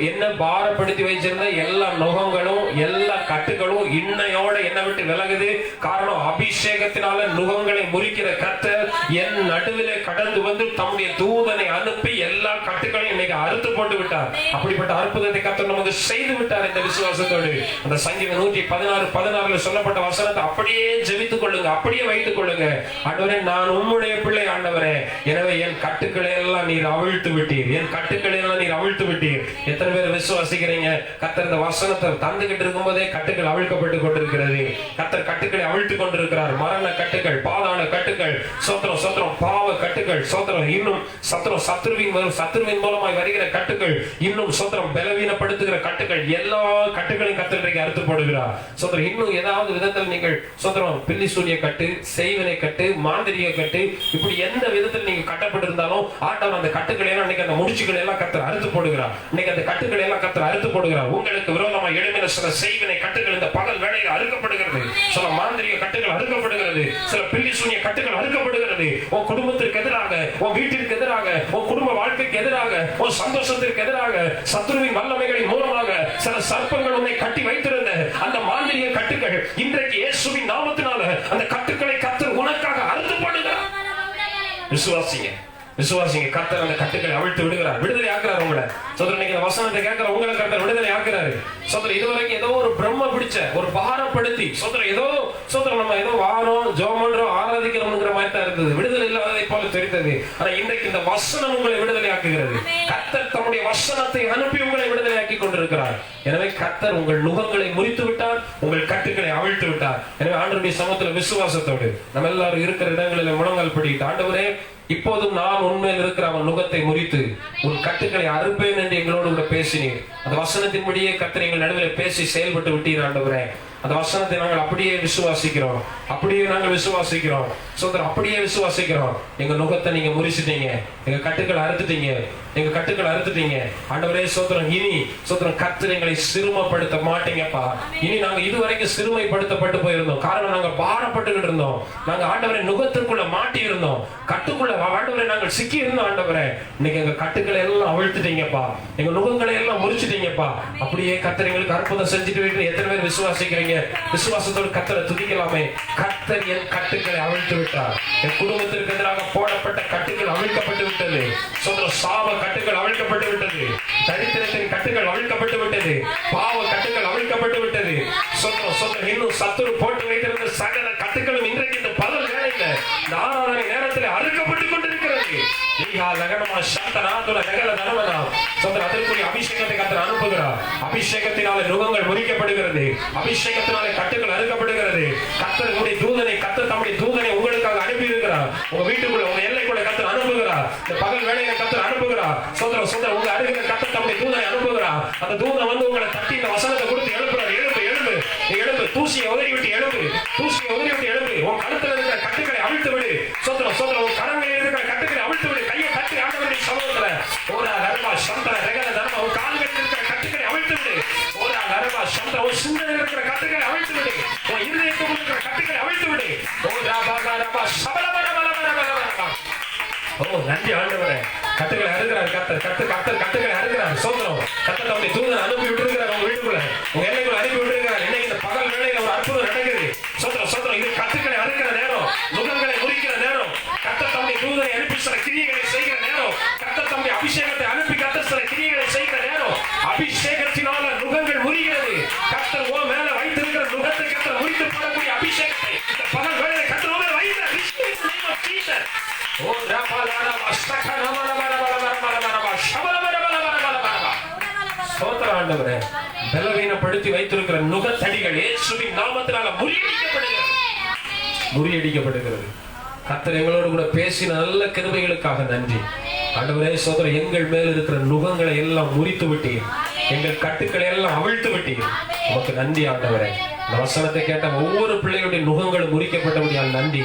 என்ன பாரப்படுத்தி வச்சிருந்த எல்லா நுகங்களும் எல்லா கட்டுகளும் இன்னையோட என்ன விட்டு விலகுது. காரணம், அபிஷேகத்தினால நுகங்களை முறிக்கிற கர்த்தர் என் நடுவிலே கடந்து வந்து தம்முடைய தூதனை அனுப்பி எல்லா கட்டுகளையும் இன்னைக்கு அறுத்து போட்டு விட்டார். அப்படிப்பட்ட அற்புதத்தை கர்த்தர் நமக்கு செய்து விட்டார். இந்த விசுவாசத்தோடு அந்த சங்கீதம் 116:16 சொல்லப்பட்ட வசனத்தை அப்படியே ஜெபித்துக் கொள்ளுங்க, அப்படியே வைத்துக் கொள்ளுங்க. ஆண்டவரே, நான் உம்முடைய பிள்ளை ஆண்டவரே, எனவே என் கட்டுக்களை எல்லாம் நீர் அவிழ்த்து விட்டீர், என் கட்டுக்களை எல்லாம் நீர் அவிழ்த்து விட்டீர். எத்தனை பேர் விசுவாசிக்கிறீங்க? கர்த்தர் இந்த வசனத்தை தந்துகிட்டு இருக்கும் போதே கட்டுக்கள் அவிழ்க்கப்பட்டு கொண்டிருக்கிறது. கர்த்தர் கட்டுக்களை அவிழ்த்து கொண்டிருக்கிறார். மரண கட்டுகள், பாதாள கட்டுகள், சோத்திரம் சோத்திரம் பாவ கட்டுகள் சோத்திரம் இன்னும் சோத்திரம் சத்துருவின் மூலமாய் வருகிற கட்டுகள் இன்னும் சோத்திரம் பலவீனப்படுத்துகிற கட்டுகள் எல்லா கட்டுகளையும் கர்த்தர் அறுத்து போடுகிறார். சோத்திரம் இன்னும் ஏதாவது விதத்தில் நீங்கள் சோத்திரம் பில்லி சூனிய கட்டு, செய்வினை கட்டு, மாந்திரிக கட்டு, இப்படி எந்த விதத்தில் நீங்க கட்டப்பட்டிருந்தாலும் ஆண்டவர் அந்த கட்டுகளை எல்லாம் இன்னைக்கு அந்த முடிச்சுகளை எல்லாம் கர்த்தர் அறுத்து போடுகிறார். இன்னைக்கு அந்த கட்டுகளை எல்லாம் கர்த்தர் அறுத்து போடுகிறார். உங்களுக்கு விரோதமாக எழுமின சில செய்வினை கட்டுகள் இந்த பகல் வேளையில் அறுக்கப்படுகிறது. சில மாந்திரிக கட்டுகள் அறுக்கப்படுகிறது. சில பில்லி சூனிய கட்டுகள் அறுக்கப்படுகிறது. உன் குடும்பத்திற்கு எதிராக, உன் வீட்டிற்கு எதிராக, உன் குடும்ப வாழ்க்கைக்கு எதிராக, உன் சந்தோஷத்திற்கு எதிராக சத்துருவின் வல்லமைகளின் மூலமாக சில சர்ப்பங்கள் உன்னை கட்டி வைத்திருந்த அந்த மாந்திரிக கட்டுகள் இன்றைக்கு இயேசுவின் நாமத்தினால அந்த கட்டுக்களை கர்த்தர் உனக்காக அறுத்து போடுகிறார். விசுவாசிங்க கர்த்தர் அந்த கட்டுக்களை அவிழ்த்து விடுகிறார். விடுதலை ஆக்குறார் உங்களை. சோதரன் இன்னைக்கு இந்த வசனத்தை கேட்கிற உங்களை கர்த்தர் விடுதலை ஆக்குறாரு. சோதரன் இதுவரைக்கும் ஏதோ ஒரு பிரம்ம பிடிச்ச ஒரு பாரப்படுத்தி சோதரன் ஏதோ சோதரன் நம்ம ஏதோ வாரம் ஜெபம் பண்றோம் ஆராதிக்கிறோம்ங்கிற மாதிரி தான் இருந்தது. விடுதலை இல்லாததை போல தெரிந்தது. ஆனா இன்றைக்கு இந்த வசனம் உங்களை விடுதலை ஆக்குகிறது. கர்த்தர் தம்முடைய வசனத்தை அனுப்பி உங்களை விடுதலை ஆக்கி கொண்டிருக்கிறார். எனவே கர்த்தர் உங்கள் நுகங்களை முறித்து விட்டார், உங்கள் கட்டுக்களை அவிழ்த்து விட்டார். எனவே ஆண்டவருடைய சமூகத்தில் விசுவாசத்தோடு நம்ம எல்லாரும் இருக்கிற இடங்களில் முழங்கால் படிட்டு, ஆண்டவரே இப்போதும் நான் உண்மையில் இருக்கிற அவன் நுகத்தை முறித்து உன் கட்டுக்களை அறுப்பேன் என்று எங்களோடு கூட பேசினீர். அந்த வசனத்தின்படியே கர்த்தர் எங்கள் நடுவில் பேசி செயல்பட்டு விட்டீர் ஆண்டவரே. அந்த வசனத்தை நாங்கள் அப்படியே விசுவாசிக்கிறோம். சோதரன் அப்படியே விசுவாசிக்கிறோம். எங்க நுகத்தை நீங்க முறிச்சிட்டீங்க, எங்க கட்டுக்களை அறுத்துட்டீங்க ஆண்டவரே. சோதரன் இனி சோதரன் கர்த்தர் எங்களை சிறுமைப்படுத்த மாட்டீங்கப்பா. இனி நாங்க இதுவரைக்கும் சிறுமைப்படுத்தப்பட்டு போயிருந்தோம். காரணம் நாங்க பாரப்பட்டு இருந்தோம். நாங்க ஆண்டவரை நுகத்திற்குள்ள மாட்டி இருந்தோம், கட்டுக்குள்ள ஆண்டவரை நாங்கள் சிக்கி இருந்தோம். ஆண்டவரே இன்னைக்கு எங்க கட்டுக்களை எல்லாம் அவிழ்த்துட்டீங்கப்பா, எங்க நுகங்களை எல்லாம் முறிச்சிட்டீங்கப்பா. அப்படியே கர்த்தர் எங்களுக்கு அற்புதம் செஞ்சுட்டு வீட்டு எத்தனை பேர் விசுவாசிக்கிறீங்க? விசுவாசத்தோடு கர்த்தரை துதிக்கலாமே. கர்த்தர் என் கட்டுக்களை அவிழ்த்து விட்டார். என் குடும்பத்திற்கு எதிராக போடப்பட்ட கட்டுகள் அவிழ்க்கப்பட்டு விட்டது. சாப கட்டுகள் அவிழ்க்கப்பட்டு விட்டது. தரித்திரத்தின் கட்டுகள் அவிழ்க்கப்பட்டு விட்டது. பாவ கட்டுகள் அவிழ்க்கப்பட்டு விட்டது. இன்னும் சத்துரு போட்டு வைத்திருந்த சகல கட்டுகளும் இன்றைக்கு இந்த பகல் வேளையில நாராயண நேரத்தில் அறுக்கப்பட்டுக் கொண்டிருக்கிறது. அதற்குரிய அபிஷேகத்தை கர்த்தர் அனுப்புகிறார். அபிஷேகத்தினாலே நுகங்கள் முறிக்கப்படுகிறது. அபிஷேகத்தினாலே கட்டுகள் அறுக்கப்படுகிறது. கர்த்தருடைய தூதனை கர்த்தர் தம்முடைய தூதனை உங்களுக்காக அனுப்பி இருக்கிறார். உங்க வீட்டுக்குள்ள உங்க எல்லைக்குள்ள கர்த்தர் அனுப்புகிறார். இந்த பகல் வேளையில கர்த்தர் அனுப்புகிறார். சோதர உங்க அருகில கர்த்தர் தம்முடைய தூதனை அனுப்புகிறார். அந்த தூதன் வந்து உங்களை தட்டி இந்த வசனத்தை கொடுத்து எழுப்புறார். எழுப்பு தூசியை உதறி விட்டு எழுப்பு. உன் கழுத்துல இருக்கிற கட்டுக்களை அவிழ்த்து விடு. சோதர உன் கரங்களில் இருக்கிற கட்டுக்களை அவிழ்த்து விடு. கையை தட்டி ஆண்டவருடைய சமூகத்துல ஓரா நரவா சந்திர ரெகல தர்ம உன் கால்களில் இருக்கிற கட்டுக்களை அவிழ்த்து விடு. ஓரா நரவா சந்திர உன் சிந்தனையில் இருக்கிற கட்டுக்களை அவிழ்த்து விடு. உன் இருதயத்துக்குள் இருக்கிற கட்டுக்களை அவிழ்த்து விடு. ஓரா பாகா ரபா சபலமர ஓ நன்றி ஆண்டவரே. கட்டுக்களை அறுக்கிறார் கட்டுக்களை அறுக்கிறார். சோதரம் கர்த்தர் தம்முடைய தூதனை அனுப்பி விட்டுருக்கிறார். உங்க வீட்டுக்குள்ள உங்க எல்லைக்குள்ள அனுப்பி விட்டுருக்கிறார். இன்னைக்கு இந்த பகல் வேளையில ஒரு அற்புதம் நடக்குது. சோதரம் இது கட்டுக்களை அறுக்கிற நேரம், நுகங்களை முறிக்கிற நேரம். கர்த்தர் தம்முடைய தூதனை அனுப்பி சில கிரியைகளை செய்கிற நேரம். கர்த்தர் தம்முடைய அபிஷேகத்தை அனுப்பி கர்த்தர் சில கிரியைகளை செய்கிற நேரம். அபிஷேகத்தினால நுகங்கள் முறிகிறது. கர்த்தர் ஓ மேல வைத்திருக்கிற நுகத்தை கர்த்தர் முறித்து போடக்கூடிய அபிஷேகத்தை இந்த பகல் வேளையில கர்த்தர் மேல வைத்தார். பலவீனப்படுத்தி வைத்திருக்கிற நுகத்தடிகள் இயேசுவின் நாமத்தினால முறியடிக்கப்படுகிறது. கர்த்தர் எங்களோடு கூட பேசின நல்ல கிருபைகளுக்காக நன்றி ஆண்டவரே. சோதரன் எங்கள் மேல் இருக்கிற நுகங்களை எல்லாம் முறித்து விட்டீர். எங்கள் கட்டுக்களை எல்லாம் அவிழ்த்து விட்டீர். உமக்கு நன்றி ஆண்டவரே. இந்த வசனத்தை கேட்ட ஒவ்வொரு பிள்ளைகளுடைய நுகங்களும் முறிக்கப்பட்டபடியால் நன்றி.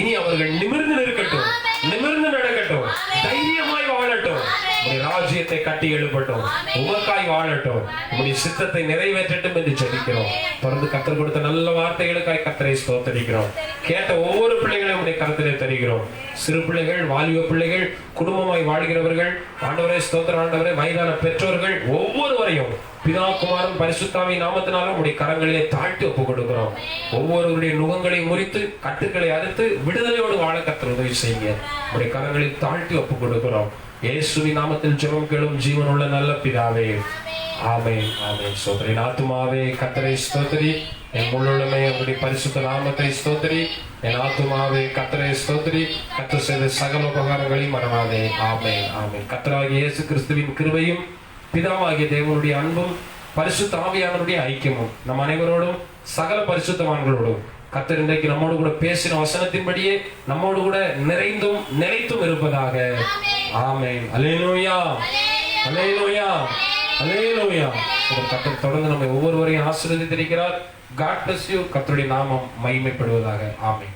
இனி அவர்கள் நிமிர்ந்து நிற்கட்டும், நிமிர்ந்து நடக்கட்டும், தைரியமாய் வாழட்டும். உங்களுடைய ராஜ்யத்தை கட்டி எழுப்பட்டும், உமக்காய் வாழட்டும், உங்களுடைய சித்தத்தை நிறைவேற்றட்டும் என்று ஜெபிக்கிறோம். தொடர்ந்து கர்த்தர் கொடுத்த நல்ல வார்த்தைகளுக்காய் கர்த்தரை ஸ்தோத்திரிக்கிறோம். கேட்ட ஒவ்வொரு பிள்ளைகளையும் உடைய கருத்திலே தருகிறோம். சிறு பிள்ளைகள், வாலிப பிள்ளைகள், குடும்பமாய் வாழ்கிறவர்கள், ஆண்டவரே ஸ்தோத்திரம் ஆண்டவரே, வயதான பெற்றோர்கள் ஒவ்வொருவரையும் பிதா குமாரன் பரிசுத்தாவின் நாமத்தினாலும் உடைய கரங்களிலே தாழ்த்தி ஒப்புக் கொடுக்கிறோம். ஒவ்வொருவருடைய நுகங்களையும் முறித்து கட்டுக்களை அறுத்து விடுதலையோடு வாழ கர்த்தர் உதவி செய்யுங்க. உடைய கரங்களில் தாழ்த்தி ஒப்புக் கொடுக்கிறோம். இயேசுவின் நாமத்தில் ஜெபம் கேளும் ஜீவனுள்ள நல்ல பிதாவே, ஆமென் ஆமென். சோதரின் ஆத்துமாவே கர்த்தரை ஸ்தோத்திரி, என் முழுமே அவருடைய பரிசுத்த நாமத்தை ஸ்தோத்திரி. என் ஆத்துமாவே கர்த்தரை ஸ்தோத்திரி, கர்த்தர் செய்த சகல உபகாரங்களையும் மறவாதே. ஆமென் ஆமென். கர்த்தராகிய இயேசு கிறிஸ்துவின் கிருபையும் பிதாவாகிய தேவனுடைய அன்பும் பரிசுத்த ஆவியானவருடைய ஐக்கியமும் நம் அனைவரோடும் சகல பரிசுத்தவான்களோடும் கர்த்தர் இன்றைக்கு நம்மோடு கூட பேசின வசனத்தின்படியே நம்மோடு கூட நிறைந்தும் நிலைத்தும் இருப்பதாக. ஆமென். அல்லேலூயா, அல்லேலூயா, அல்லேலூயா. கர்த்தர் தொடர்ந்து நம்ம ஒவ்வொருவரையும் ஆசீர்வதித்திருக்கிறார். God bless you. கர்த்தருடைய நாமம் மகிமைப்படுவதாக. ஆமென்.